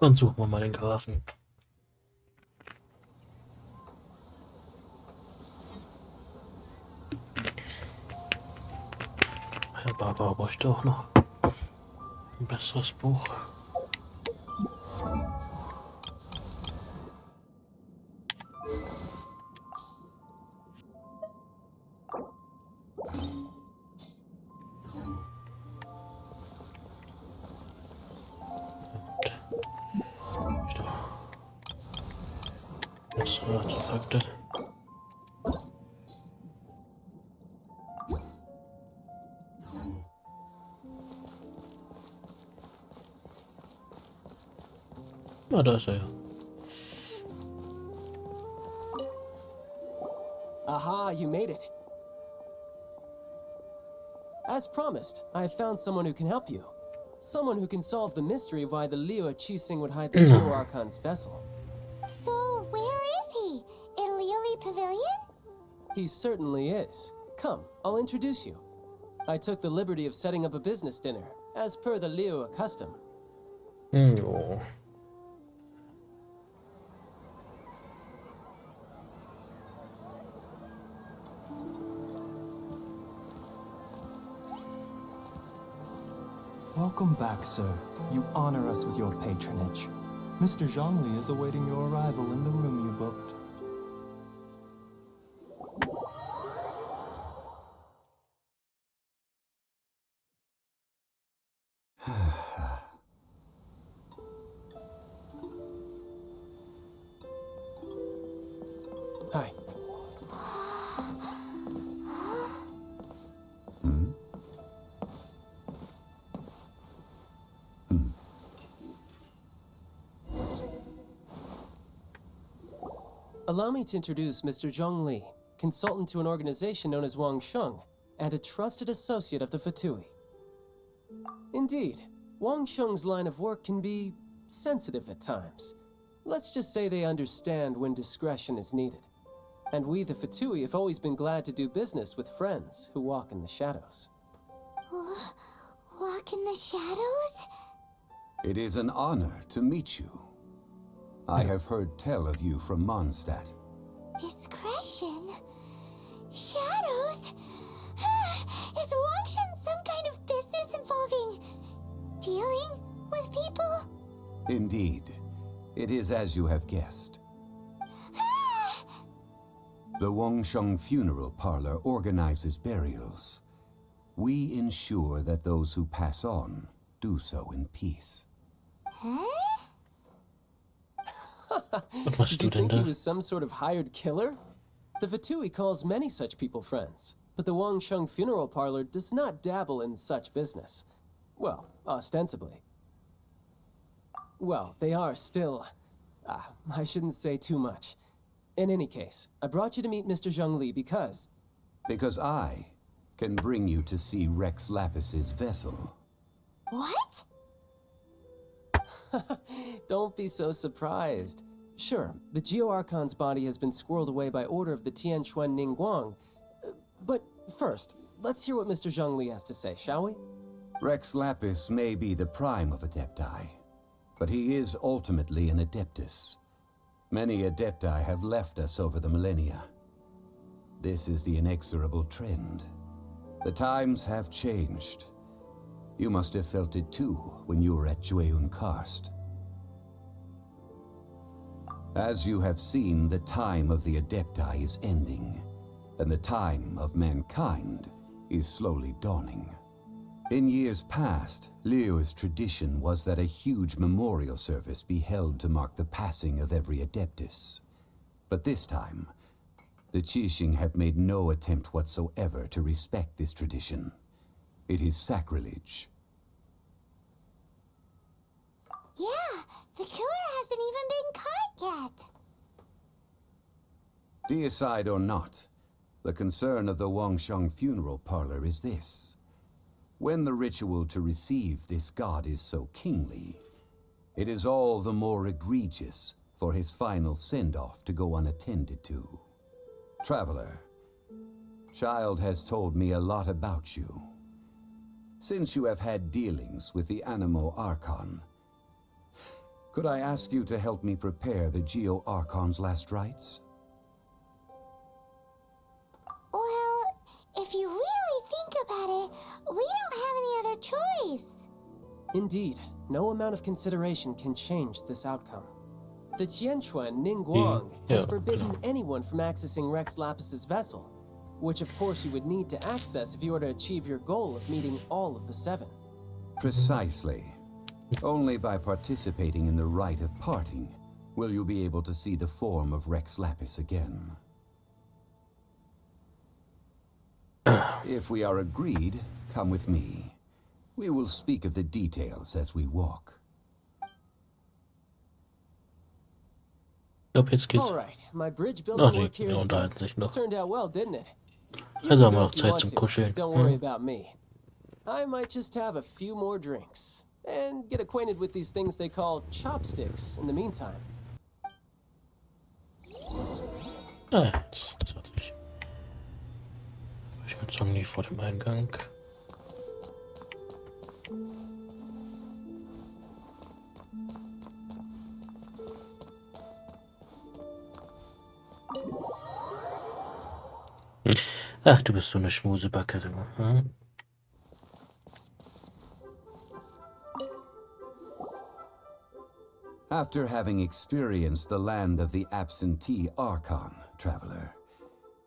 Dann suchen wir mal den Grafen. Herr Barbara bräuchte auch noch ein besseres Buch. Bessere Artefakte. Na, da ist er ja. Aha, you made it. As promised, I have found someone who can help you. Someone who can solve the mystery of why the Liu Qixing would hide the Geo Archon's vessel. So, where is he? In Liuli Pavilion? He certainly is. Come, I'll introduce you. I took the liberty of setting up a business dinner, as per the Liu custom. Oh. Welcome back, sir. You honor us with your patronage. Mr. Zhongli is awaiting your arrival in the room you booked. Hi. Allow me to introduce Mr. Zhong Li, consultant to an organization known as Wang Sheng, and a trusted associate of the Fatui. Indeed, Wang Sheng's line of work can be sensitive at times. Let's just say they understand when discretion is needed. And we, the Fatui, have always been glad to do business with friends who walk in the shadows. Walk in the shadows? It is an honor to meet you. I have heard tell of you from Mondstadt. Discretion? Shadows? Is Wangshan some kind of business involving dealing with people? Indeed. It is as you have guessed. The Wangsheng Funeral Parlor organizes burials. We ensure that those who pass on do so in peace. Huh? Do you think he was some sort of hired killer? The Fatui calls many such people friends, but the Wangsheng Funeral Parlor does not dabble in such business. Well, ostensibly. Well, they are still... I shouldn't say too much. In any case, I brought you to meet Mr. Zhong Li because... Because I can bring you to see Rex Lapis's vessel. What? Don't be so surprised. Sure, the Geo Archon's body has been squirreled away by order of the Tianquan Ningguang. But first, let's hear what Mr. Zhong Li has to say, shall we? Rex Lapis may be the prime of Adepti, but he is ultimately an Adeptus. Many Adepti have left us over the millennia. This is the inexorable trend. The times have changed. You must have felt it too when you were at Jueyun Karst. As you have seen, the time of the Adepti is ending, and the time of mankind is slowly dawning. In years past, Liu's tradition was that a huge memorial service be held to mark the passing of every Adeptus. But this time, the Qixing have made no attempt whatsoever to respect this tradition. It is sacrilege. Yeah, the killer hasn't even been caught yet. Deicide or not, the concern of the Wangsheng Funeral Parlor is this. When the ritual to receive this god is so kingly, it is all the more egregious for his final send-off to go unattended to. Traveler, Child has told me a lot about you. Since you have had dealings with the Animo Archon, could I ask you to help me prepare the Geo Archon's last rites? Well, if you really think about it, we don't have any other choice. Indeed, no amount of consideration can change this outcome. The Tianquan Ningguang has forbidden anyone from accessing Rex Lapis's vessel, which of course you would need to access if you were to achieve your goal of meeting all of the 7. Precisely. Only by participating in the rite of parting will you be able to see the form of Rex Lapis again. If we are agreed, come with me. We will speak of the details as we walk. Alright, my bridge building work here is done. Turned out well, didn't it? You Also can haben wir go auch if you Zeit want zum to. Kuscheln. Don't worry about me. I might just have a few more drinks and get acquainted with these things they call chopsticks in the meantime. Ah, das hat sich. Ich mit Zongli vor dem Eingang. Ach, du bist so eine Schmusebacke, du. Hm? After having experienced the land of the absentee Archon, traveler,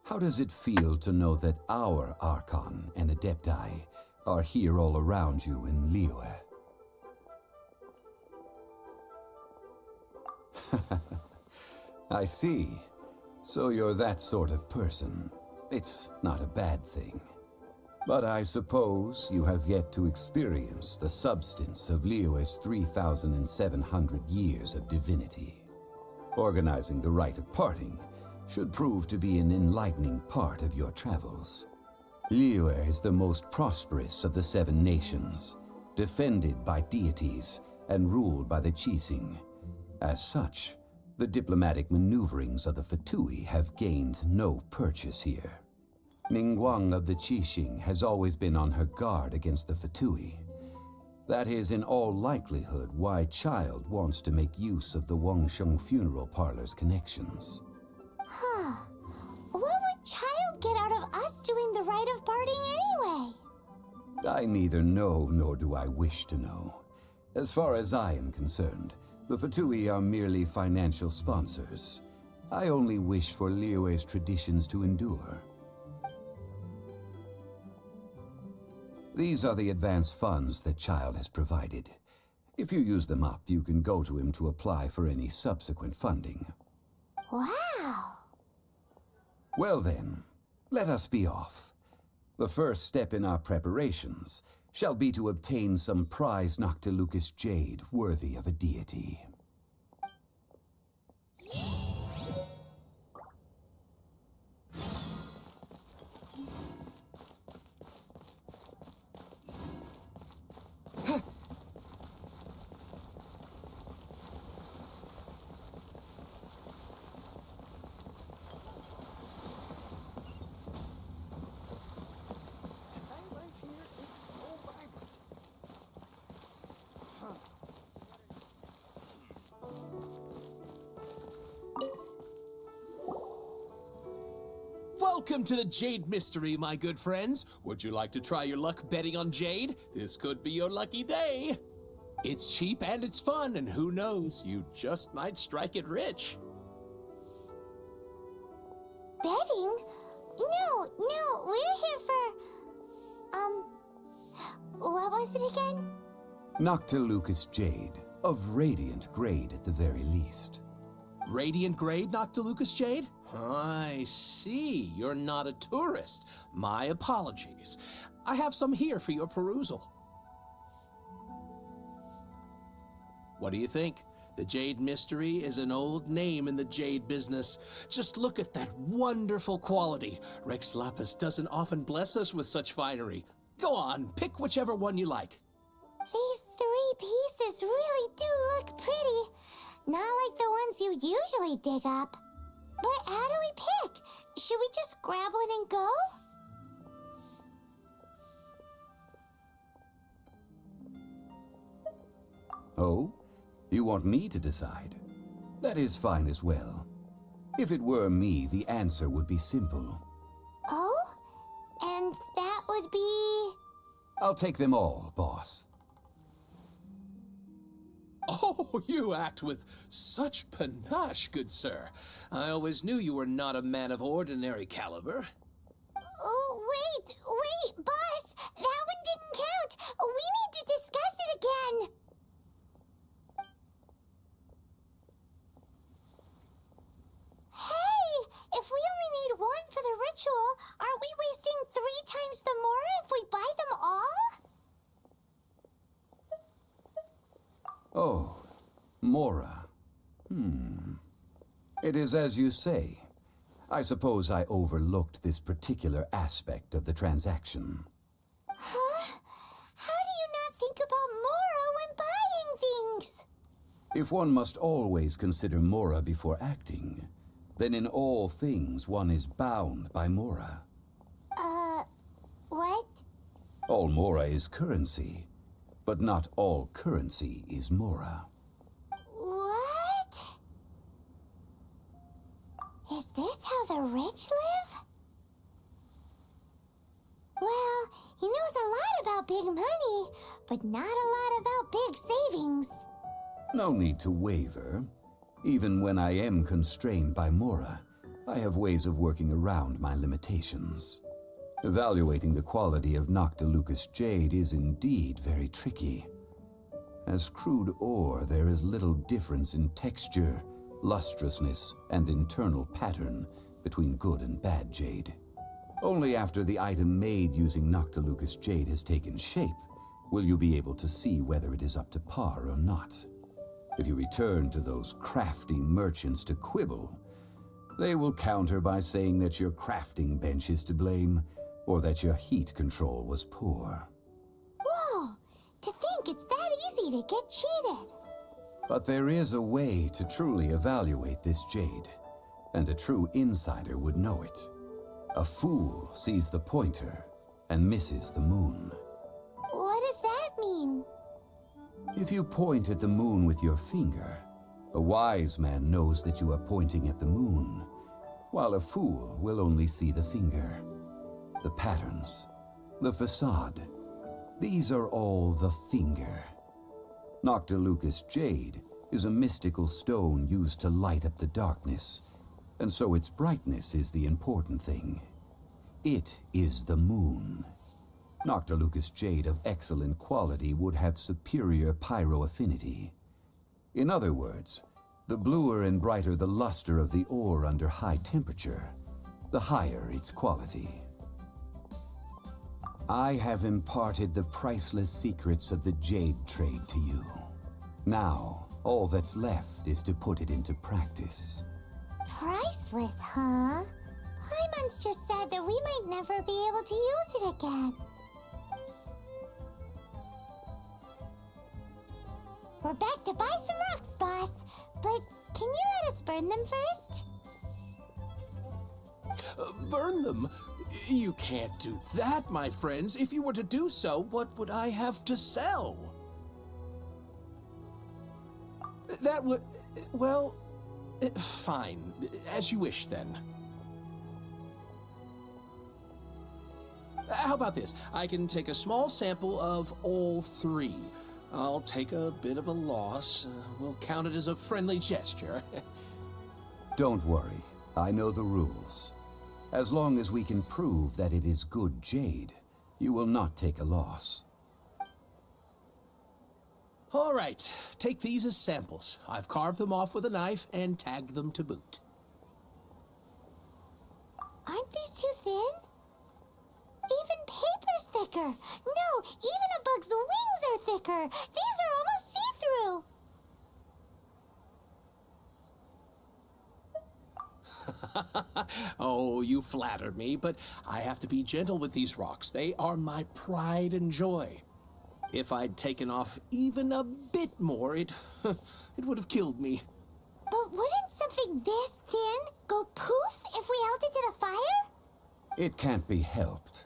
how does it feel to know that our Archon and Adepti are here all around you in Liyue? I see. So you're that sort of person. It's not a bad thing. But I suppose you have yet to experience the substance of Liyue's 3,700 years of divinity. Organizing the rite of parting should prove to be an enlightening part of your travels. Liyue is the most prosperous of the 7 nations, defended by deities and ruled by the Qixing. As such, the diplomatic maneuverings of the Fatui have gained no purchase here. Ningguang of the Qixing has always been on her guard against the Fatui. That is in all likelihood why Child wants to make use of the Wangsheng funeral parlor's connections. Huh. What would Child get out of us doing the rite of parting anyway? I neither know nor do I wish to know. As far as I am concerned, the Fatui are merely financial sponsors. I only wish for Liyue's traditions to endure. These are the advance funds that Child has provided. If you use them up, you can go to him to apply for any subsequent funding. Wow. Well then, let us be off. The first step in our preparations shall be to obtain some prized Noctilucous jade worthy of a deity. Nightlife here is so vibrant. Welcome to the Jade Mystery, my good friends. Would you like to try your luck betting on Jade? This could be your lucky day. It's cheap and it's fun, and who knows, you just might strike it rich. Betting? No, we're here for... what was it again? Noctilucous jade, of radiant grade at the very least. Radiant grade, Noctilucous Jade? I see. You're not a tourist. My apologies. I have some here for your perusal. What do you think? The Jade Mystery is an old name in the jade business. Just look at that wonderful quality. Rex Lapis doesn't often bless us with such finery. Go on, pick whichever one you like. These 3 pieces really do look pretty. Not like the ones you usually dig up. But how do we pick? Should we just grab one and go? Oh? You want me to decide? That is fine as well. If it were me, the answer would be simple. Oh? And that would be... I'll take them all, boss. Oh, you act with such panache, good sir. I always knew you were not a man of ordinary caliber. Oh, wait, boss! That one didn't count! We need to discuss it again! Hey! If we only need one for the ritual, aren't we wasting 3 times the more if we buy them all? Oh, Mora. It is as you say. I suppose I overlooked this particular aspect of the transaction. Huh? about Mora when buying things. If one must always consider Mora before acting, then in all things one is bound by Mora. What? All Mora is currency, but not all currency is Mora. What? Is this how the rich live? Well, he knows a lot about big money, but not a lot about big savings. No need to waver. Even when I am constrained by Mora, I have ways of working around my limitations. Evaluating the quality of Noctilucous jade is indeed very tricky. As crude ore, there is little difference in texture, lustrousness, and internal pattern between good and bad jade. Only after the item made using Noctilucous jade has taken shape will you be able to see whether it is up to par or not. If you return to those crafty merchants to quibble, they will counter by saying that your crafting bench is to blame, or that your heat control was poor. Whoa! To think it's that easy to get cheated. But there is a way to truly evaluate this jade, and a true insider would know it. A fool sees the pointer and misses the moon. What does that mean? If you point at the moon with your finger, a wise man knows that you are pointing at the moon, while a fool will only see the finger. The patterns, the facade, these are all the finger. Noctilucous jade is a mystical stone used to light up the darkness, and so its brightness is the important thing. It is the moon. Noctilucous jade of excellent quality would have superior pyroaffinity. In other words, the bluer and brighter the luster of the ore under high temperature, the higher its quality. I have imparted the priceless secrets of the jade trade to you. Now, all that's left is to put it into practice. Priceless, huh? Hyman's just said that we might never be able to use it again. We're back to buy some rocks, boss. But can you let us burn them first? Burn them? You can't do that, my friends. If you were to do so, what would I have to sell? That would... well... fine. As you wish, then. How about this? I can take a small sample of all three. I'll take a bit of a loss. We'll count it as a friendly gesture. Don't worry. I know the rules. As long as we can prove that it is good jade, you will not take a loss. All right. Take these as samples. I've carved them off with a knife and tagged them to boot. Aren't these too thin? Even paper's thicker. No, even a bug's wings are thicker. These are almost see-through. Oh, you flatter me, but I have to be gentle with these rocks. They are my pride and joy. If I'd taken off even a bit more, it would have killed me. But wouldn't something this thin go poof if we held it to the fire? It can't be helped.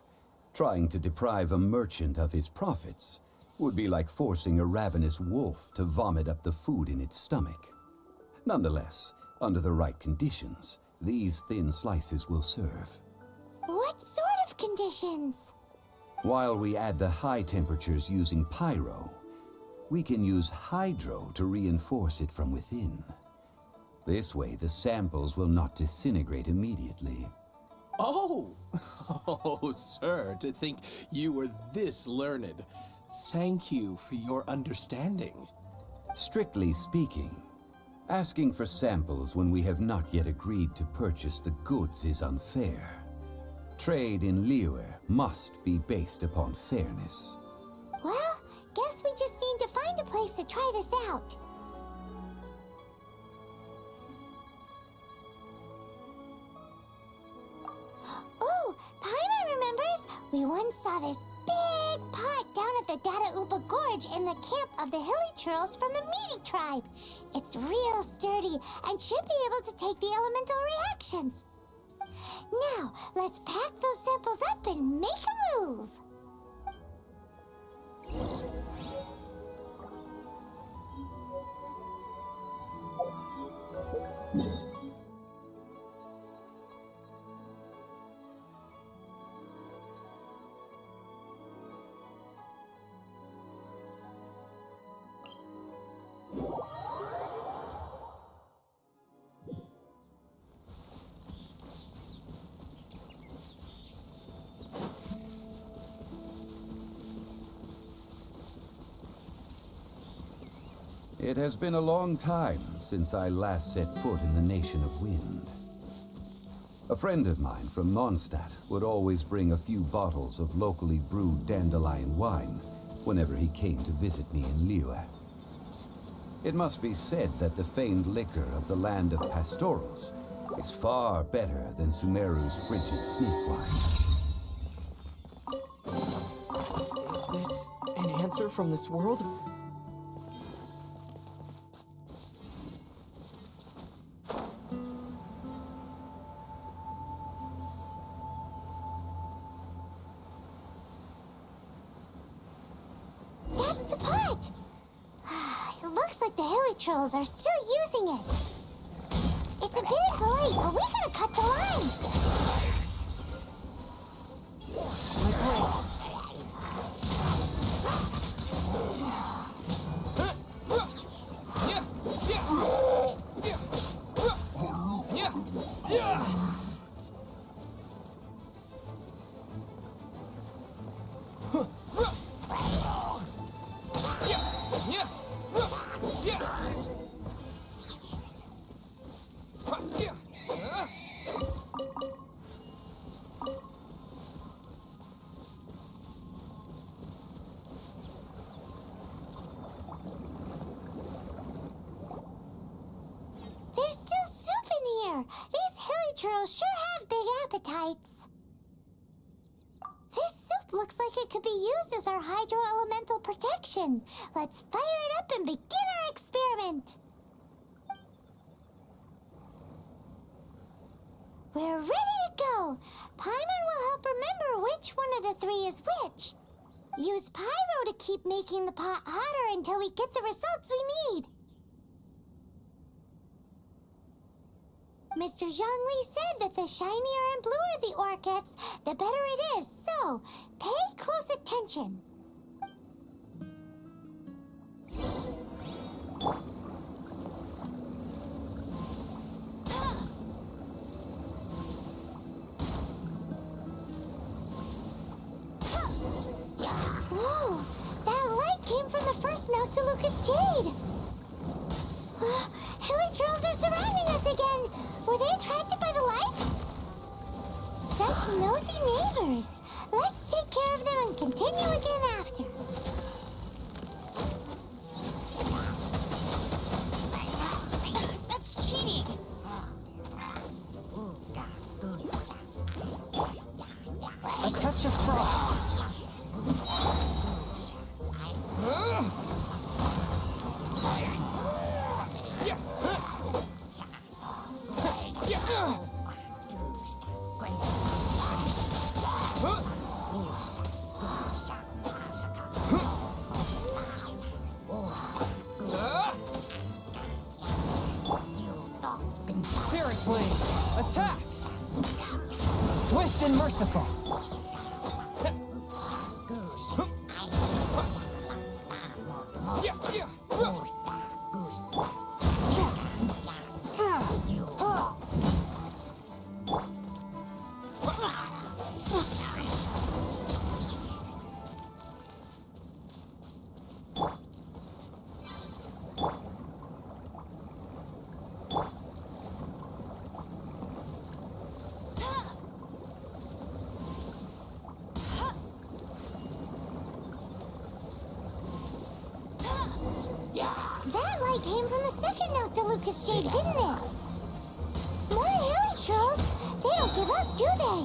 Trying to deprive a merchant of his profits would be like forcing a ravenous wolf to vomit up the food in its stomach. Nonetheless, under the right conditions, these thin slices will serve. What sort of conditions? While we add the high temperatures using pyro, we can use hydro to reinforce it from within. This way, the samples will not disintegrate immediately. Oh! Oh, sir, to think you were this learned. Thank you for your understanding. Strictly speaking, asking for samples when we have not yet agreed to purchase the goods is unfair. Trade in Liyue must be based upon fairness. Well, guess we just need to find a place to try this out. Oh, Paimon remembers! We once saw this big pot down at the Data Upa Gorge in the camp of the hilly churls from the Meaty tribe. It's real sturdy and should be able to take the elemental reactions. Now, let's pack those samples up and make a move. It has been a long time since I last set foot in the Nation of Wind. A friend of mine from Mondstadt would always bring a few bottles of locally brewed dandelion wine whenever he came to visit me in Liyue. It must be said that the famed liquor of the land of pastorals is far better than Sumeru's frigid snake wine. Is this an answer from this world? That's the pot! It looks like the hilly trolls are still using it. It's a bit impolite, but we gotta cut the line. My plan. There's still soup in here. These hilly trolls sure have big appetites. This soup looks like it could be used as our hydro-elemental protection. Let's fire it up and begin our experiment. We're ready to go. Paimon will help remember which one of the three is which. Use pyro to keep making the pot hotter until we get the results we need. Mr. Zhongli said that the shinier and bluer the ore gets, the better it is. So, pay close attention. Whoa! That light came from the first Noctilucous Jade! Hilly trolls are surrounding us again! Were they attracted by the light? Such nosy neighbors! Let's take care of them and continue again after. That's cheating! A touch of frost. Spirit Blade, attack! Swift and merciful. That light came from the second Noctilucous Jade, didn't it? More hilly trolls! They don't give up, do they?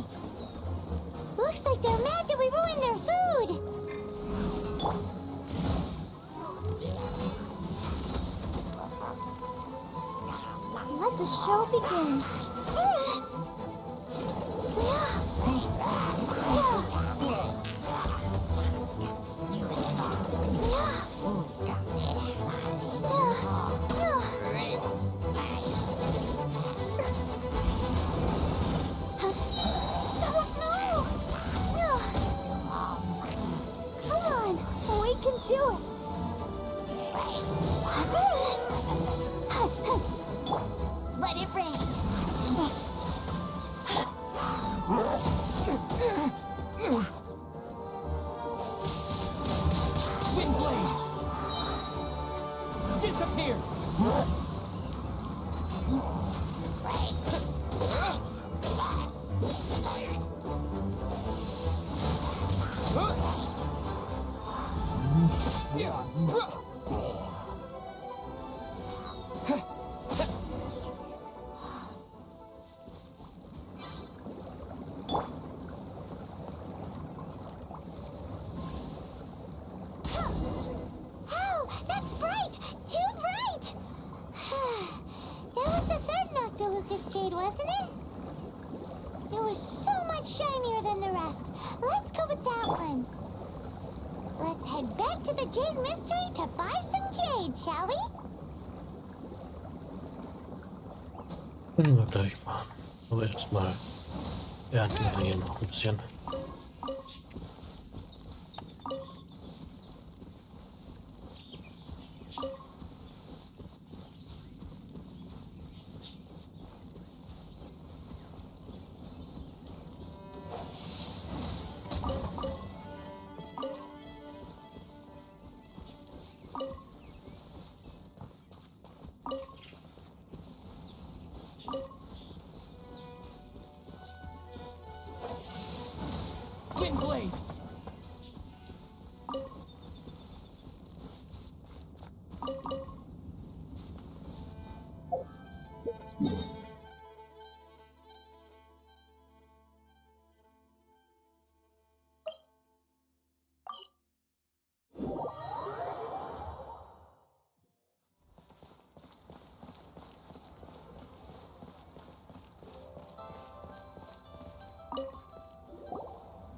Looks like they're mad that we ruined their food! the show begin. Come on, we can do it. Let it rain. Windblade! Disappear! Oh, that's bright! Too bright! That was the third Noctilucous Jade, wasn't it? It was so much shinier than the rest. Let's go with that one. Let's head back to the Jade Mystery to buy some jade, shall we? Können wir gleich machen. Aber erstmal ernten wir hier noch ein bisschen. Windblade!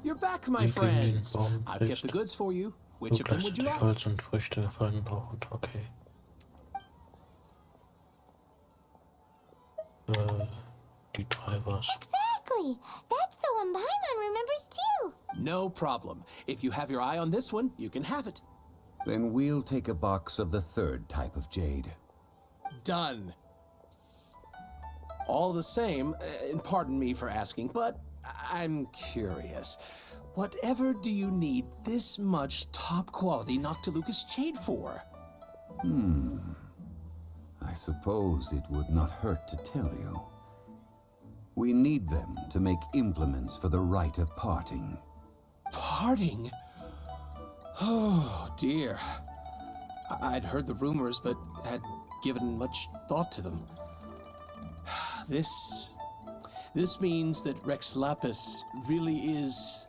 You're back, my Wir gegen den friends. Baum I've kept hilfst. the goods for you. Du Which of them would you gleichzeitig like? Holz und Früchte fallen braucht. Okay. Die drei war's. Exactly! That's the one Paimon remembers too! No problem. If you have your eye on this one, you can have it. Then we'll take a box of the third type of jade. Done. All the same, and pardon me for asking, but I'm curious. Whatever do you need this much top-quality Noctilucous jade for? I suppose it would not hurt to tell you. We need them to make implements for the rite of parting. Parting? Oh, dear. I'd heard the rumors, but had given much thought to them. This means that Rex Lapis really is...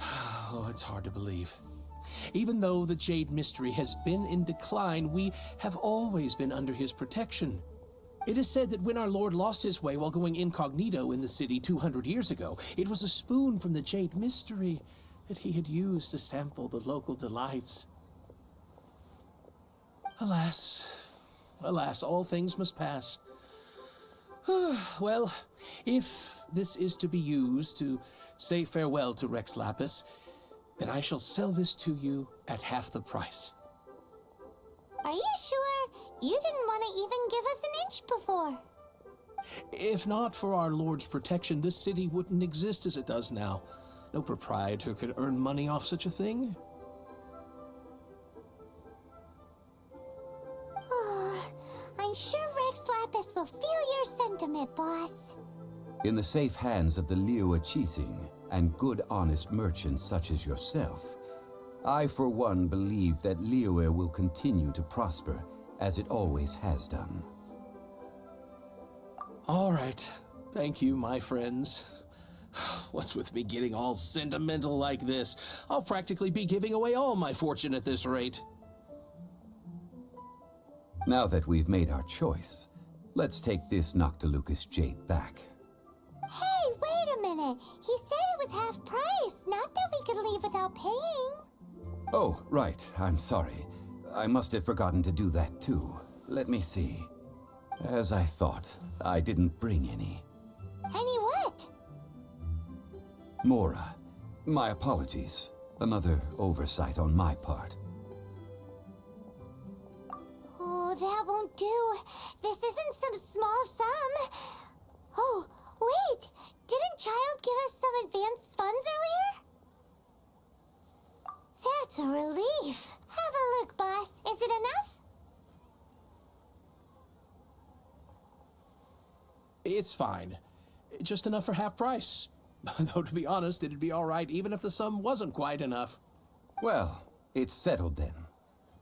Oh, it's hard to believe. Even though the Jade Mystery has been in decline, we have always been under his protection. It is said that when our Lord lost his way while going incognito in the city 200 years ago, it was a spoon from the Jade Mystery that he had used to sample the local delights. Alas, alas, all things must pass. Well, if this is to be used to say farewell to Rex Lapis, then I shall sell this to you at half the price. Are you sure? You didn't want to even give us an inch before. If not for our Lord's protection, this city wouldn't exist as it does now. No proprietor could earn money off such a thing. I'm sure Rex Lapis will feel your sentiment, boss. In the safe hands of the Liu Cheating and good honest merchants such as yourself, I for one believe that Liyue will continue to prosper as it always has done. All right. Thank you, my friends. What's with me getting all sentimental like this? I'll practically be giving away all my fortune at this rate. Now that we've made our choice, Let's take this Noctilucous jade back. Hey, wait a minute. He said it was half price, not that we could leave without paying. Oh, right. I'm sorry. I must have forgotten to do that too. Let me see. As I thought, I didn't bring any. Any what? Mora, my apologies. Another oversight on my part. Oh, that won't do. This isn't some small sum. Oh, wait! Didn't Child give us some advanced funds earlier? That's a relief. Have a look, boss. Is it enough? It's fine. Just enough for half price. Though, to be honest, it'd be all right even if the sum wasn't quite enough. Well, it's settled then.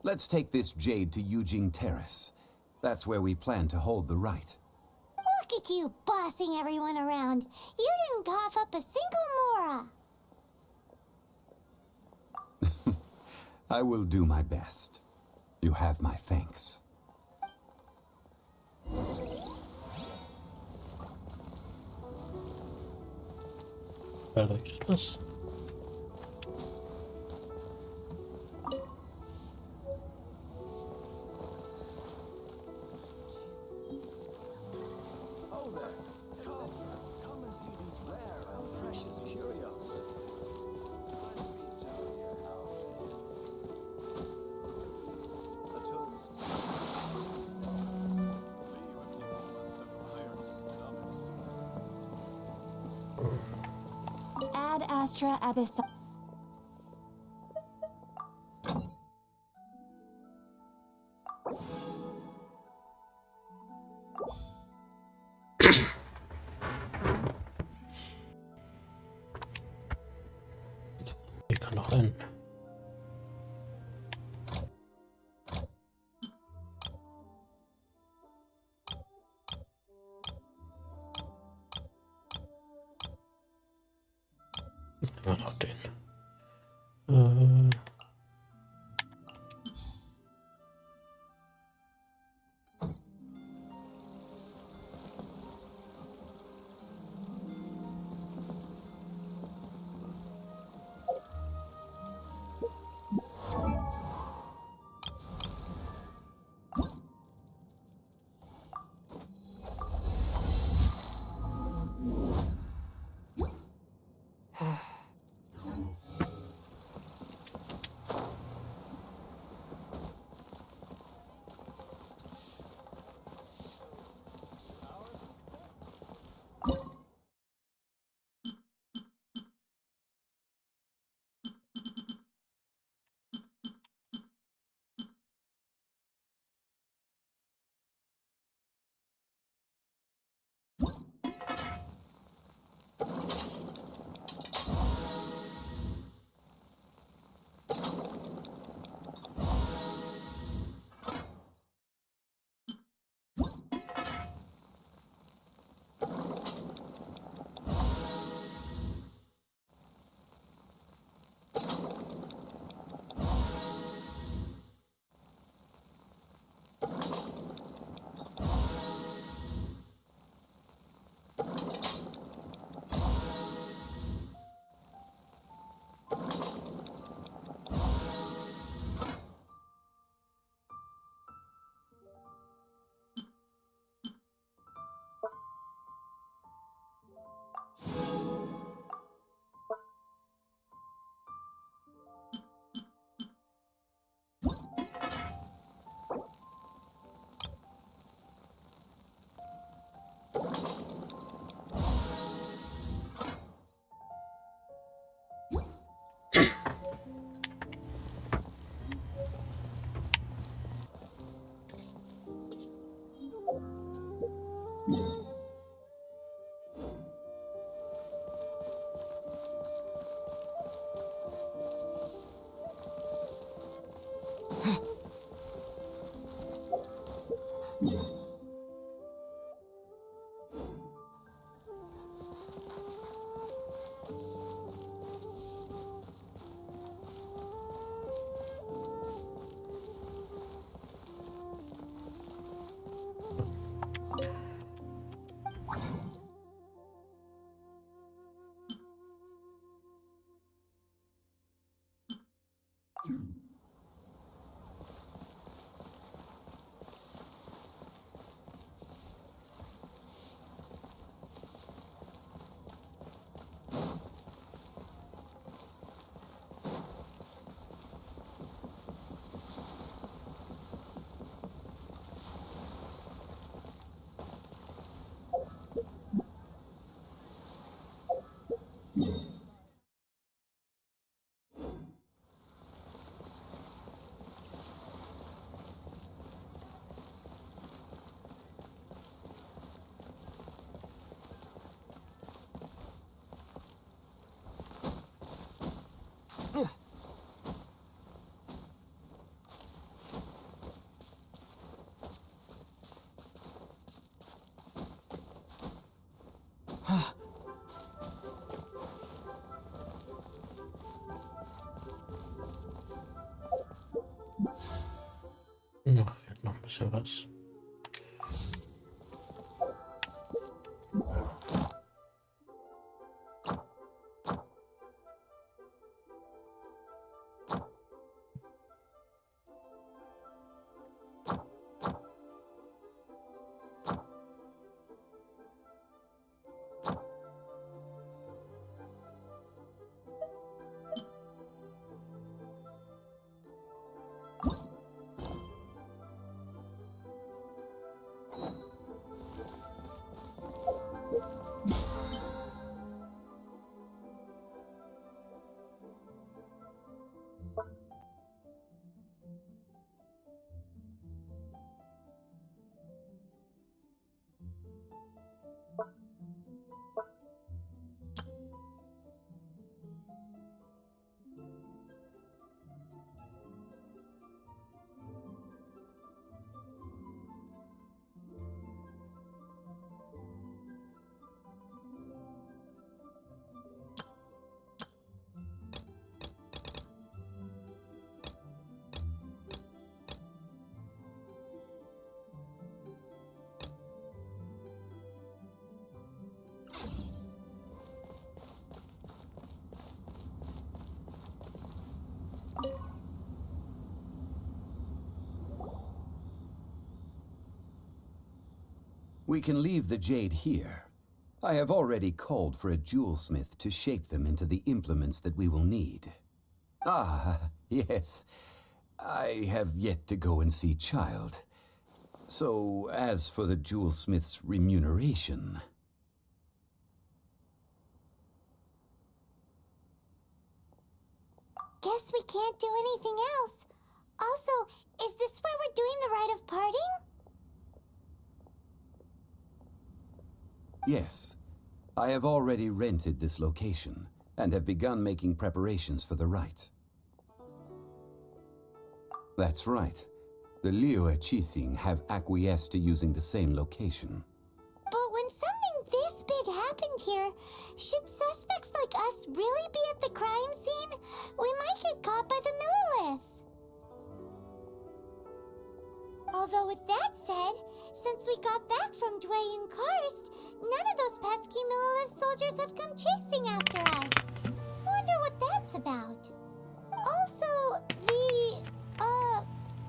Let's take this jade to Yujing Terrace. That's where we plan to hold the rite. Look at you bossing everyone around. You didn't cough up a single Mora. I will do my best. You have my thanks. Erleuchtet was? Oh there. Come and see these rare and precious curios. A toast. Ad Astra Abyss. Hier kann noch ein. Ja, noch den. Noch fehlt noch ein bisschen was. We can leave the jade here. I have already called for a jewelsmith to shape them into the implements that we will need. Ah, yes. I have yet to go and see Child. So, as for the jewelsmith's remuneration... Guess we can't do anything else. Also, is this where we're doing the rite of parting? Yes. I have already rented this location, and have begun making preparations for the rite. That's right. The Liyue Qixing have acquiesced to using the same location. But when something this big happened here, should suspects like us really be at the crime scene? We might get caught by the Millilith. Although with that said, since we got back from Dwayne Karst, none of those pesky Millilith soldiers have come chasing after us. Wonder what that's about. Also, the,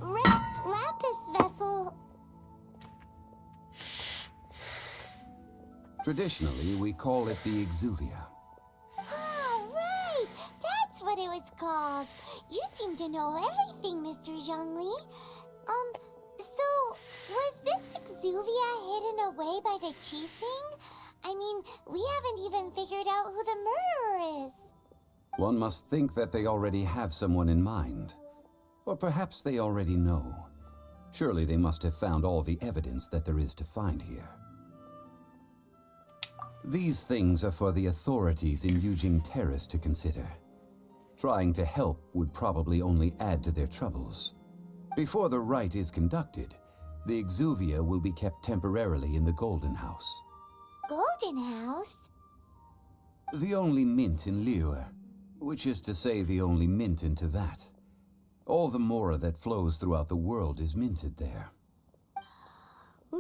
Rex Lapis vessel... Traditionally, we call it the Exuvia. Ah, right! That's what it was called. You seem to know everything, Mr. Zhongli. So, was this Exuvia hidden away by the Qixing? I mean, we haven't even figured out who the murderer is. One must think that they already have someone in mind. Or perhaps they already know. Surely they must have found all the evidence that there is to find here. These things are for the authorities in Yujing Terrace to consider. Trying to help would probably only add to their troubles. Before the rite is conducted, the Exuvia will be kept temporarily in the Golden House. Golden House? The only mint in Liyue, which is to say the only mint in Teyvat. All the mora that flows throughout the world is minted there. Wow!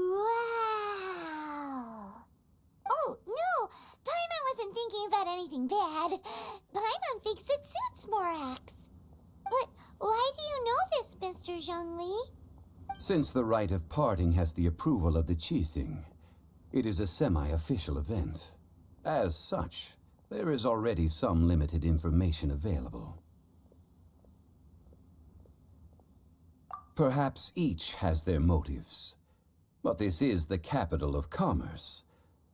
Oh, no! Paimon wasn't thinking about anything bad. Paimon thinks it suits Morax. But Zhongli. Since the rite of parting has the approval of the Qixing, it is a semi-official event. As such, there is already some limited information available. Perhaps each has their motives, but this is the capital of commerce.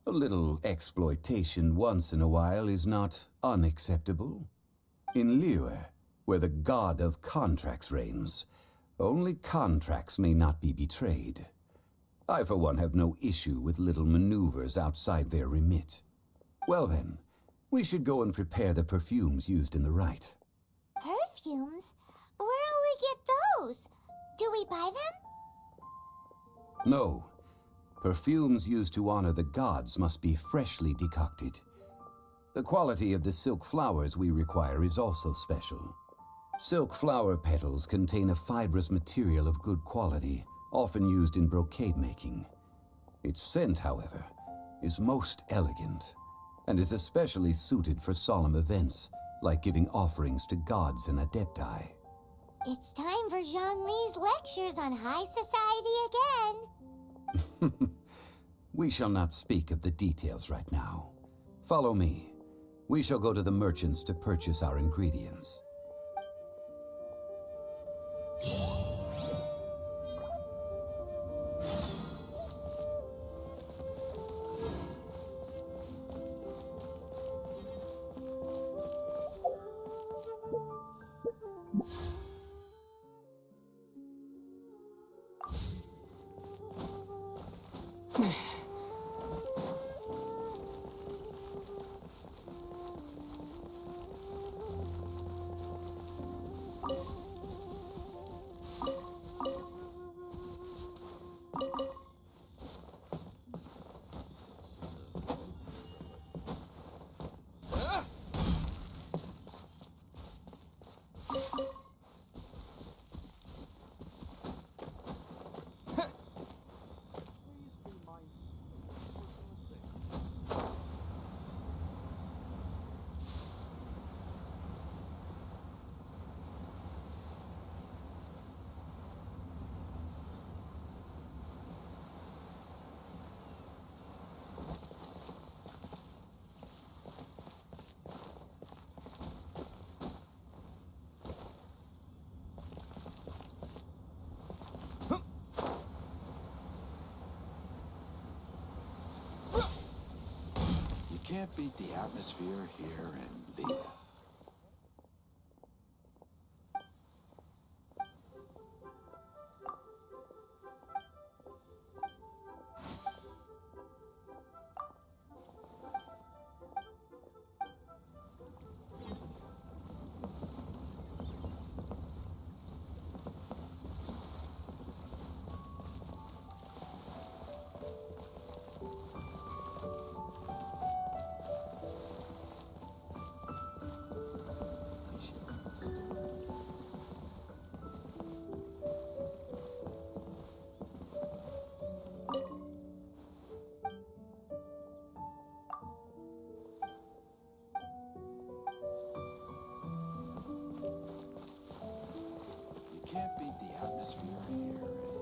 A little exploitation once in a while is not unacceptable. In Liyue, where the god of contracts reigns, only contracts may not be betrayed. I, for one, have no issue with little maneuvers outside their remit. Well then, we should go and prepare the perfumes used in the rite. Perfumes? Where'll we get those? Do we buy them? No. Perfumes used to honor the gods must be freshly decocted. The quality of the silk flowers we require is also special. Silk flower petals contain a fibrous material of good quality, often used in brocade making. Its scent, however, is most elegant, and is especially suited for solemn events, like giving offerings to gods and adepti. It's time for Zhongli's lectures on high society again. We shall not speak of the details right now. Follow me. We shall go to the merchants to purchase our ingredients. Can't beat the atmosphere here in Liyue. Can't beat the atmosphere here in Liyue.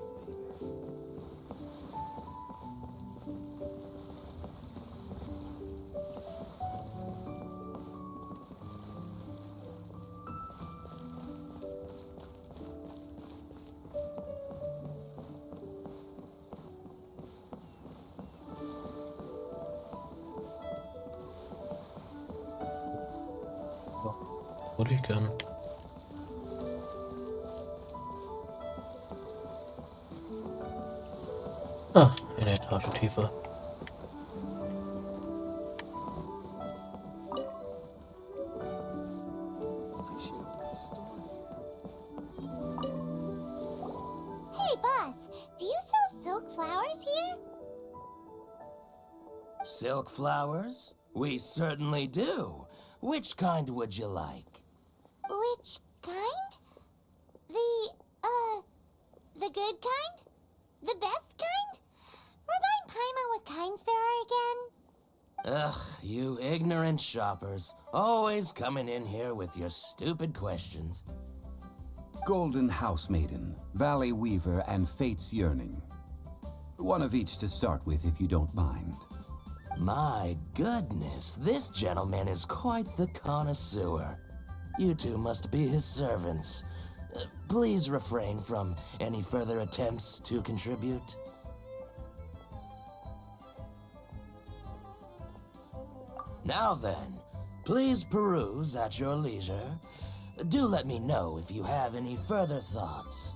Würde ich gern. Ah, eine Etage tiefer. Hey, boss, do you sell silk flowers here? Silk flowers? We certainly do. Which kind would you like? Which kind? The good kind? The best kind? Remind Paimon what kinds there are again? Ugh, you ignorant shoppers. Always coming in here with your stupid questions. Golden House Maiden, Valley Weaver, and Fate's Yearning. One of each to start with, if you don't mind. My goodness, this gentleman is quite the connoisseur. You two must be his servants. Please refrain from any further attempts to contribute. Now then, please peruse at your leisure. Do let me know if you have any further thoughts.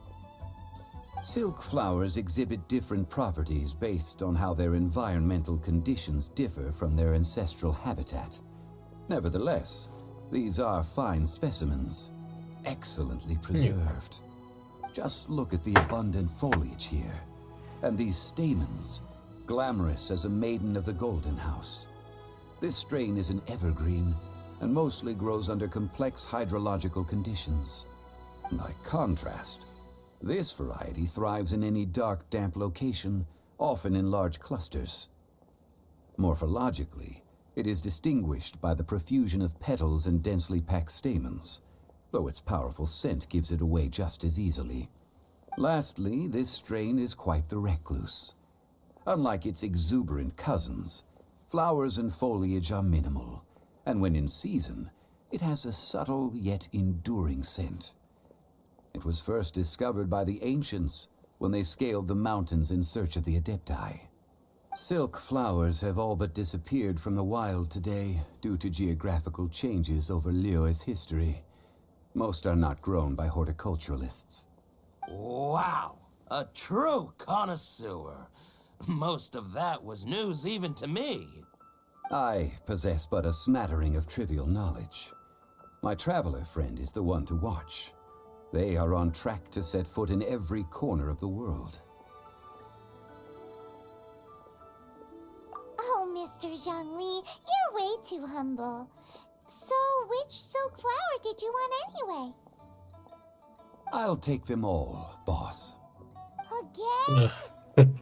Silk flowers exhibit different properties based on how their environmental conditions differ from their ancestral habitat. Nevertheless, these are fine specimens, excellently preserved. Just look at the abundant foliage here, and these stamens, glamorous as a maiden of the Golden House. This strain is an evergreen, and mostly grows under complex hydrological conditions. By contrast, this variety thrives in any dark, damp location, often in large clusters. Morphologically, it is distinguished by the profusion of petals and densely packed stamens, though its powerful scent gives it away just as easily. Lastly, this strain is quite the recluse. Unlike its exuberant cousins, flowers and foliage are minimal, and when in season, it has a subtle yet enduring scent. It was first discovered by the ancients when they scaled the mountains in search of the Adepti. Silk flowers have all but disappeared from the wild today due to geographical changes over Liyue's history. Most are not grown by horticulturalists. Wow! A true connoisseur. Most of that was news even to me. I possess but a smattering of trivial knowledge. My traveler friend is the one to watch. They are on track to set foot in every corner of the world. Oh, Mr. Zhongli, you're way too humble. So, which silk flower did you want anyway? I'll take them all, boss. Again?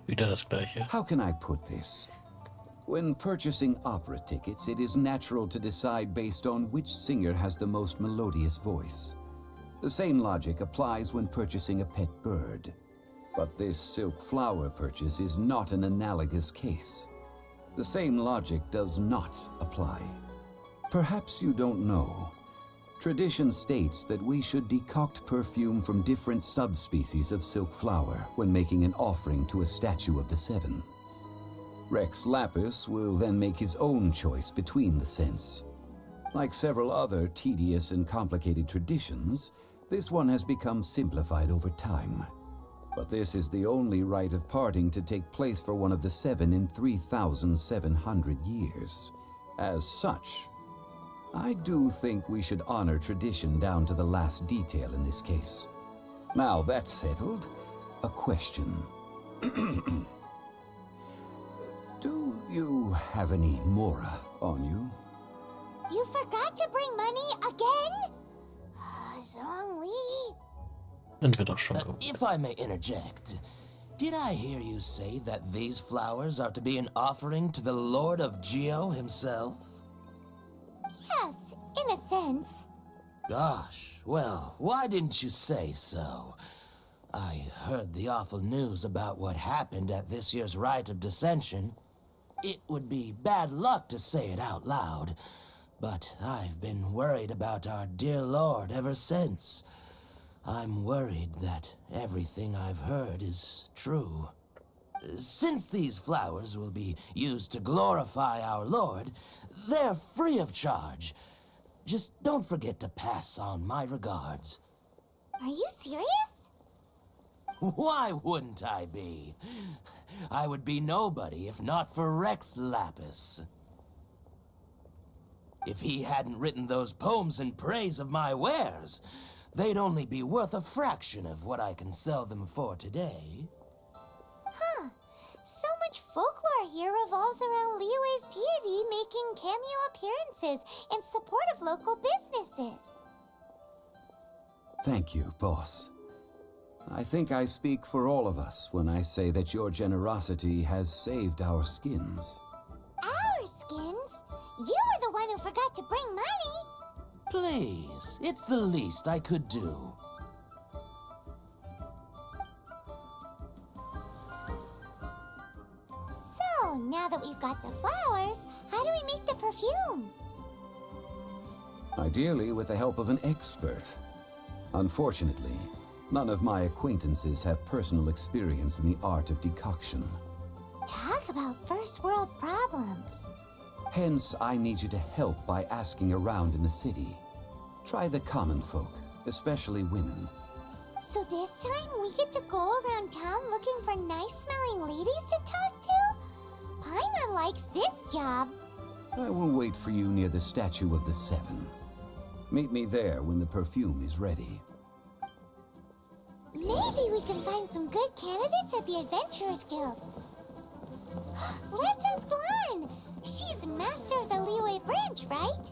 Wieder das Gleiche. How can I put this? When purchasing opera tickets, it is natural to decide based on which singer has the most melodious voice. The same logic applies when purchasing a pet bird. But this silk flower purchase is not an analogous case. The same logic does not apply. Perhaps you don't know. Tradition states that we should decoct perfume from different subspecies of silk flower when making an offering to a statue of the Seven. Rex Lapis will then make his own choice between the scents. Like several other tedious and complicated traditions, this one has become simplified over time. But this is the only rite of parting to take place for one of the Seven in 3,700 years. As such, I do think we should honor tradition down to the last detail in this case. Now that's settled, a question. Do you have any Mora on you? You forgot to bring money again? Zhongli. Sind wir doch schon gut. If I may interject, did I hear you say that these flowers are to be an offering to the Lord of Geo himself? Yes, in a sense. Gosh, well, why didn't you say so? I heard the awful news about what happened at this year's Rite of Dissension. It would be bad luck to say it out loud, but I've been worried about our dear Lord ever since. I'm worried that everything I've heard is true. Since these flowers will be used to glorify our Lord, they're free of charge. Just don't forget to pass on my regards. Are you serious? Why wouldn't I be? I would be nobody if not for Rex Lapis. If he hadn't written those poems in praise of my wares, they'd only be worth a fraction of what I can sell them for today. Huh. So much folklore here revolves around Liyue's deity making cameo appearances in support of local businesses. Thank you, boss. I think I speak for all of us when I say that your generosity has saved our skins. Our skins? You were the one who forgot to bring money. Please, it's the least I could do. now that we've got the flowers, how do we make the perfume? Ideally with the help of an expert. Unfortunately, none of my acquaintances have personal experience in the art of decoction. Talk about first world problems. Hence, I need you to help by asking around in the city. Try the common folk, especially women. So this time we get to go around town looking for nice-smelling ladies to talk to? Paimon likes this job. I will wait for you near the Statue of the Seven. Meet me there when the perfume is ready. Maybe we can find some good candidates at the Adventurers Guild. Let's ask Lan. She's master of the Liyue branch, right?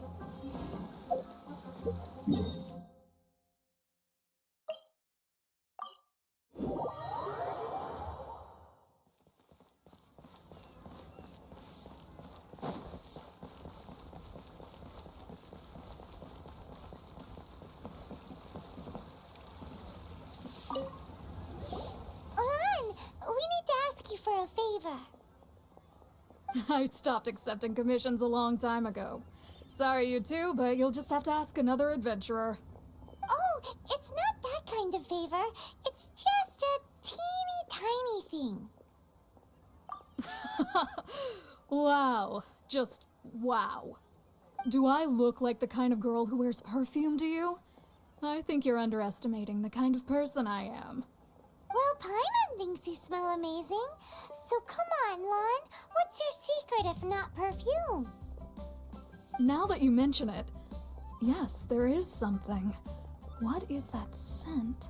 Lan, we need to ask you for a favor. I stopped accepting commissions a long time ago. Sorry, you two, but you'll just have to ask another adventurer. Oh, it's not that kind of favor. It's just a teeny tiny thing. Wow. Just wow. Do I look like the kind of girl who wears perfume to you? I think you're underestimating the kind of person I am. Well, Paimon thinks you smell amazing. So come on, Lan. What's your secret if not perfume? Now that you mention it, yes, there is something. What is that scent?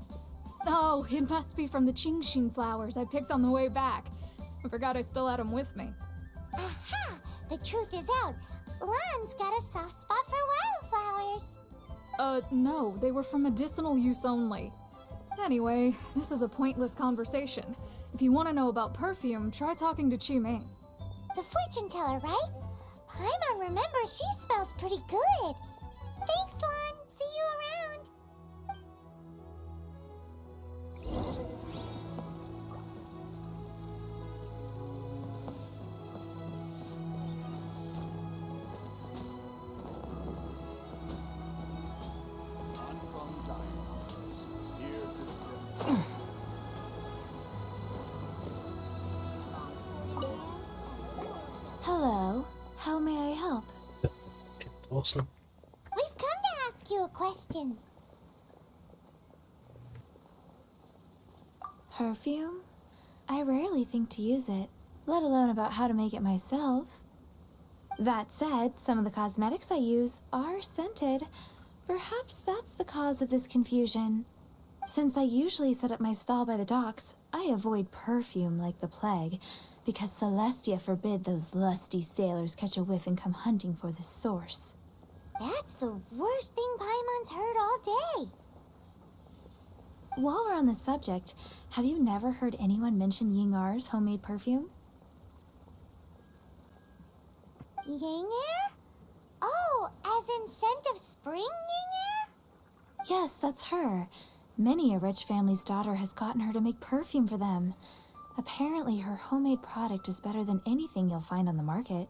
Oh, it must be from the Genshin flowers I picked on the way back. I forgot I still had them with me. Aha! The truth is out. Lan's got a soft spot for wildflowers. No, they were for medicinal use only. Anyway, this is a pointless conversation. If you want to know about perfume, try talking to Qiming. The fortune teller, right? Paimon remembers she smells pretty good. Thanks, Lan. See you around. Hello. How may I help? Draußen. We've come to ask you a question. Perfume? I rarely think to use it, let alone about how to make it myself. That said, some of the cosmetics I use are scented. Perhaps that's the cause of this confusion. Since I usually set up my stall by the docks, I avoid perfume like the plague, because Celestia forbid those lusty sailors catch a whiff and come hunting for the source. That's the worst thing Paimon's heard all day. While we're on the subject, have you never heard anyone mention Yingar's homemade perfume? Yingar? Oh, as in scent of spring, Yingar? Yes, that's her. Many a rich family's daughter has gotten her to make perfume for them. Apparently, her homemade product is better than anything you'll find on the market.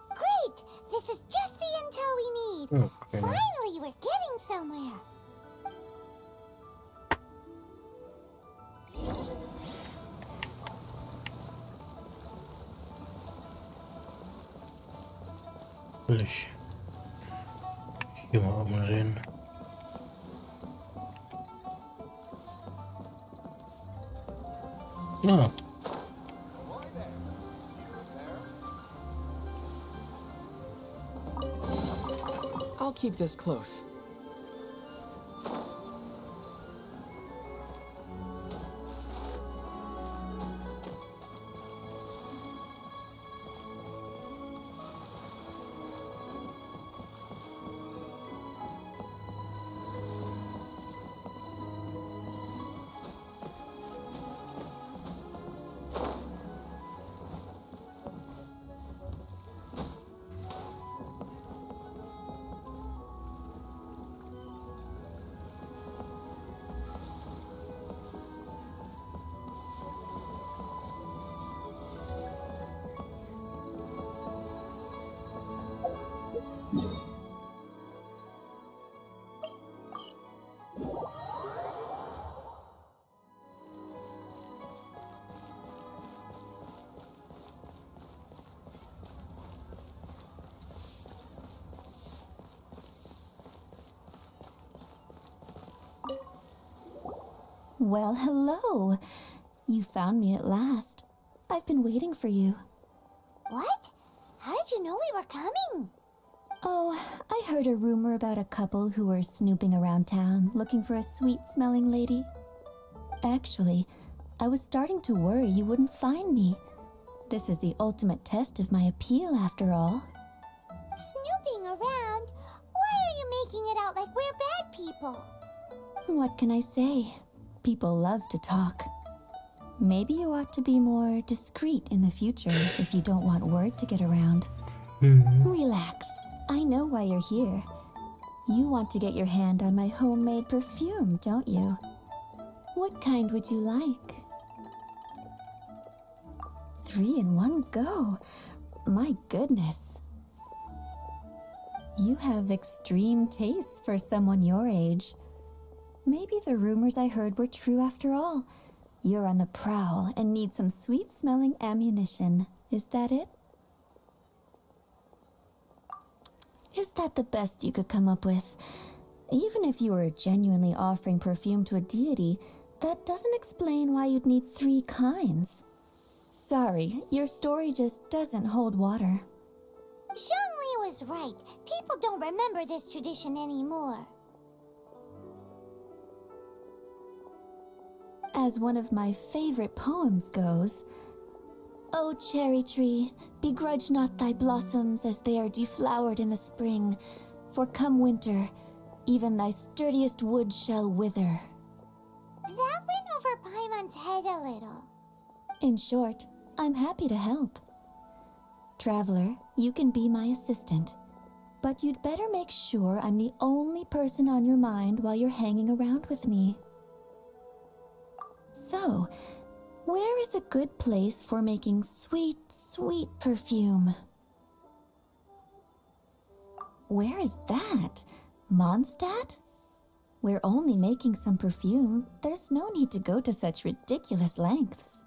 Great! This is just the intel we need. Okay. Finally, we're getting somewhere. Will ich hier mal umsehen. Ah, I'll keep this close. Well, hello. You found me at last. I've been waiting for you. What? How did you know we were coming? Oh, I heard a rumor about a couple who were snooping around town looking for a sweet-smelling lady. Actually, I was starting to worry you wouldn't find me. This is the ultimate test of my appeal, after all. Snooping around? Why are you making it out like we're bad people? What can I say? People love to talk. Maybe you ought to be more discreet in the future if you don't want word to get around. Relax. I know why you're here. You want to get your hand on my homemade perfume, don't you? What kind would you like? 3 in one go. My goodness. You have extreme tastes for someone your age. Maybe the rumors I heard were true after all. You're on the prowl and need some sweet-smelling ammunition. Is that it? Is that the best you could come up with? Even if you were genuinely offering perfume to a deity, that doesn't explain why you'd need 3 kinds. Sorry, your story just doesn't hold water. Zhongli was right. People don't remember this tradition anymore. As one of my favorite poems goes, "O cherry tree, begrudge not thy blossoms as they are deflowered in the spring, for come winter, even thy sturdiest wood shall wither." That went over Paimon's head a little. In short, I'm happy to help. Traveler, you can be my assistant, but you'd better make sure I'm the only person on your mind while you're hanging around with me. So, where is a good place for making sweet, sweet perfume? Where is that? Mondstadt? We're only making some perfume. There's no need to go to such ridiculous lengths.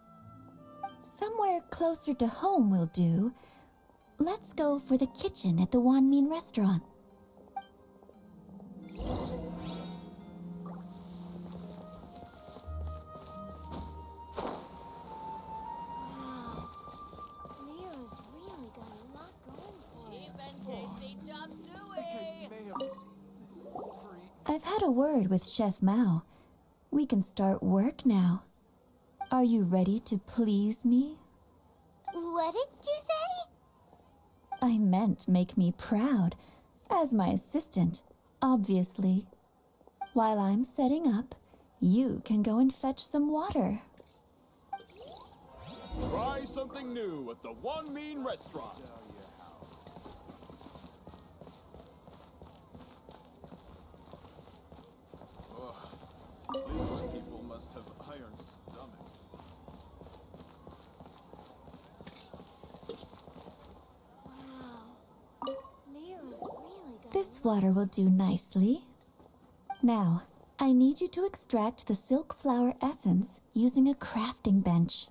Somewhere closer to home will do. Let's go for the kitchen at the Wanmin restaurant. I've had a word with Chef Mao. We can start work now. Are you ready to please me? What did you say? I meant make me proud. As my assistant, obviously. While I'm setting up, you can go and fetch some water. Try something new at the Wanmin restaurant. These people must have iron stomachs. Wow. Leo's really got This water will do nicely. Now, I need you to extract the silk flower essence using a crafting bench.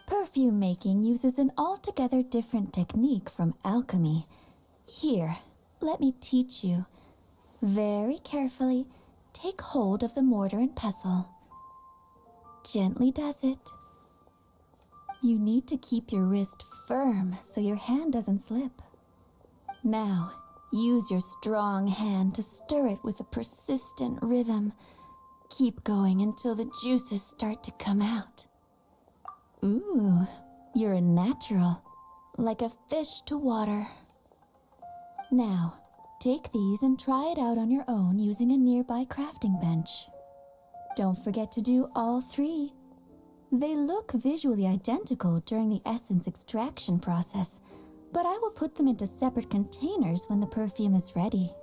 Perfume making uses an altogether different technique from alchemy. Here, let me teach you. Very carefully, take hold of the mortar and pestle. Gently does it. You need to keep your wrist firm so your hand doesn't slip. Now, use your strong hand to stir it with a persistent rhythm. Keep going until the juices start to come out. Ooh, you're a natural, like a fish to water. Now, take these and try it out on your own using a nearby crafting bench. Don't forget to do all 3. They look visually identical during the essence extraction process, but I will put them into separate containers when the perfume is ready.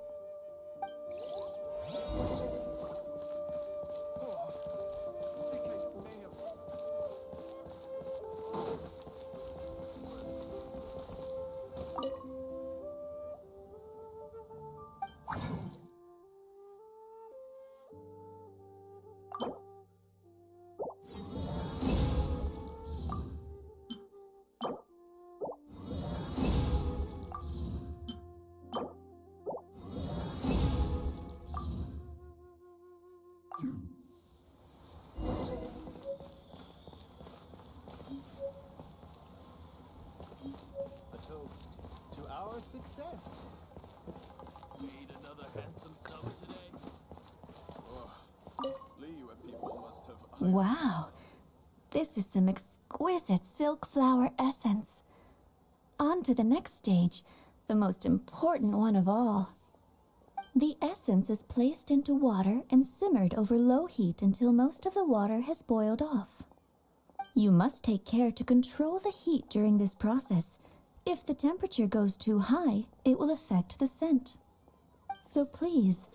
your success. Need another handsome sum today? Liyue people must have... Wow, this is some exquisite silk flower essence. On to the next stage, the most important one of all. The essence is placed into water and simmered over low heat until most of the water has boiled off. You must take care to control the heat during this process. If the temperature goes too high, it will affect the scent. So please,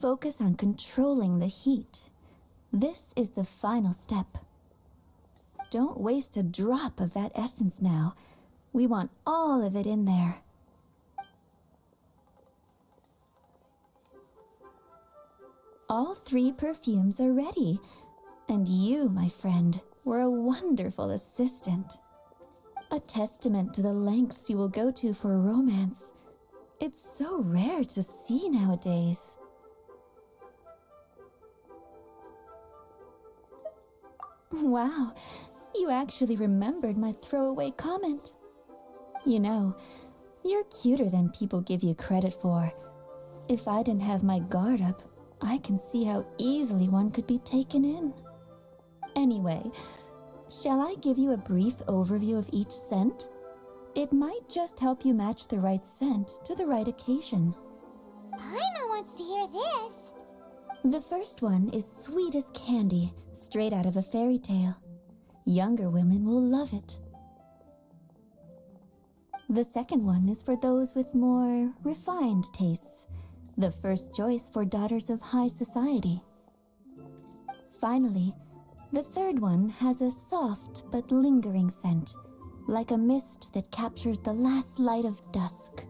focus on controlling the heat. This is the final step. Don't waste a drop of that essence now. We want all of it in there. All 3 perfumes are ready. And you, my friend, were a wonderful assistant. A testament to the lengths you will go to for romance. It's so rare to see nowadays. Wow, you actually remembered my throwaway comment. You know, you're cuter than people give you credit for. If I didn't have my guard up, I can see how easily one could be taken in. Anyway, shall I give you a brief overview of each scent? It might just help you match the right scent to the right occasion. Paimon wants to hear this. The first one is sweet as candy, straight out of a fairy tale. Younger women will love it. The second one is for those with more refined tastes. The first choice for daughters of high society. Finally, the third one has a soft but lingering scent, like a mist that captures the last light of dusk.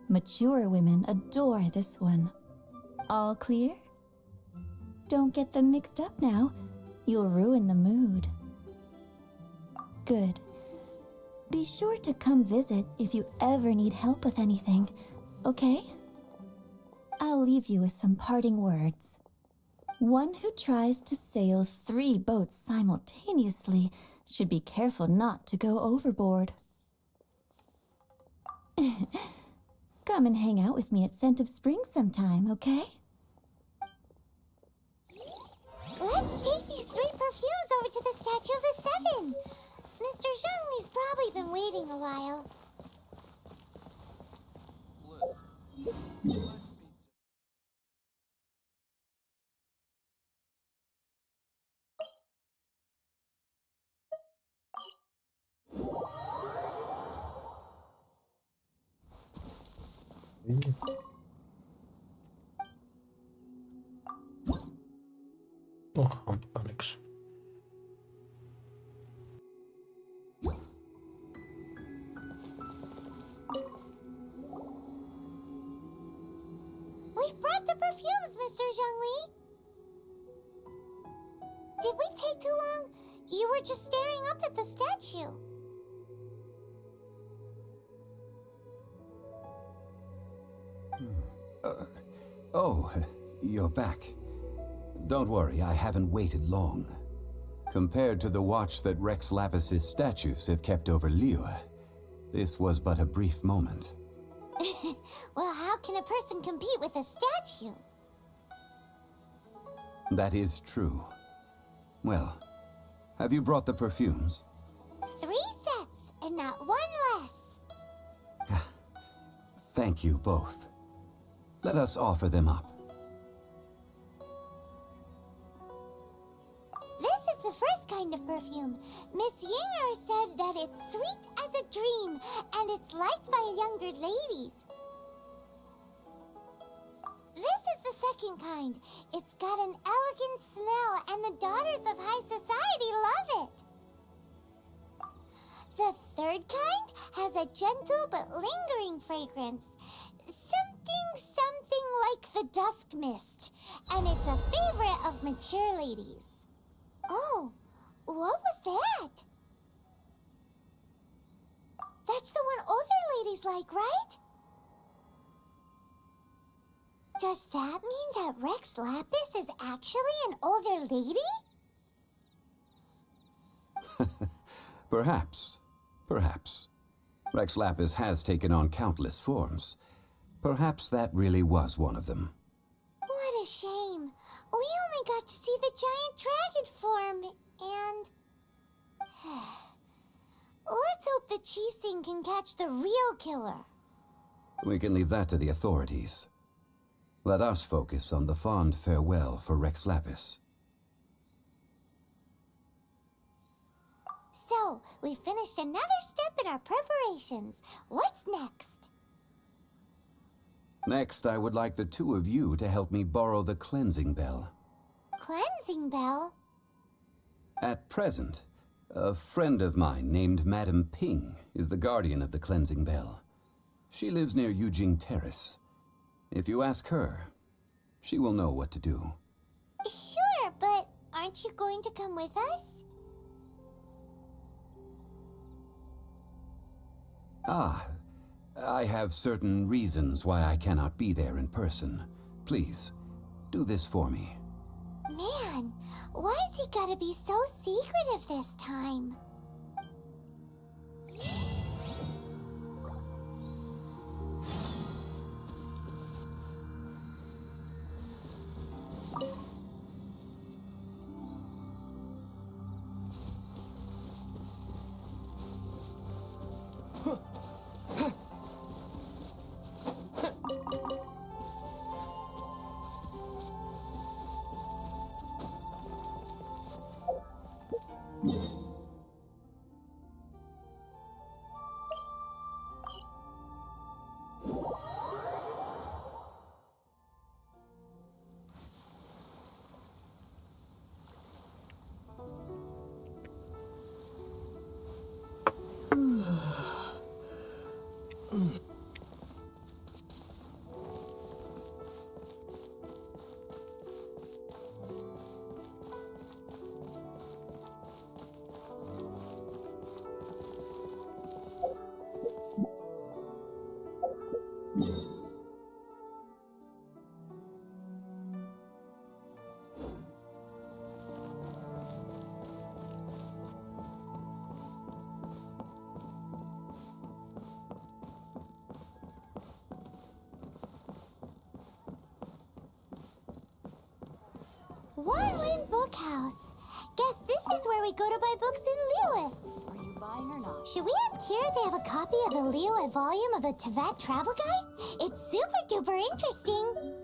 Mature women adore this one. All clear? Don't get them mixed up now. You'll ruin the mood. Good. Be sure to come visit if you ever need help with anything, okay? I'll leave you with some parting words. One who tries to sail 3 boats simultaneously should be careful not to go overboard. Come and hang out with me at Scent of Spring sometime, okay? Let's take these 3 perfumes over to the Statue of the Seven. Mr. Zhongli's probably been waiting a while. Oh, gar nichts. We've brought the perfumes, Mr. Zhongli. Did we take too long? You were just staring up at the statue. Oh, you're back. Don't worry, I haven't waited long. Compared to the watch that Rex Lapis's statues have kept over Liyue, this was but a brief moment. Well, how can a person compete with a statue? That is true. Well, have you brought the perfumes? 3 sets, and not 1 less. Thank you both. Let us offer them up. This is the first kind of perfume. Miss Yinger said that it's sweet as a dream, and it's liked by younger ladies. This is the second kind. It's got an elegant smell, and the daughters of high society love it. The third kind has a gentle but lingering fragrance. Something like the dusk mist, and it's a favorite of mature ladies. Oh, what was that? That's the one older ladies like, right? Does that mean that Rex Lapis is actually an older lady? Perhaps. Perhaps. Rex Lapis has taken on countless forms. Perhaps that really was one of them. What a shame. We only got to see the giant dragon form, and... Let's hope the Chi-Sing can catch the real killer. We can leave that to the authorities. Let us focus on the fond farewell for Rex Lapis. So, we finished another step in our preparations. What's next? Next, I would like the two of you to help me borrow the cleansing bell. Cleansing bell? At present, a friend of mine named Madame Ping is the guardian of the cleansing bell. She lives near Yujing Terrace. If you ask her, she will know what to do. Sure, but aren't you going to come with us? Ah, I have certain reasons why I cannot be there in person. Please, do this for me. Man, why has he gotta be so secretive this time? Wanlin Bookhouse. Guess this is where we go to buy books in Liyue. Are you buying or not? Should we ask here if they have a copy of the Liyue volume of the Tevat Travel Guide? It's super duper interesting.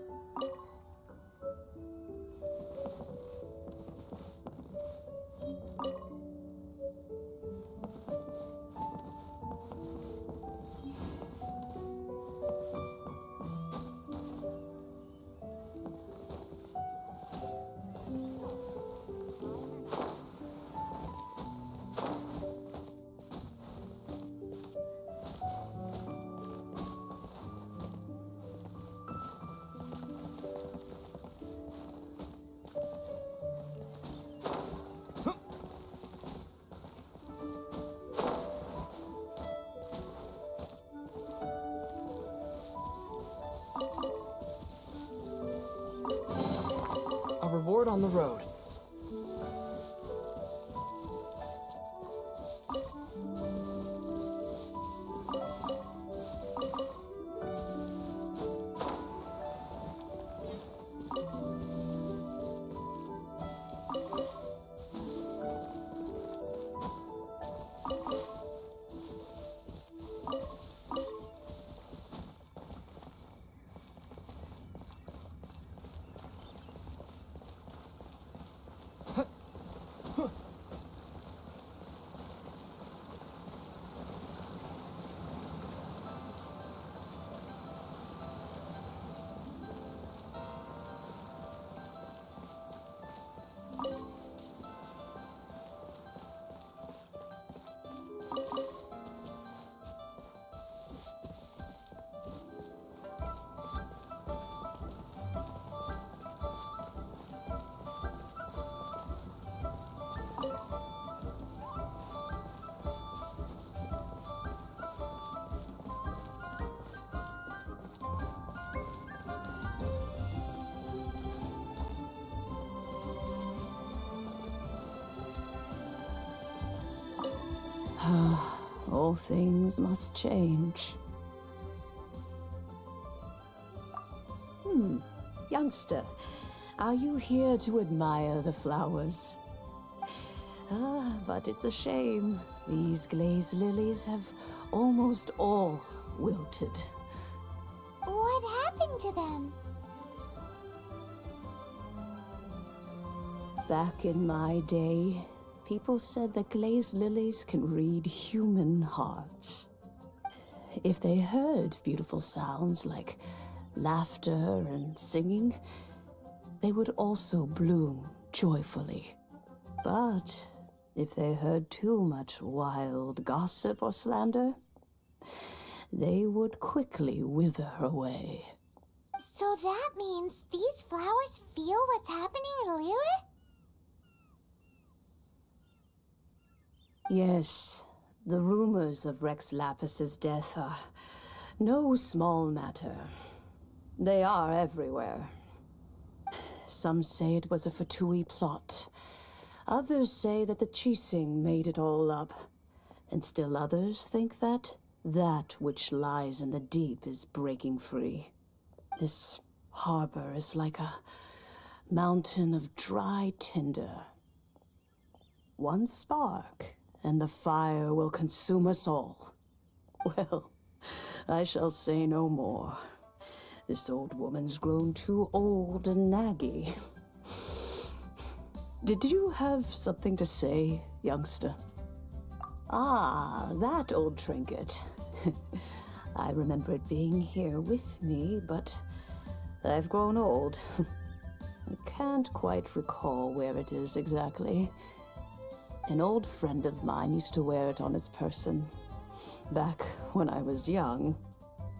A reward on the road. All things must change. Youngster, are you here to admire the flowers? Ah, but it's a shame. These glazed lilies have almost all wilted. What happened to them? Back in my day, people said that glazed lilies can read human hearts. If they heard beautiful sounds like laughter and singing, they would also bloom joyfully. But if they heard too much wild gossip or slander, they would quickly wither away. So that means these flowers feel what's happening in Liyue? Yes, the rumors of Rex Lapis's death are no small matter. They are everywhere. Some say it was a Fatui plot. Others say that the Chising made it all up. And still others think that which lies in the deep is breaking free. This harbor is like a mountain of dry tinder. One spark, and the fire will consume us all. Well, I shall say no more. This old woman's grown too old and naggy. Did you have something to say, youngster? Ah, that old trinket. I remember it being here with me, but I've grown old. I can't quite recall where it is exactly. An old friend of mine used to wear it on his person. Back when I was young,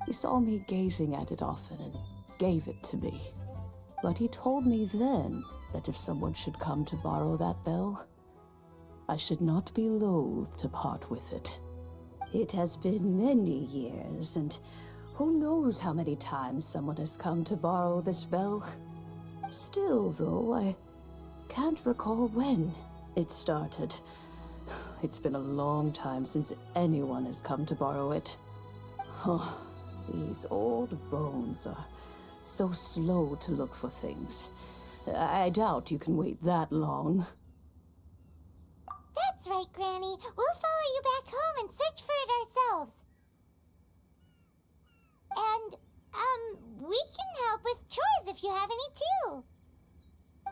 he saw me gazing at it often and gave it to me. But he told me then that if someone should come to borrow that bell, I should not be loath to part with it. It has been many years, and who knows how many times someone has come to borrow this bell. Still, though, I can't recall when it started. It's been a long time since anyone has come to borrow it. Oh, these old bones are so slow to look for things. I doubt you can wait that long. That's right, Granny. We'll follow you back home and search for it ourselves. And, we can help with chores if you have any too.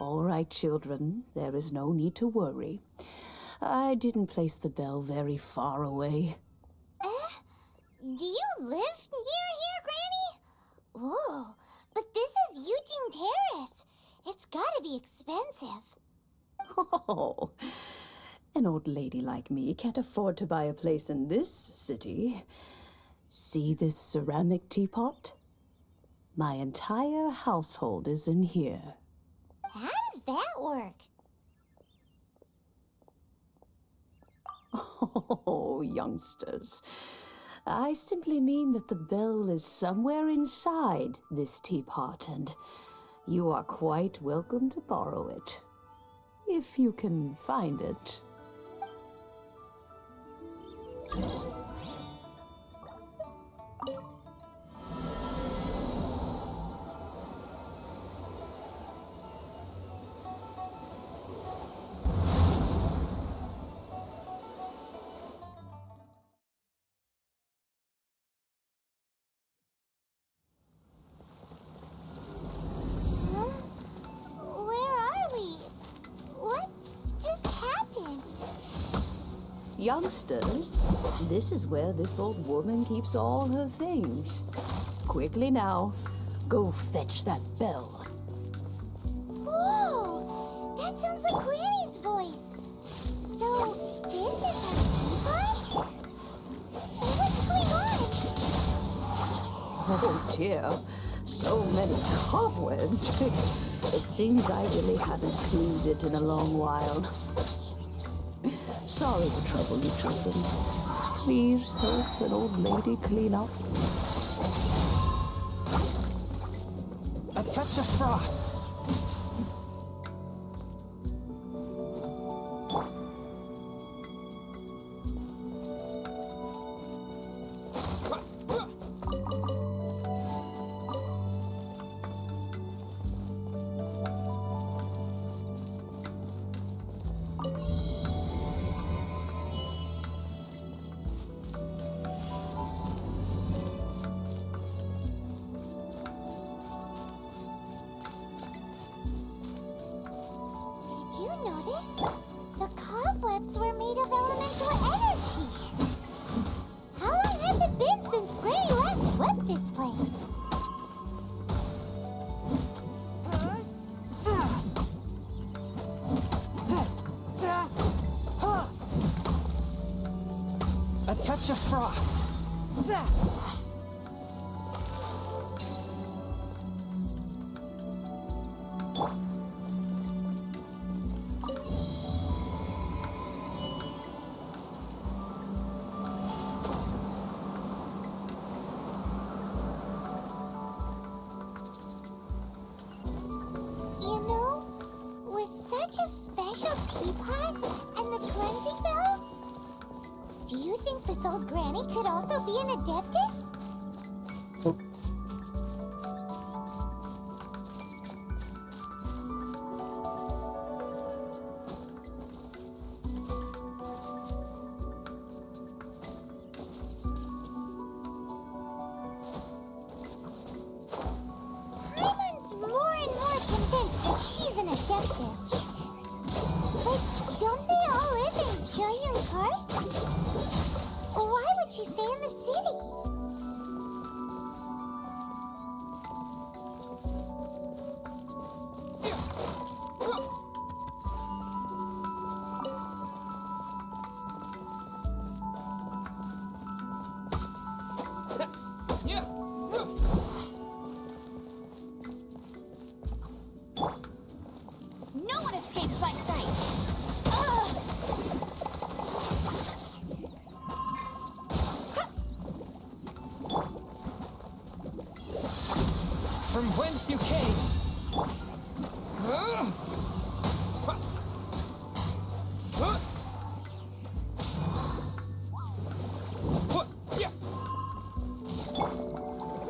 All right, children. There is no need to worry. I didn't place the bell very far away. Do you live near here, Granny? Whoa, but this is Eugene Terrace. It's gotta be expensive. Oh, an old lady like me can't afford to buy a place in this city. See this ceramic teapot? My entire household is in here. How does that work? Oh, youngsters. I simply mean that the bell is somewhere inside this teapot, and you are quite welcome to borrow it. If you can find it. Youngsters, this is where this old woman keeps all her things. Quickly now, go fetch that bell. Whoa! That sounds like Granny's voice. So, this is her teapot? What's going on? Oh dear, so many cobwebs. It seems I really haven't cleaned it in a long while. Sorry to trouble you, children. Please help an old lady clean up. A touch of frost. this? The cobwebs were made of elemental energy. How long has it been since Granny last swept this place? A touch of frost. You know, with such a special teapot and the cleansing bell, do you think this old granny could also be an adeptus? Paimon's more and more convinced that she's an adeptus. But don't they all live in Kyuyun Karst? Why would she stay in the city? No one escapes my sight! Ugh! From whence you came.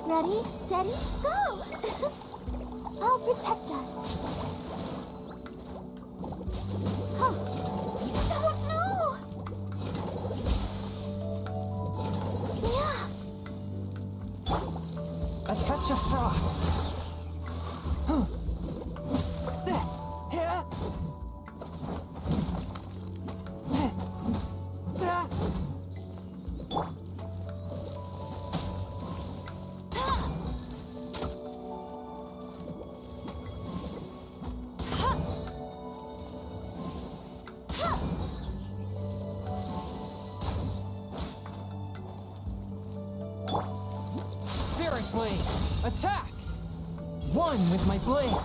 Ready, steady, go! I'll protect us. Huh. Oh no! Yeah. A touch of frost. Spirit blade, attack! One with my blade.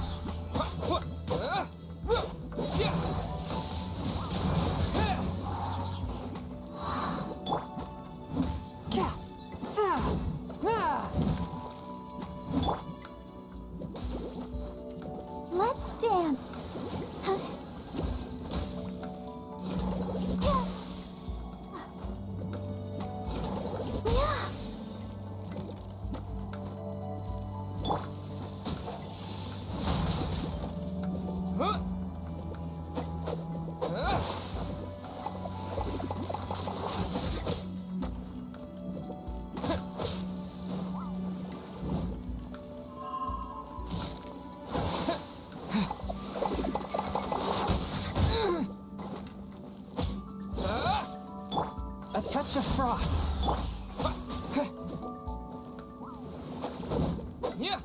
Let's dance. A touch of frost. Yeah!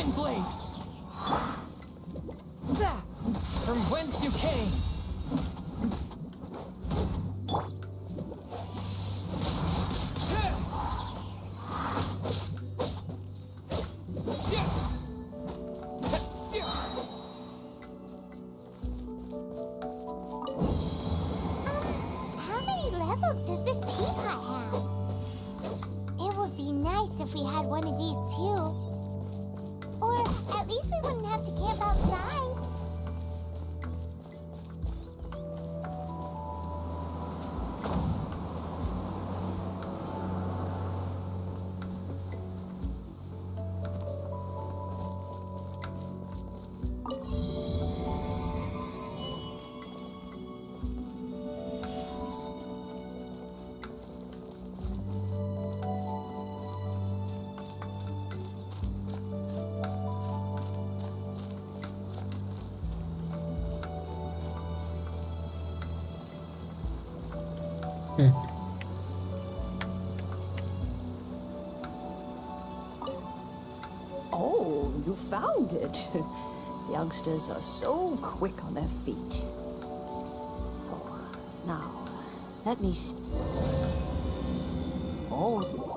Wind Blade! From whence you came! How many levels does this teapot have? It would be nice if we had one of these too. Or at least we wouldn't have to camp outside. Oh, you found it. Youngsters are so quick on their feet. Oh, now, let me see. Oh.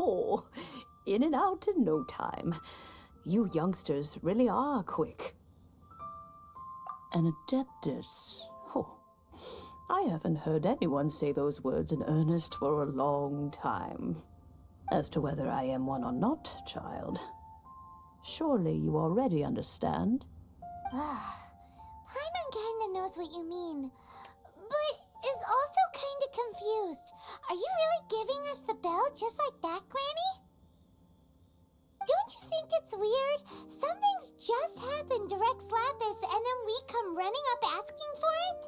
Oh, in and out in no time. You youngsters really are quick. An adeptus. Oh, I haven't heard anyone say those words in earnest for a long time. As to whether I am one or not, child, surely you already understand. Paimon kinda knows what you mean, but is also kinda confused. Are you really giving us the bell just like that, Granny? Don't you think it's weird? Something's just happened to Rex Lapis and then we come running up asking for it?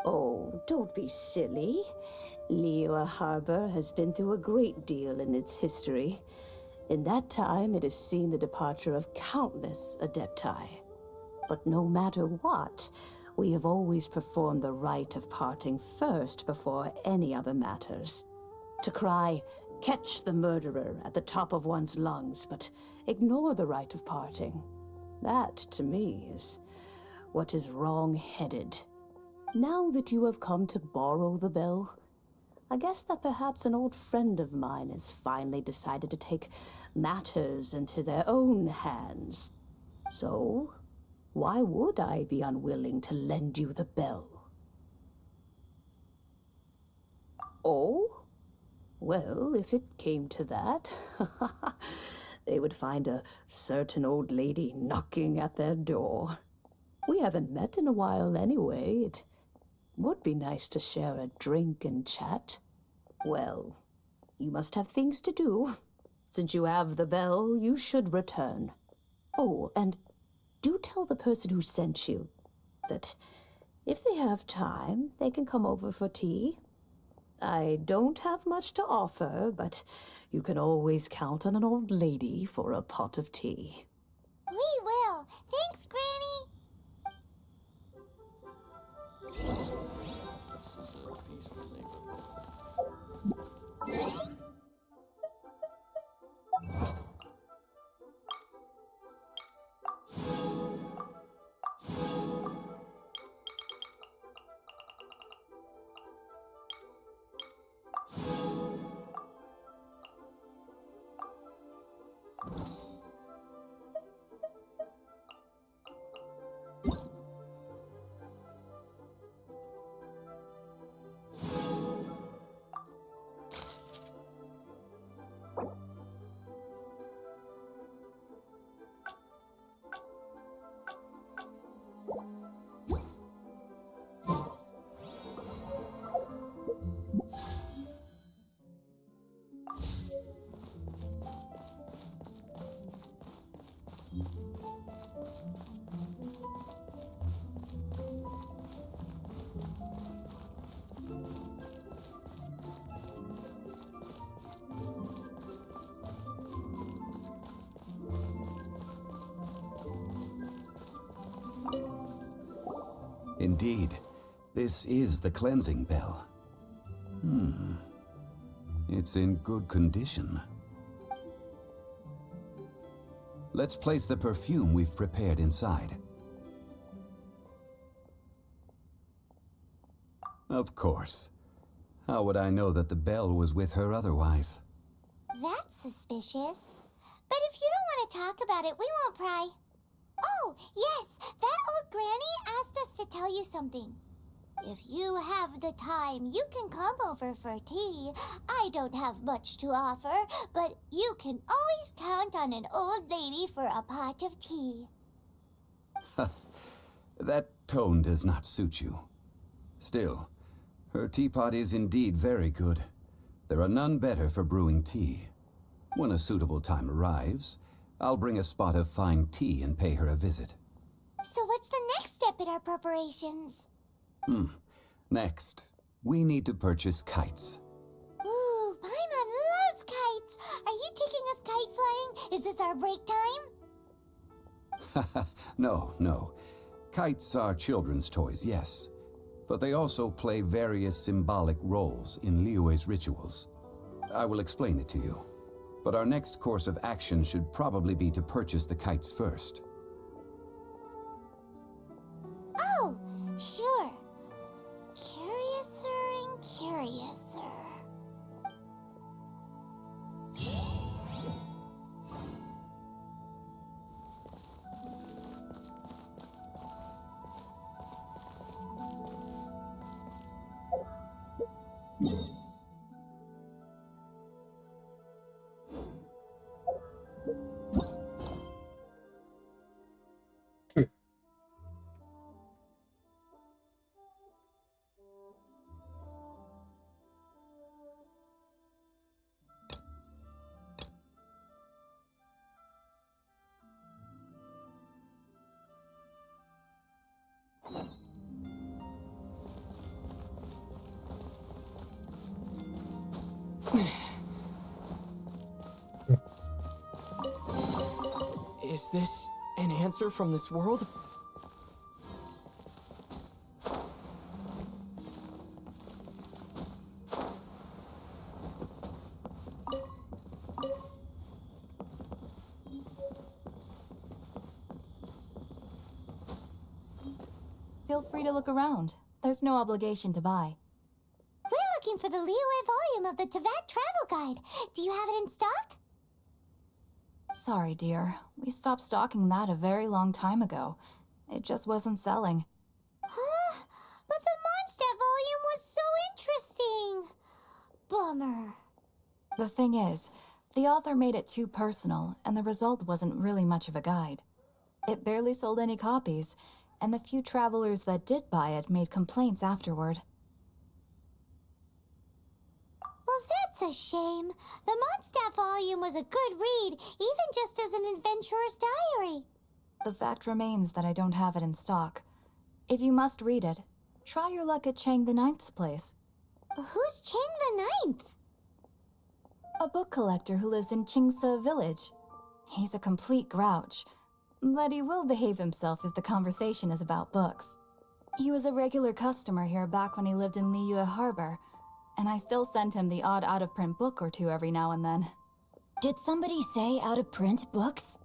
Oh, don't be silly. Liyue Harbor has been through a great deal in its history. In that time, it has seen the departure of countless adepti. But no matter what, we have always performed the rite of parting first before any other matters. To cry, "Catch the murderer," at the top of one's lungs, but ignore the rite of parting. That, to me, is what is wrong-headed. Now that you have come to borrow the bell, I guess that perhaps an old friend of mine has finally decided to take matters into their own hands. So, why would I be unwilling to lend you the bell? Oh? Well, if it came to that, they would find a certain old lady knocking at their door. We haven't met in a while anyway. It would be nice to share a drink and chat. Well, you must have things to do. Since you have the bell, you should return. Oh, and do tell the person who sent you that if they have time, they can come over for tea. I don't have much to offer, but you can always count on an old lady for a pot of tea. We will. Thanks, Granny. This is a peaceful neighborhood. Indeed, this is the cleansing bell. It's in good condition. Let's place the perfume we've prepared inside. Of course. How would I know that the bell was with her otherwise? That's suspicious. But if you don't want to talk about it, we won't pry. Oh, yes, that old granny asked us to tell you something. If you have the time, you can come over for tea. I don't have much to offer, but you can always count on an old lady for a pot of tea. That tone does not suit you. Still, her teapot is indeed very good. There are none better for brewing tea. When a suitable time arrives, I'll bring a spot of fine tea and pay her a visit. So what's the next step in our preparations? Next, we need to purchase kites. Ooh, Paimon loves kites! Are you taking us kite flying? Is this our break time? No. Kites are children's toys, yes. But they also play various symbolic roles in Liyue's rituals. I will explain it to you. But our next course of action should probably be to purchase the kites first. Oh, sure. Curiouser and curiouser. Is this an answer from this world? Feel free to look around. There's no obligation to buy. We're looking for the Liyue volume of the Teyvat Travel Guide. Do you have it in stock? Sorry, dear. We stopped stocking that a very long time ago. It just wasn't selling. Huh? But the Mondstadt volume was so interesting. Bummer. The thing is, the author made it too personal, and the result wasn't really much of a guide. It barely sold any copies, and the few travelers that did buy it made complaints afterward. Well, that's a shame. The Mondstadt volume was a good read, even just as an adventurer's diary. The fact remains that I don't have it in stock. If you must read it, try your luck at Chang the Ninth's place. Who's Chang the Ninth? A book collector who lives in Qingce village. He's a complete grouch, but he will behave himself if the conversation is about books. He was a regular customer here back when he lived in Liyue Harbor, and I still sent him the odd out-of-print book or two every now and then. Did somebody say out-of-print books?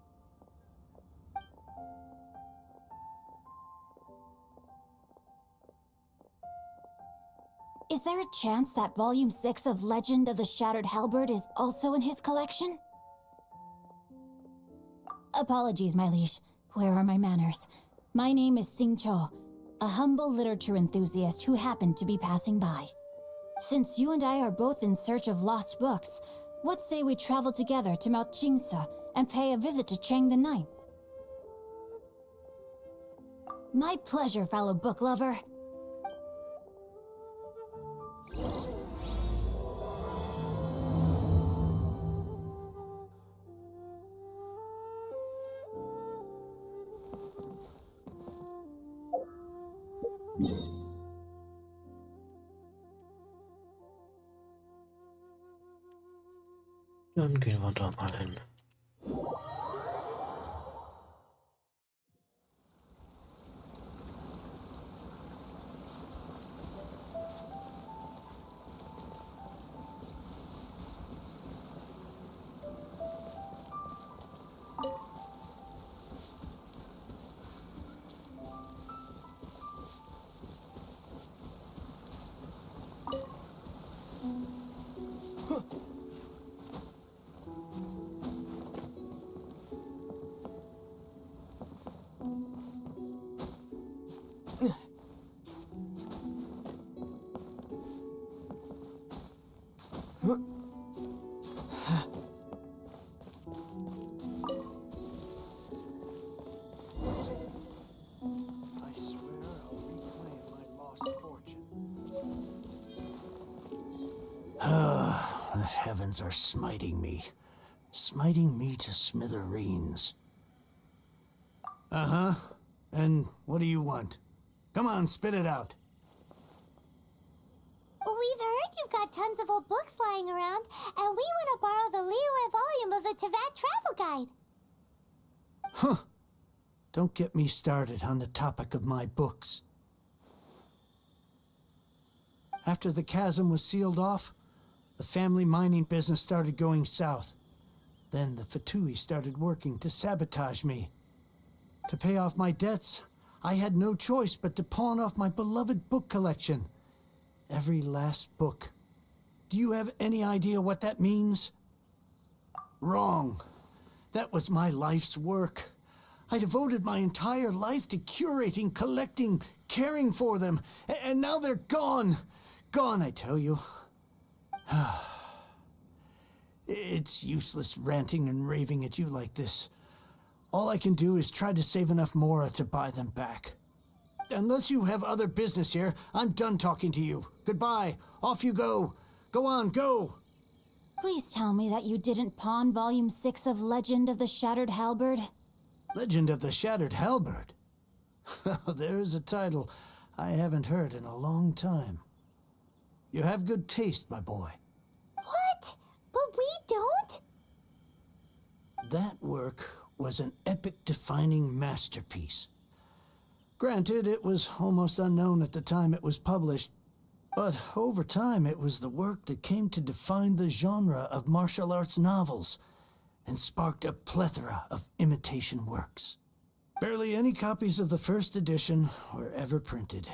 Is there a chance that Volume 6 of Legend of the Shattered Halberd is also in his collection? Apologies, my liege. Where are my manners? My name is Sing Cho, a humble literature enthusiast who happened to be passing by. Since you and I are both in search of lost books, what say we travel together to Mount Qingce and pay a visit to Chang the Ninth? My pleasure, fellow book lover. Dann gehen wir da mal hin. I swear I'll reclaim my lost fortune. The heavens are smiting me to smithereens. Uh-huh. And what do you want? Come on, spit it out. We've heard you've got tons of old books lying around, and we want to borrow the Liyue volume of the Tevat Travel Guide. Huh. Don't get me started on the topic of my books. After the chasm was sealed off, the family mining business started going south. Then the Fatui started working to sabotage me. To pay off my debts, I had no choice but to pawn off my beloved book collection. Every last book. Do you have any idea what that means? Wrong. That was my life's work. I devoted my entire life to curating, collecting, caring for them, and now they're gone. Gone, I tell you. It's useless ranting and raving at you like this. All I can do is try to save enough Mora to buy them back. Unless you have other business here, I'm done talking to you. Goodbye. Off you go. Go on, go. Please tell me that you didn't pawn Volume 6 of Legend of the Shattered Halberd. Legend of the Shattered Halberd? There's a title I haven't heard in a long time. You have good taste, my boy. What? But we don't? That work was an epic-defining masterpiece. Granted, it was almost unknown at the time it was published, but over time it was the work that came to define the genre of martial arts novels and sparked a plethora of imitation works. Barely any copies of the first edition were ever printed.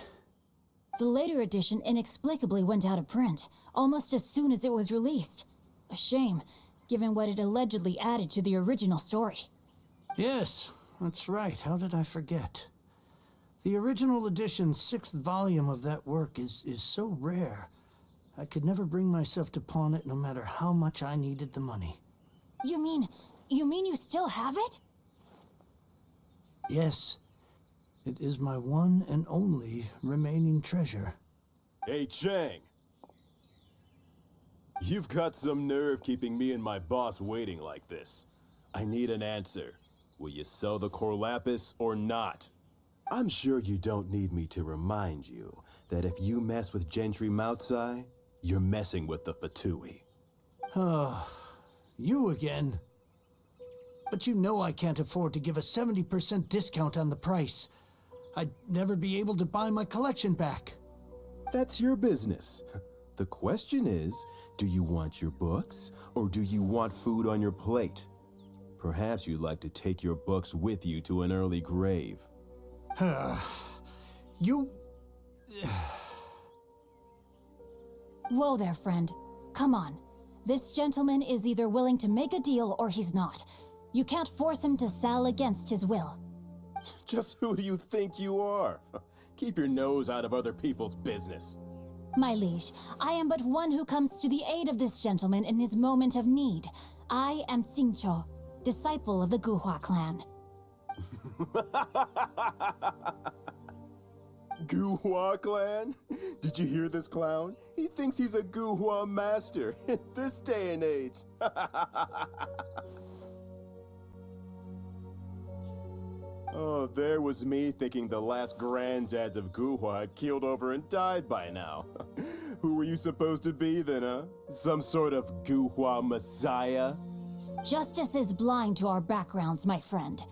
The later edition inexplicably went out of print, almost as soon as it was released. A shame, given what it allegedly added to the original story. Yes, that's right. How did I forget? The original edition's 6th volume of that work is so rare, I could never bring myself to pawn it no matter how much I needed the money. You mean you still have it? Yes. It is my one and only remaining treasure. Hey, Chang. You've got some nerve keeping me and my boss waiting like this. I need an answer. Will you sell the core lapis or not? I'm sure you don't need me to remind you that if you mess with Gentry Moutsai, you're messing with the Fatui. Oh, you again. But you know I can't afford to give a 70% discount on the price. I'd never be able to buy my collection back. That's your business. The question is, do you want your books, or do you want food on your plate? Perhaps you'd like to take your books with you to an early grave. You... Whoa there, friend. Come on. This gentleman is either willing to make a deal or he's not. You can't force him to sell against his will. Just who do you think you are? Keep your nose out of other people's business. My liege, I am but one who comes to the aid of this gentleman in his moment of need. I am Xingqiu, disciple of the Guhua clan. Guhua clan? Did you hear this clown? He thinks he's a Guhua master in this day and age. Oh, there was me thinking the last granddads of Guhua had keeled over and died by now. Who were you supposed to be then, huh? Some sort of Guhua messiah? Justice is blind to our backgrounds, my friend.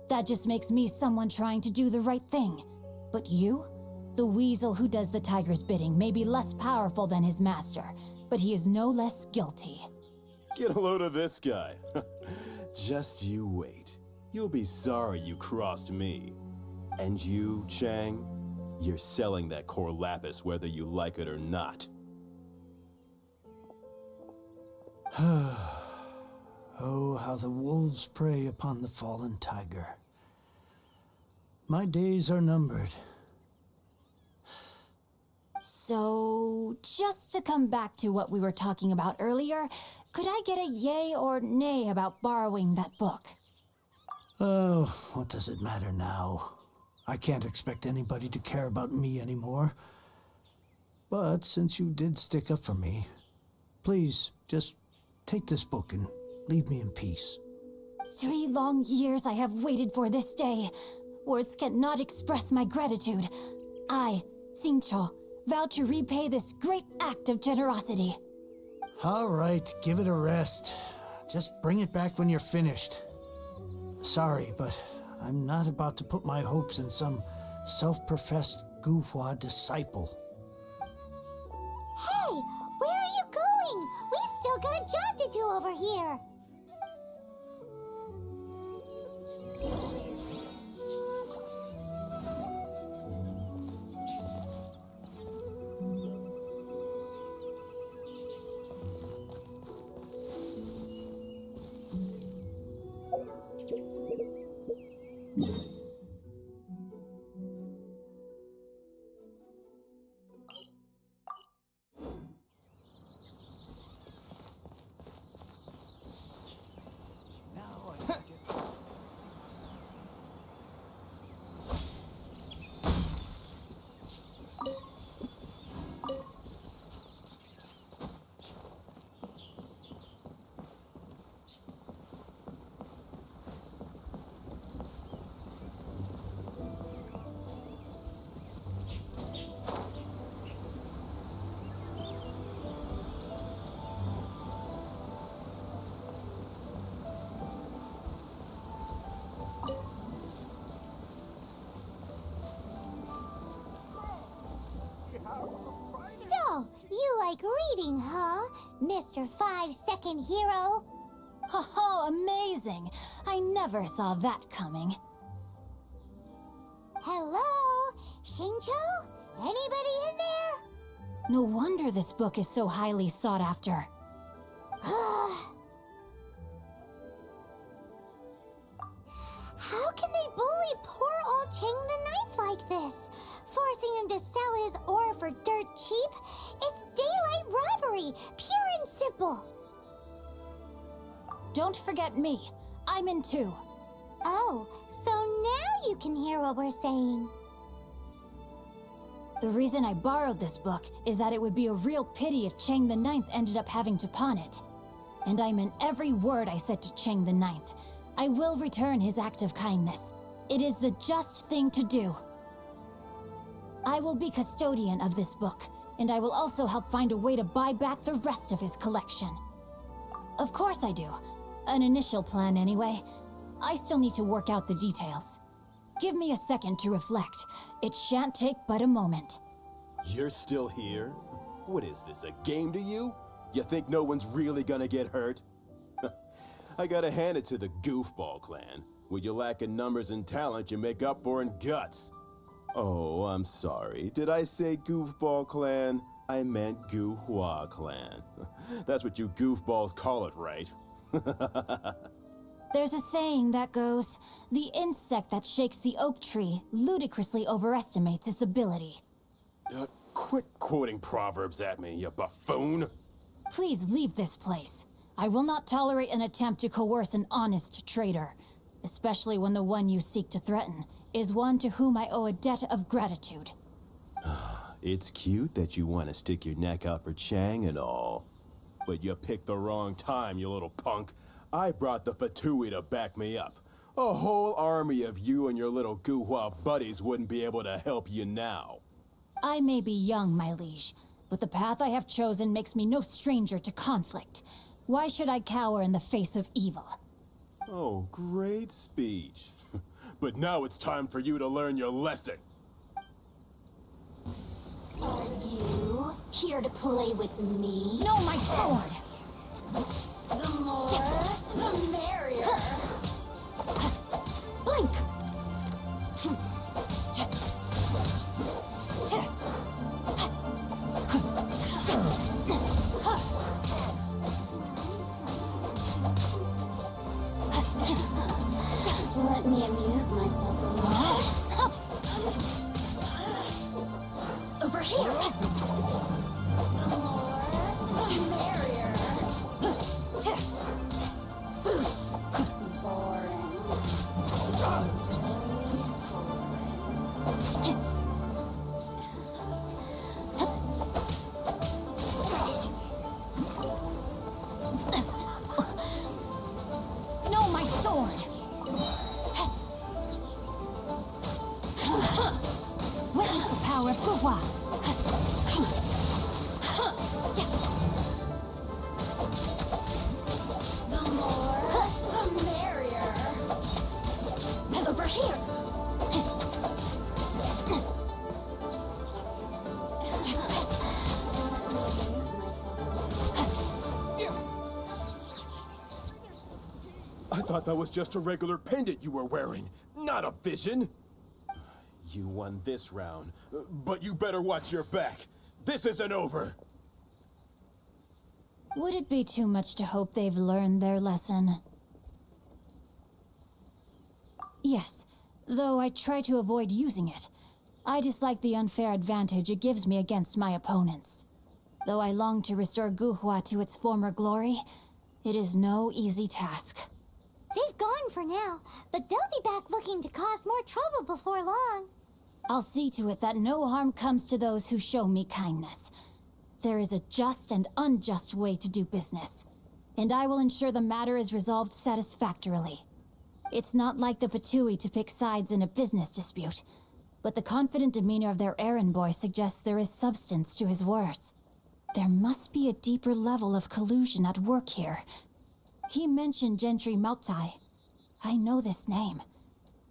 That just makes me someone trying to do the right thing. But you? The weasel who does the tiger's bidding may be less powerful than his master, but he is no less guilty. Get a load of this guy. Just you wait. You'll be sorry you crossed me. And you, Chang, you're selling that core lapis whether you like it or not. Oh, how the wolves prey upon the fallen tiger. My days are numbered. So, just to come back to what we were talking about earlier, could I get a yay or nay about borrowing that book? Oh, what does it matter now? I can't expect anybody to care about me anymore. But since you did stick up for me, please, just take this book and leave me in peace. 3 long years I have waited for this day. Words cannot express my gratitude. I, Xingqiu, vow to repay this great act of generosity. All right, give it a rest. Just bring it back when you're finished. Sorry, but I'm not about to put my hopes in some self-professed Guhua disciple. Hey, where are you going? We've still got a job to do over here. So, you like reading, huh, Mr. 5-second hero? Oh, amazing! I never saw that coming. Hello? Xingqiu? Anybody in there? No wonder this book is so highly sought after. How can they bully poor old Cheng the Ninth like this? Forcing him to sell his ore for dirt cheap? It's daylight robbery, pure and simple. Don't forget me. I'm in too. Oh, so now you can hear what we're saying. The reason I borrowed this book is that it would be a real pity if Cheng the Ninth ended up having to pawn it. And I meant every word I said to Cheng the Ninth. I will return his act of kindness. It is the just thing to do. I will be custodian of this book, and I will also help find a way to buy back the rest of his collection. Of course I do. An initial plan anyway. I still need to work out the details. Give me a second to reflect. It shan't take but a moment. You're still here? What is this, a game to you? You think no one's really gonna get hurt? I gotta hand it to the Goofball clan. What you lack in numbers and talent, you make up for in guts. Oh, I'm sorry. Did I say Goofball clan? I meant Guhua clan. That's what you goofballs call it, right? There's a saying that goes, the insect that shakes the oak tree ludicrously overestimates its ability. Quit quoting proverbs at me, you buffoon! Please leave this place. I will not tolerate an attempt to coerce an honest trader, especially when the one you seek to threaten is one to whom I owe a debt of gratitude. It's cute that you want to stick your neck out for Chang and all. But you picked the wrong time, you little punk. I brought the Fatui to back me up. A whole army of you and your little Guhua buddies wouldn't be able to help you now. I may be young, my liege, but the path I have chosen makes me no stranger to conflict. Why should I cower in the face of evil? Oh, great speech. But now it's time for you to learn your lesson. Are you here to play with me? No, my sword! The more, the merrier. Blink! Let me amuse myself a little. Over here! power of Guhua. The more, the merrier. And over here. I thought that was just a regular pendant you were wearing, not a vision. You won this round, but you better watch your back. This isn't over. Would it be too much to hope they've learned their lesson? Yes, though I try to avoid using it. I dislike the unfair advantage it gives me against my opponents. Though I long to restore Guhua to its former glory, it is no easy task. They've gone for now, but they'll be back looking to cause more trouble before long. I'll see to it that no harm comes to those who show me kindness. There is a just and unjust way to do business, and I will ensure the matter is resolved satisfactorily. It's not like the Fatui to pick sides in a business dispute, but the confident demeanor of their errand boy suggests there is substance to his words. There must be a deeper level of collusion at work here. He mentioned Gentry Maltai. I know this name.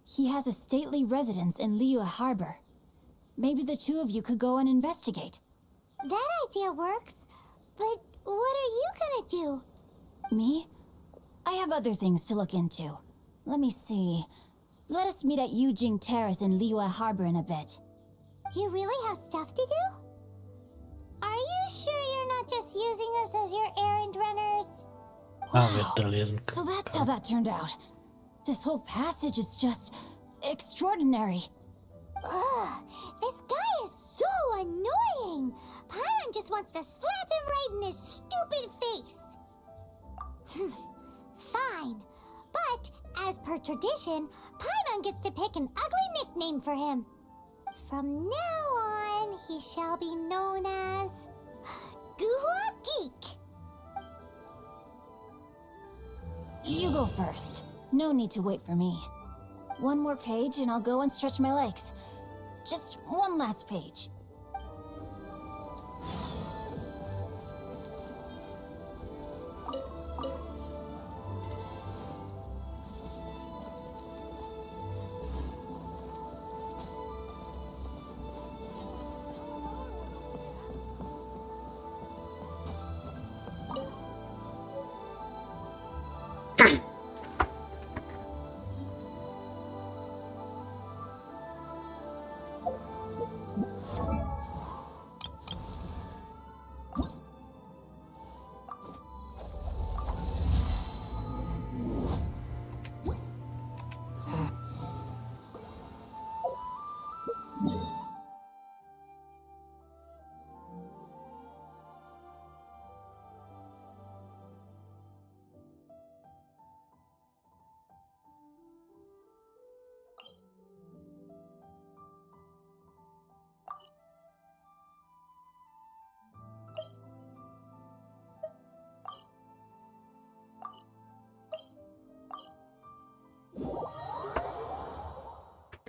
He has a stately residence in Liyue Harbor. Maybe the two of you could go and investigate. That idea works, but what are you gonna do? Me? I have other things to look into. Let me see. Let us meet at Yujing Terrace in Liyue Harbor in a bit. You really have stuff to do? Are you sure you're not just using us as your errand runners? Wow. So that's how that turned out. This whole passage is just extraordinary. Ugh, this guy is so annoying. Paimon just wants to slap him right in his stupid face. Fine, but as per tradition, Paimon gets to pick an ugly nickname for him. From now on, he shall be known as Guhua Geek. You go first. No need to wait for me. One more page and I'll go and stretch my legs. Just one last page.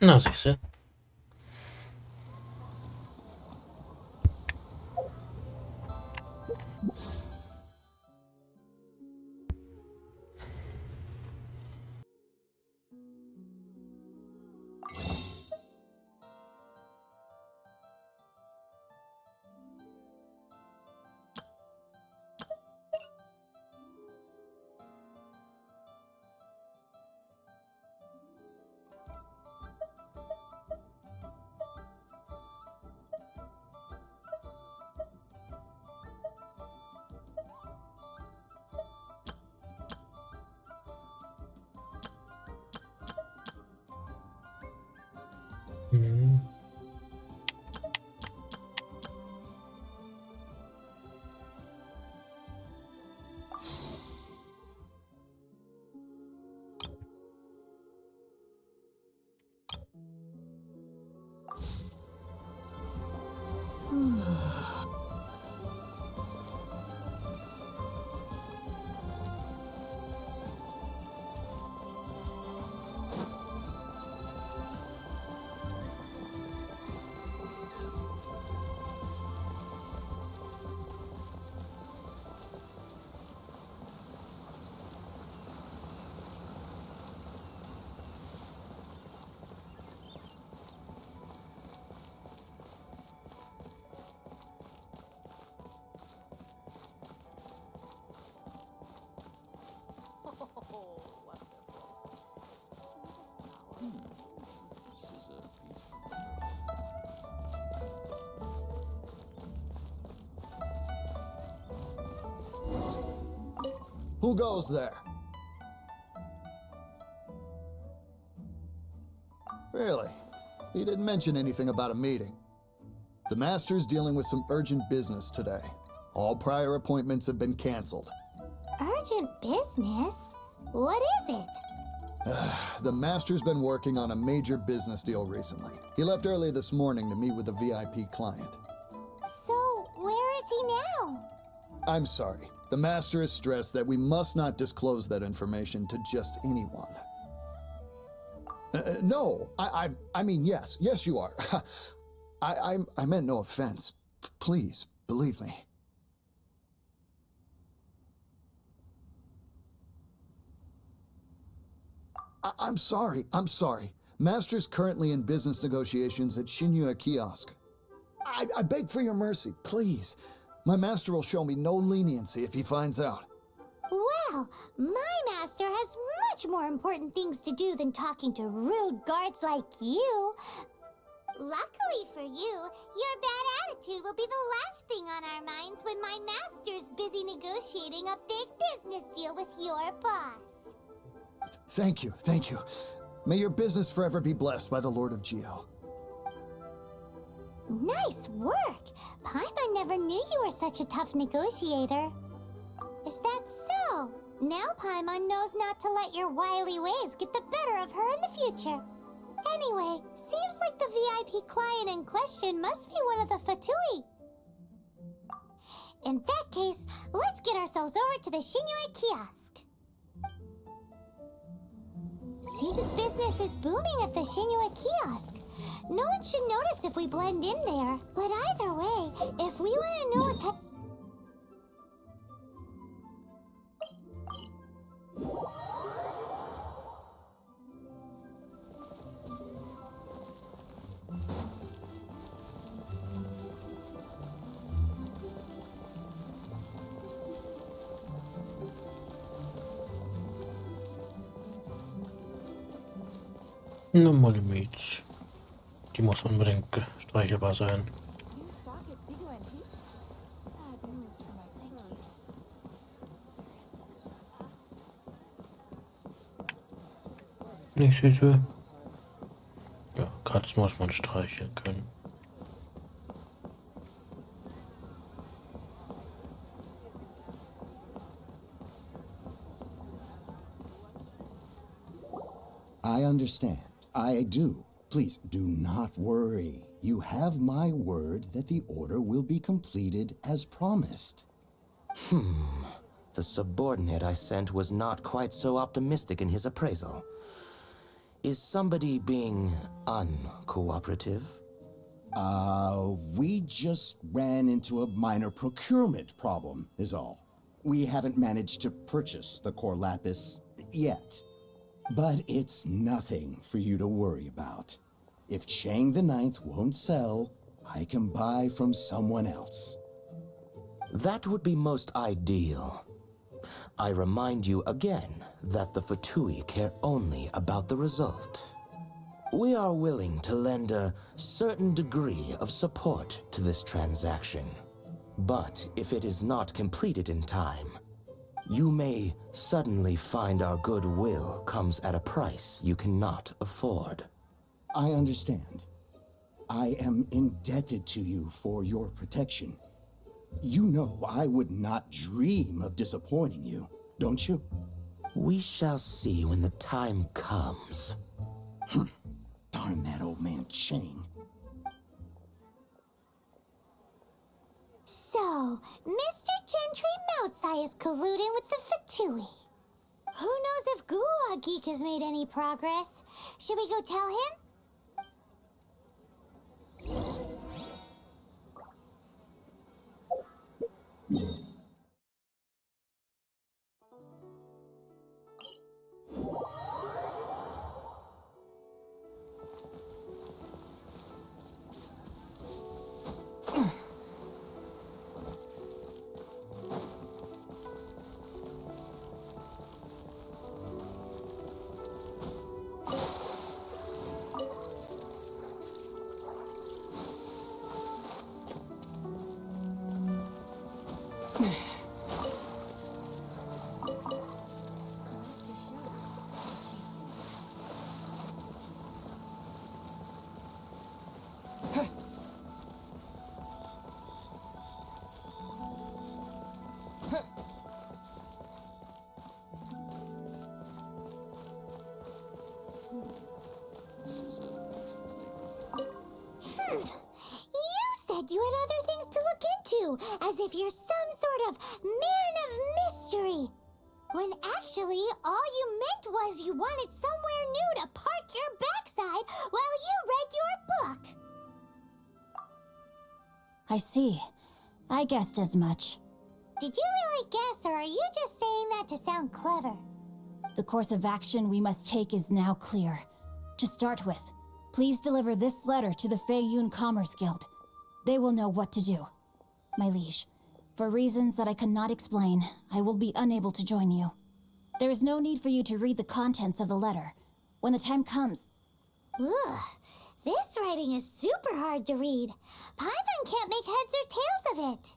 Na, siehste. Mhm. Who goes there? Really? He didn't mention anything about a meeting. The Master's dealing with some urgent business today. All prior appointments have been canceled. Urgent business? What is it? The Master's been working on a major business deal recently. He left early this morning to meet with a VIP client. So, where is he now? I'm sorry. The Master has stressed that we must not disclose that information to just anyone. No, I mean, yes. Yes, you are. I meant no offense. Please, believe me. I'm sorry. Master's currently in business negotiations at Shinya Kiosk. I beg for your mercy, please. My master will show me no leniency if he finds out. Well, my master has much more important things to do than talking to rude guards like you. Luckily for you, your bad attitude will be the last thing on our minds when my master's busy negotiating a big business deal with your boss. Thank you. May your business forever be blessed by the Lord of Geo. Nice work! Paimon never knew you were such a tough negotiator. Is that so? Now Paimon knows not to let your wily ways get the better of her in the future. Anyway, seems like the VIP client in question must be one of the Fatui. In that case, let's get ourselves over to the Shinue Kiosk. Seems business is booming at the Shinue Kiosk. No one should notice if we blend in there. But either way, if we want to know what kind... Normale Mates. Die muss unbedingt streichelbar sein. Nicht süße. Ja, Katzen muss man streicheln können. I understand. I do. Please do not worry. You have my word that the order will be completed as promised. The subordinate I sent was not quite so optimistic in his appraisal. Is somebody being uncooperative? We just ran into a minor procurement problem, is all. We haven't managed to purchase the core lapis yet. But it's nothing for you to worry about. If Chang the Ninth won't sell, I can buy from someone else. That would be most ideal. I remind you again that the Fatui care only about the result. We are willing to lend a certain degree of support to this transaction. But if it is not completed in time, you may suddenly find our goodwill comes at a price you cannot afford. I understand. I am indebted to you for your protection. You know I would not dream of disappointing you, don't you? We shall see when the time comes. Darn that old man Chang. So, Mr. Gentry Moutsai is colluding with the Fatui. Who knows if Guwa Geek has made any progress? Should we go tell him? you as if you're some sort of man of mystery. When actually, all you meant was you wanted somewhere new to park your backside while you read your book. I see. I guessed as much. Did you really guess, or are you just saying that to sound clever? The course of action we must take is now clear. To start with, please deliver this letter to the Feiyun Commerce Guild. They will know what to do. My liege, for reasons that I cannot explain, I will be unable to join you. There is no need for you to read the contents of the letter. When the time comes... Ugh, this writing is super hard to read. Paimon can't make heads or tails of it.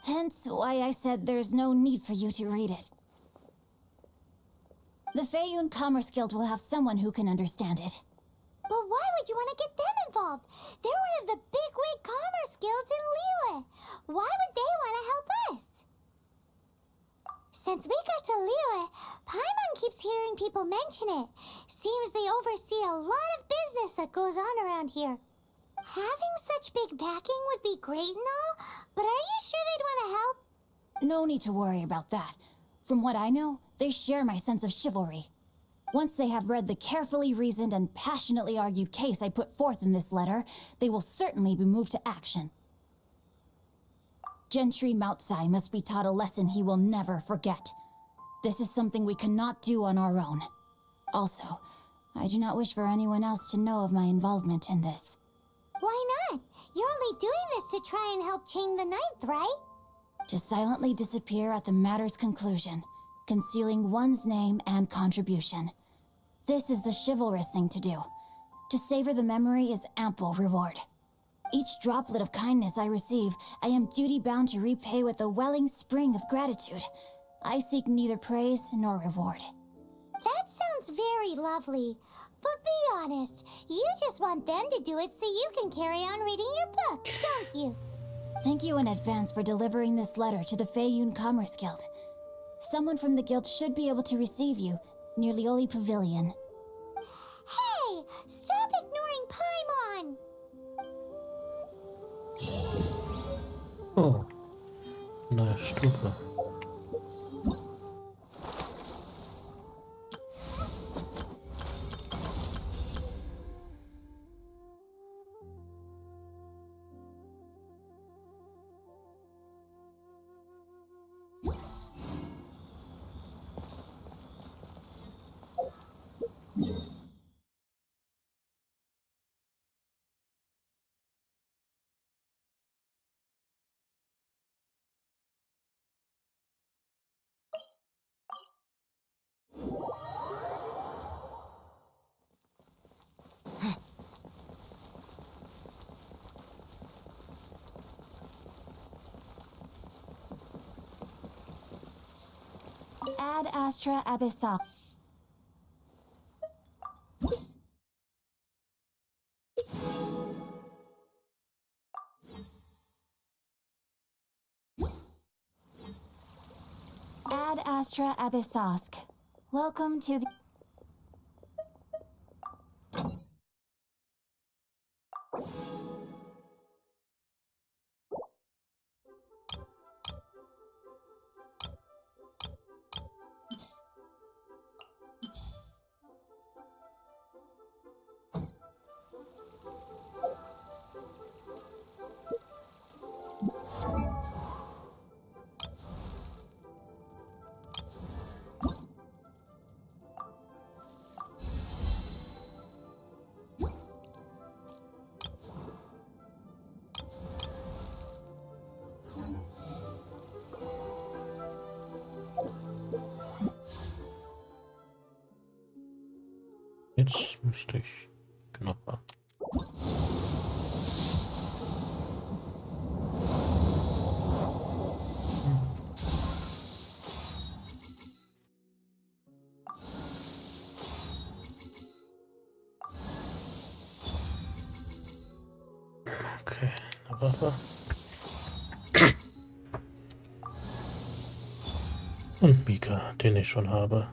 Hence why I said there's no need for you to read it. The Feiyun Commerce Guild will have someone who can understand it. But why would you want to get them involved? They're one of the bigwig commerce guilds in Liyue. Why would they want to help us? Since we got to Liyue, Paimon keeps hearing people mention it. Seems they oversee a lot of business that goes on around here. Having such big backing would be great and all, but are you sure they'd want to help? No need to worry about that. From what I know, they share my sense of chivalry. Once they have read the carefully reasoned and passionately argued case I put forth in this letter, they will certainly be moved to action. Gentry Moutsai must be taught a lesson he will never forget. This is something we cannot do on our own. Also, I do not wish for anyone else to know of my involvement in this. Why not? You're only doing this to try and help Chang the Ninth, right? To silently disappear at the matter's conclusion, concealing one's name and contribution. This is the chivalrous thing to do. To savor the memory is ample reward. Each droplet of kindness I receive, I am duty-bound to repay with a welling spring of gratitude. I seek neither praise nor reward. That sounds very lovely. But be honest, you just want them to do it so you can carry on reading your book, don't you? Thank you in advance for delivering this letter to the Feiyun Commerce Guild. Someone from the guild should be able to receive you near Lioli Pavilion. Hey! Stop ignoring Paimon! Oh, neue Stufe. Ad Astra Abyssal. Ad Astra Abyssosk. Welcome to the... Jetzt müsste ich Knopf. Okay, eine Waffe. Und Beaker, den ich schon habe.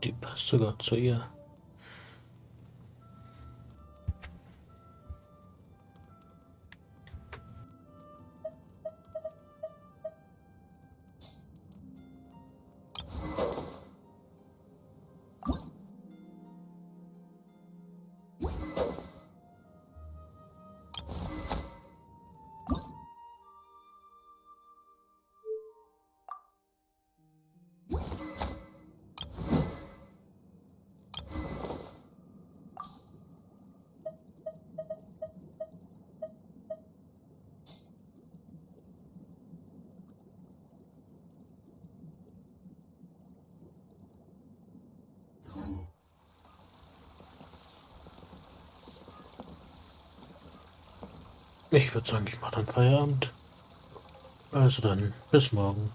Die passt sogar zu ihr. Ich würde sagen, ich mache dann Feierabend. Also dann, bis morgen.